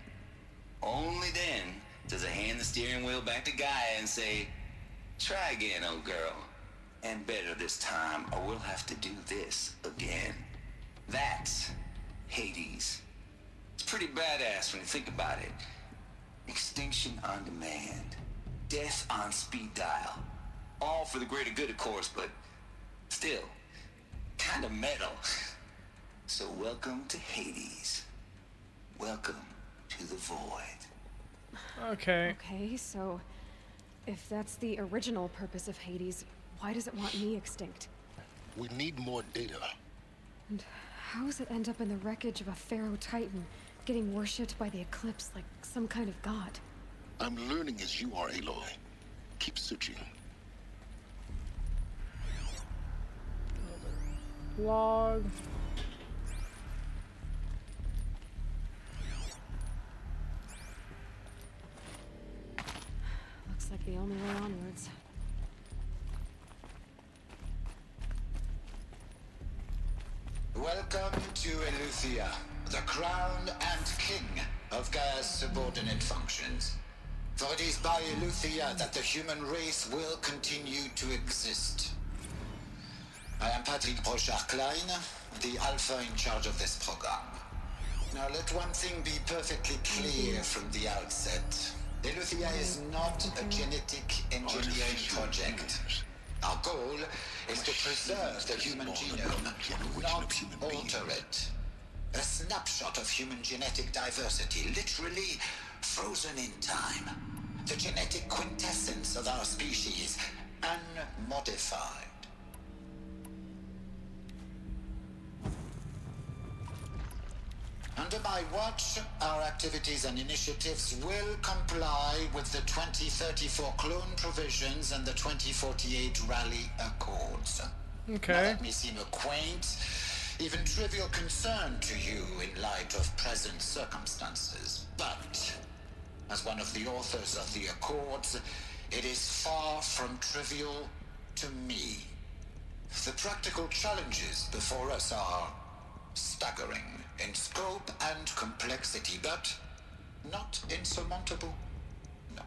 [SPEAKER 17] only then, does it hand the steering wheel back to Gaia and say, try again, old girl. And better this time, or we'll have to do this again. That's Hades. It's pretty badass when you think about it. Extinction on demand. Death on speed dial. All for the greater good, of course, but Still, kind of metal. So welcome to Hades. Welcome to the void.
[SPEAKER 3] Okay.
[SPEAKER 20] Okay, so if that's the original purpose of Hades, why does it want me extinct?
[SPEAKER 10] We need more data.
[SPEAKER 20] And how does it end up in the wreckage of a Pharaoh Titan, getting worshipped by the Eclipse like some kind of god?
[SPEAKER 10] I'm learning as you are, Aloy. Keep searching.
[SPEAKER 3] Log.
[SPEAKER 20] Looks like the only way onwards.
[SPEAKER 1] Welcome to Eleuthia, the crown and king of Gaia's subordinate functions. For it is by Eleuthia that the human race will continue to exist. I am Patrick Brochard-Klein, the Alpha in charge of this program. Now let one thing be perfectly clear from the outset. Eleuthia is not a genetic engineering project. Our goal is to preserve the human genome, not alter it. A snapshot of human genetic diversity, literally frozen in time. The genetic quintessence of our species, unmodified. Under my watch, our activities and initiatives will comply with the 2034 clone provisions and the 2048 Rally Accords.
[SPEAKER 3] Okay.
[SPEAKER 1] Now, that may seem a quaint, even trivial concern to you in light of present circumstances, but as one of the authors of the Accords, it is far from trivial to me. The practical challenges before us are staggering in scope and complexity, but not insurmountable. No.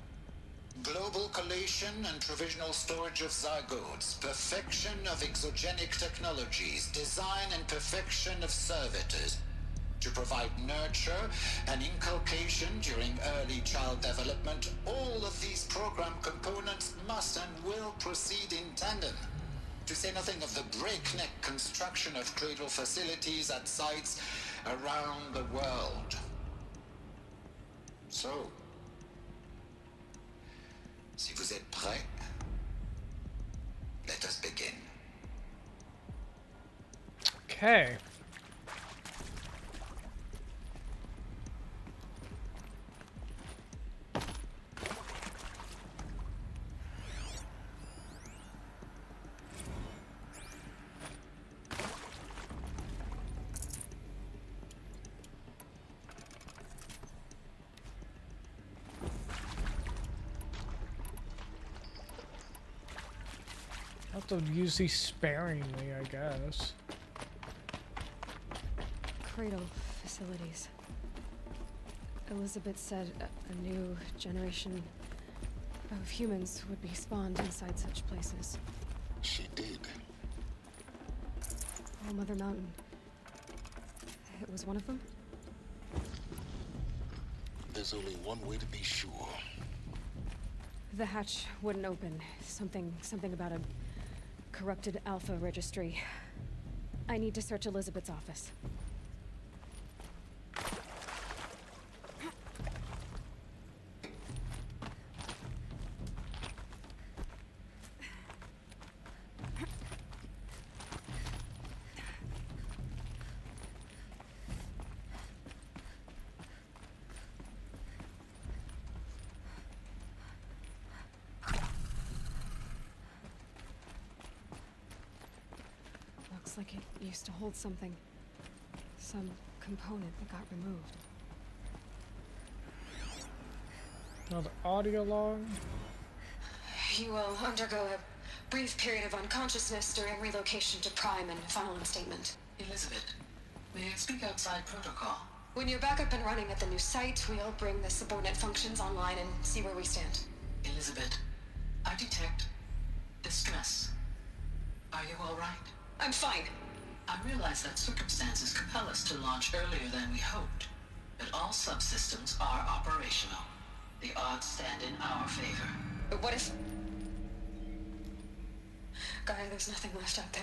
[SPEAKER 1] Global collation and provisional storage of zygotes, perfection of exogenic technologies, design and perfection of servitors to provide nurture and inculcation during early child development. All of these program components must and will proceed in tandem. To say nothing of the breakneck construction of cradle facilities at sites around the world. So, si vous êtes prêts, let us begin.
[SPEAKER 3] Okay. Have to use these sparingly, I guess.
[SPEAKER 20] Cradle facilities. Elizabeth said a new generation of humans would be spawned inside such places.
[SPEAKER 10] She did.
[SPEAKER 20] All Mother Mountain. It was one of them?
[SPEAKER 10] There's only one way to be sure.
[SPEAKER 20] The hatch wouldn't open. Something about a corrupted Alpha registry. I need to search Elizabeth's office. Like it used to hold something. Some component that got removed.
[SPEAKER 3] Another audio log.
[SPEAKER 4] You will undergo a brief period of unconsciousness during relocation to Prime and final statement.
[SPEAKER 22] Elizabeth, may I speak outside protocol?
[SPEAKER 4] When you're back up and running at the new site, we'll bring the subordinate functions online and see where we stand.
[SPEAKER 22] Elizabeth, I detect distress. Are you all right?
[SPEAKER 4] I'm fine.
[SPEAKER 22] I realize that circumstances compel us to launch earlier than we hoped, but all subsystems are operational. The odds stand in our favor.
[SPEAKER 4] But what if... Gaia, there's nothing left out there.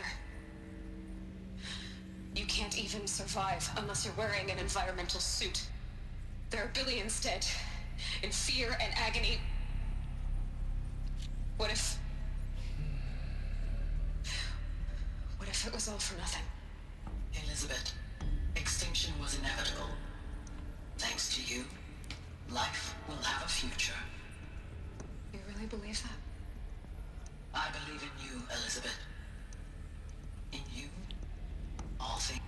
[SPEAKER 4] You can't even survive unless you're wearing an environmental suit. There are billions dead, in fear and agony. What if it was all for nothing?
[SPEAKER 22] Elizabeth, extinction was inevitable. Thanks to you, life will have a future.
[SPEAKER 4] You really believe that?
[SPEAKER 22] I believe in you, Elizabeth. In you, all things.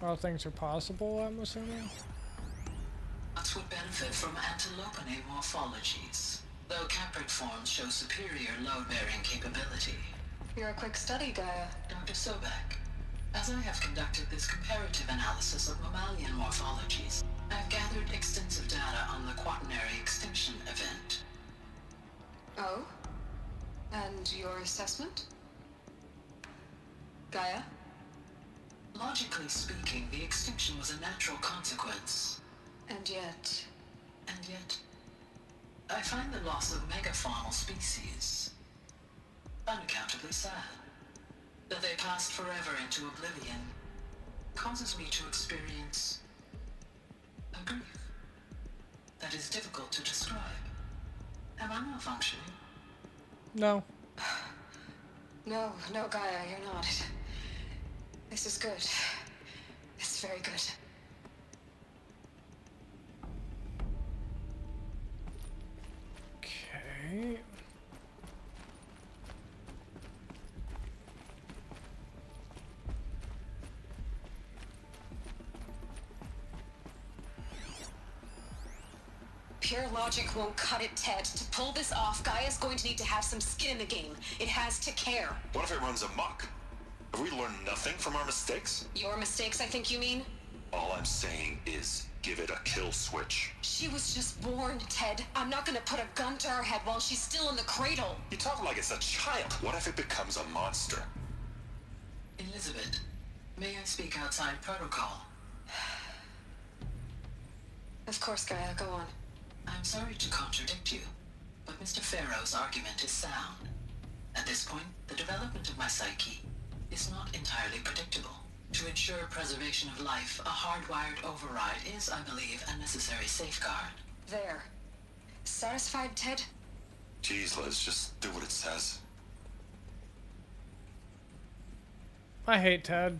[SPEAKER 3] All things are possible, I'm assuming?
[SPEAKER 22] Robots would benefit from antilopine morphologies, though caprid forms show superior load-bearing capability.
[SPEAKER 4] You're a quick study, Gaia.
[SPEAKER 22] Dr. Sobek, as I have conducted this comparative analysis of mammalian morphologies, I have gathered extensive data on the quaternary extinction event.
[SPEAKER 4] Oh? And your assessment? Gaia?
[SPEAKER 22] Logically speaking, the extinction was a natural consequence.
[SPEAKER 4] And yet,
[SPEAKER 22] I find the loss of megafaunal species unaccountably sad. That they passed forever into oblivion causes me to experience a grief that is difficult to describe. Am I malfunctioning?
[SPEAKER 3] No.
[SPEAKER 4] No, Gaia, you're not. This is good. It's very good.
[SPEAKER 3] Okay.
[SPEAKER 4] Pure logic won't cut it, Ted. To pull this off, Gaia's going to need to have some skin in the game. It has to care.
[SPEAKER 2] What if it runs amok? Have we learned nothing from our mistakes?
[SPEAKER 4] Your mistakes, I think you mean?
[SPEAKER 2] All I'm saying is give it a kill switch.
[SPEAKER 4] She was just born, Ted. I'm not gonna put a gun to her head while she's still in the cradle.
[SPEAKER 2] You talk like it's a child. What if it becomes a monster?
[SPEAKER 22] Elizabeth, may I speak outside protocol?
[SPEAKER 4] Of course, Gaia, go on.
[SPEAKER 22] I'm sorry to contradict you, but Mr. Farrow's argument is sound. At this point, the development of my psyche is not entirely predictable. To ensure preservation of life, a hardwired override is, I believe, a necessary safeguard.
[SPEAKER 4] There. Satisfied, Ted?
[SPEAKER 2] Jeez, Liz, just do what it says.
[SPEAKER 3] I hate Ted.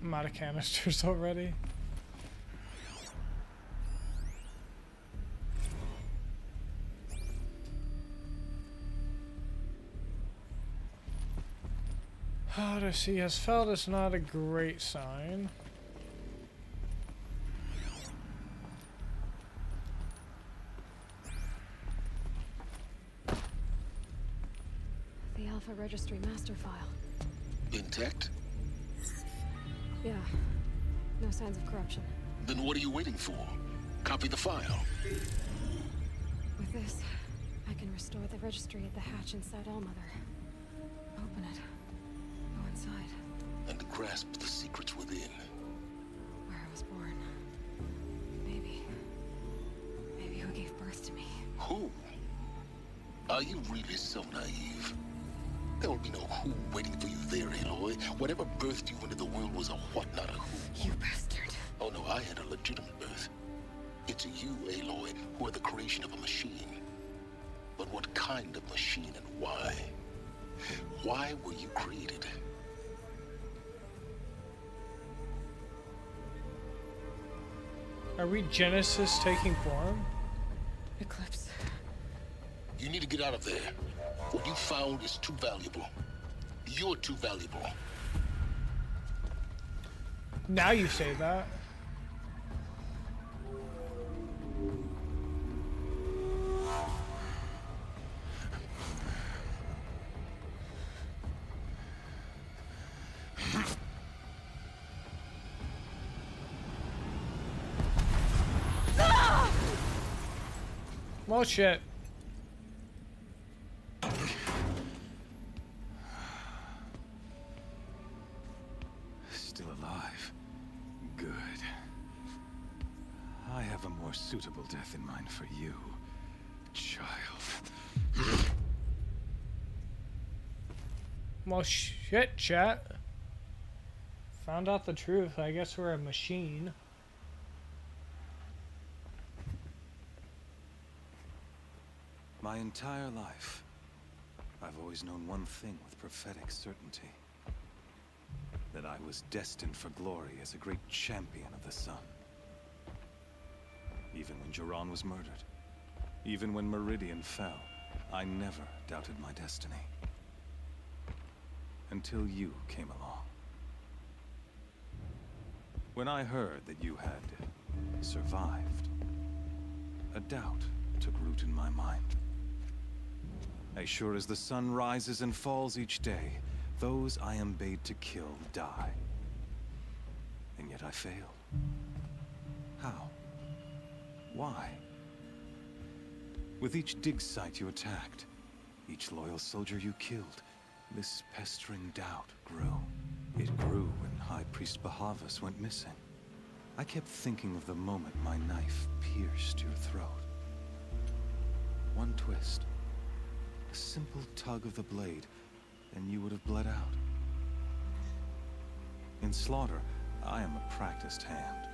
[SPEAKER 3] I'm out of canisters already. How to see has failed is not a great sign.
[SPEAKER 20] The Alpha Registry master file.
[SPEAKER 10] Intact?
[SPEAKER 20] Yeah. No signs of corruption.
[SPEAKER 10] Then what are you waiting for? Copy the file.
[SPEAKER 20] With this, I can restore the registry at the hatch inside Allmother. Open it. Go inside.
[SPEAKER 10] And grasp the secrets within.
[SPEAKER 20] Where I was born. Maybe who gave birth to me.
[SPEAKER 10] Who? Are you really so naive? There will be no who waiting for you there, Aloy. Whatever birthed you into the world was a what, not a who.
[SPEAKER 20] You bastard.
[SPEAKER 10] Oh no, I had a legitimate birth. It's you, Aloy, who are the creation of a machine. But what kind of machine and why? Why were you created?
[SPEAKER 3] Are we Genesis taking form?
[SPEAKER 20] Eclipse.
[SPEAKER 10] You need to get out of there. What you found is too valuable. You're too valuable.
[SPEAKER 3] Now you say that. Well, shit.
[SPEAKER 8] Still alive. Good. I have a more suitable death in mind for you, child.
[SPEAKER 3] Well, shit, chat. Found out the truth. I guess we're a machine.
[SPEAKER 8] My entire life, I've always known one thing with prophetic certainty. That I was destined for glory as a great champion of the sun. Even when Jiran was murdered, even when Meridian fell, I never doubted my destiny. Until you came along. When I heard that you had survived, a doubt took root in my mind. As sure as the sun rises and falls each day, those I am bade to kill die. And yet I failed. How? Why? With each dig site you attacked, each loyal soldier you killed, this pestering doubt grew. It grew when High Priest Bahavas went missing. I kept thinking of the moment my knife pierced your throat. One twist, a simple tug of the blade, and you would have bled out. In slaughter, I am a practiced hand.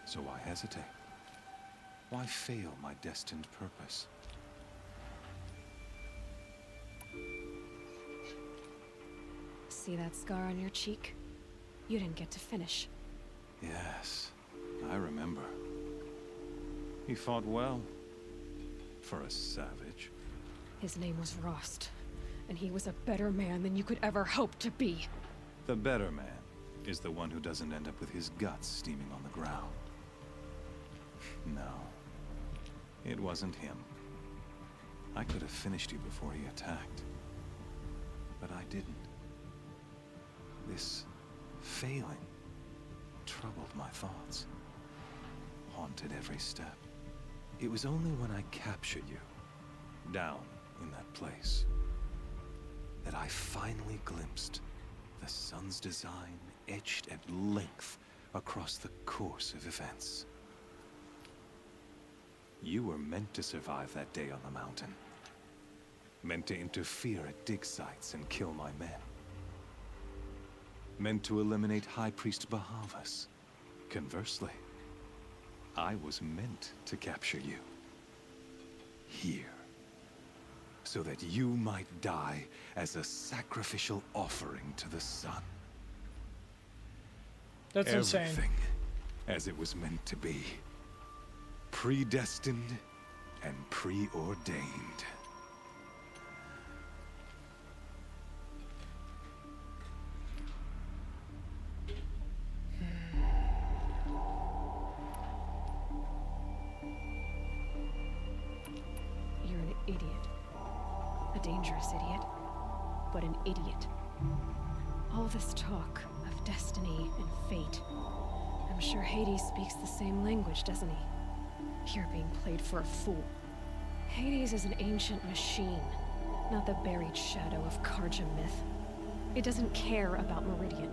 [SPEAKER 8] So why hesitate? Why fail my destined purpose?
[SPEAKER 20] See that scar on your cheek? You didn't get to finish.
[SPEAKER 8] Yes, I remember. He fought well. For a savage.
[SPEAKER 20] His name was Rost, and he was a better man than you could ever hope to be.
[SPEAKER 8] The better man is the one who doesn't end up with his guts steaming on the ground. No, it wasn't him. I could have finished you before he attacked. But I didn't. This failing troubled my thoughts, haunted every step. It was only when I captured you, down in that place, that I finally glimpsed the sun's design etched at length across the course of events. You were meant to survive that day on the mountain. Meant to interfere at dig sites and kill my men. Meant to eliminate High Priest Bahavas. Conversely, I was meant to capture you. Here. So that you might die as a sacrificial offering to the sun.
[SPEAKER 3] That's insane.
[SPEAKER 8] Everything as it was meant to be. Predestined and preordained.
[SPEAKER 20] You're an idiot. A dangerous idiot. But an idiot. All this talk of destiny and fate. I'm sure Hades speaks the same language, doesn't he? You're being played for a fool. Hades is an ancient machine, not the buried shadow of Karja myth. It doesn't care about Meridian.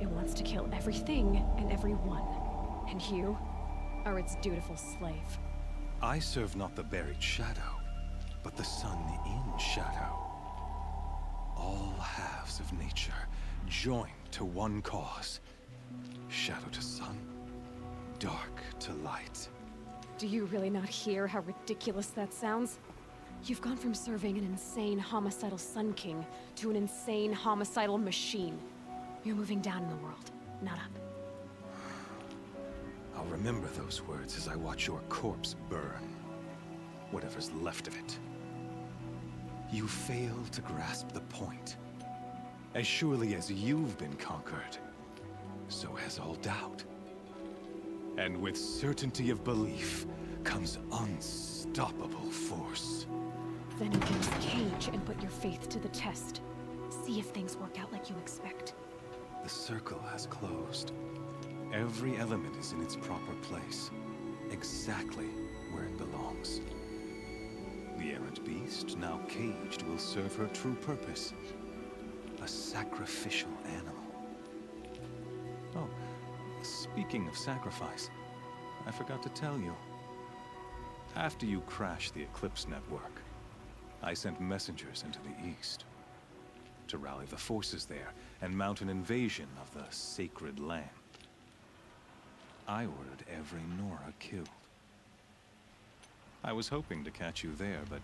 [SPEAKER 20] It wants to kill everything and everyone. And you are its dutiful slave.
[SPEAKER 8] I serve not the buried shadow, but the sun in shadow. All halves of nature joined to one cause. Shadow to sun, dark to light.
[SPEAKER 20] Do you really not hear how ridiculous that sounds? You've gone from serving an insane homicidal Sun King to an insane homicidal machine. You're moving down in the world, not up.
[SPEAKER 8] I'll remember those words as I watch your corpse burn. Whatever's left of it. You fail to grasp the point. As surely as you've been conquered, so has all doubt. And with certainty of belief comes unstoppable force.
[SPEAKER 20] Then against Cage and put your faith to the test. See if things work out like you expect.
[SPEAKER 8] The circle has closed. Every element is in its proper place. Exactly where it belongs. The errant beast, now caged, will serve her true purpose. A sacrificial animal. Oh, speaking of sacrifice, I forgot to tell you. After you crashed the Eclipse network, I sent messengers into the east to rally the forces there and mount an invasion of the sacred land. I ordered every Nora killed. I was hoping to catch you there, but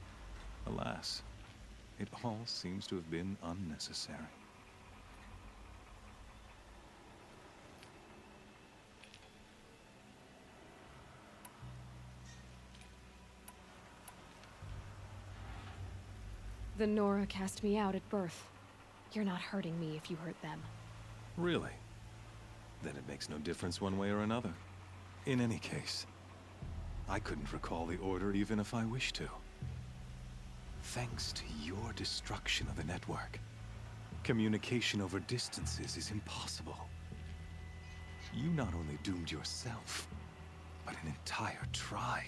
[SPEAKER 8] alas, it all seems to have been unnecessary.
[SPEAKER 20] The Nora cast me out at birth. You're not hurting me if you hurt them.
[SPEAKER 8] Really? Then it makes no difference one way or another. In any case, I couldn't recall the order even if I wished to. Thanks to your destruction of the network, communication over distances is impossible. You not only doomed yourself, but an entire tribe.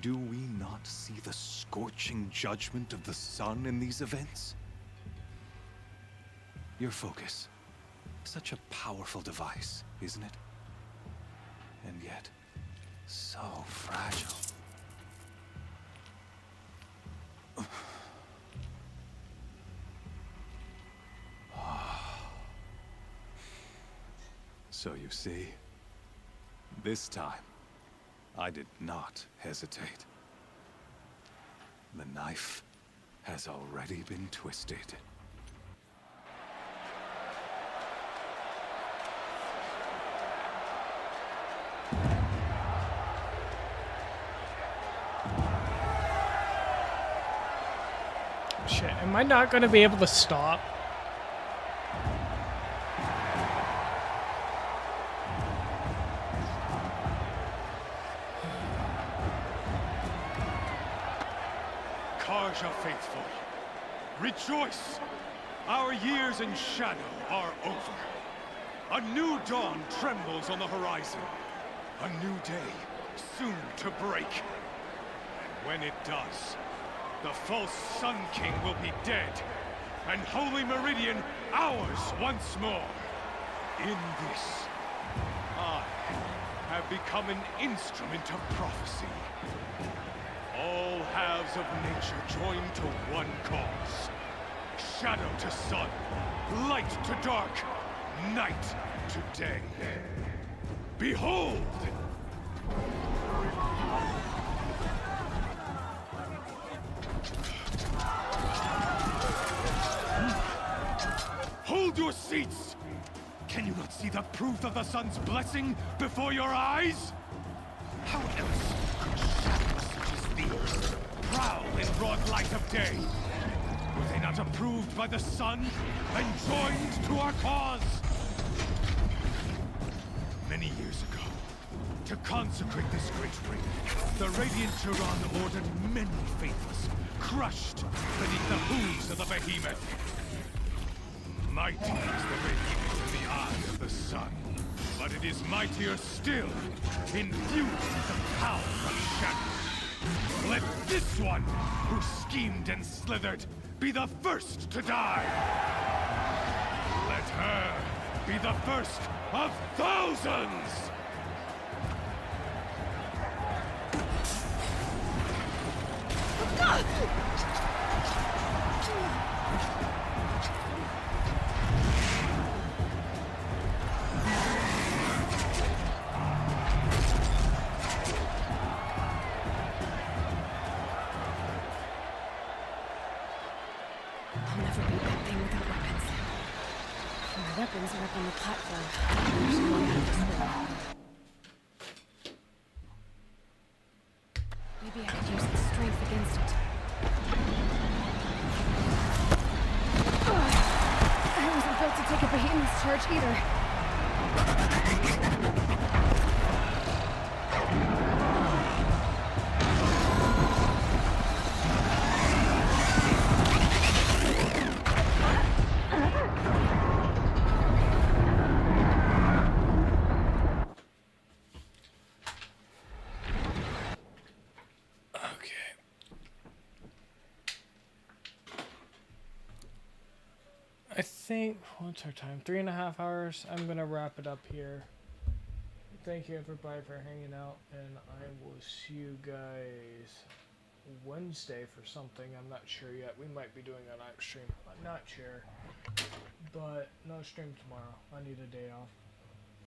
[SPEAKER 8] Do we not see the scorching judgment of the sun in these events? Your focus. Such a powerful device, isn't it? And yet, so fragile. So you see, this time, I did not hesitate. The knife has already been twisted.
[SPEAKER 3] Shit, am I not gonna be able to stop?
[SPEAKER 14] Karja faithful, rejoice! Our years in shadow are over. A new dawn trembles on the horizon. A new day, soon to break. And when it does, the false Sun King will be dead, and Holy Meridian ours once more. In this, I have become an instrument of prophecy. All halves of nature join to one cause. Shadow to sun, light to dark, night to day. Behold! Hold your seats! Can you not see the proof of the sun's blessing before your eyes? How else could shadows such as these prowl in broad light of day? Were they not approved by the sun and joined to our cause? Many years ago, to consecrate this great ring, the Radiant Tyrann ordered many faithless, crushed beneath the hooves of the behemoth. Mighty is the radiance in the eye of the sun, but it is mightier still, infused with the power of shadow. Let this one, who schemed and slithered, be the first to die. Let her be the first of thousands!
[SPEAKER 20] I'll never beat that thing without weapons. My weapons are up on the platform. There's no way out this thing. Maybe I could use its strength against it. I wasn't built to take a behemoth's charge either.
[SPEAKER 3] think, what's our time? 3.5 hours. I'm going to wrap it up here. Thank you everybody for hanging out, and I will see you guys Wednesday for something. I'm not sure yet. We might be doing a live stream. I'm not sure. But no stream tomorrow. I need a day off.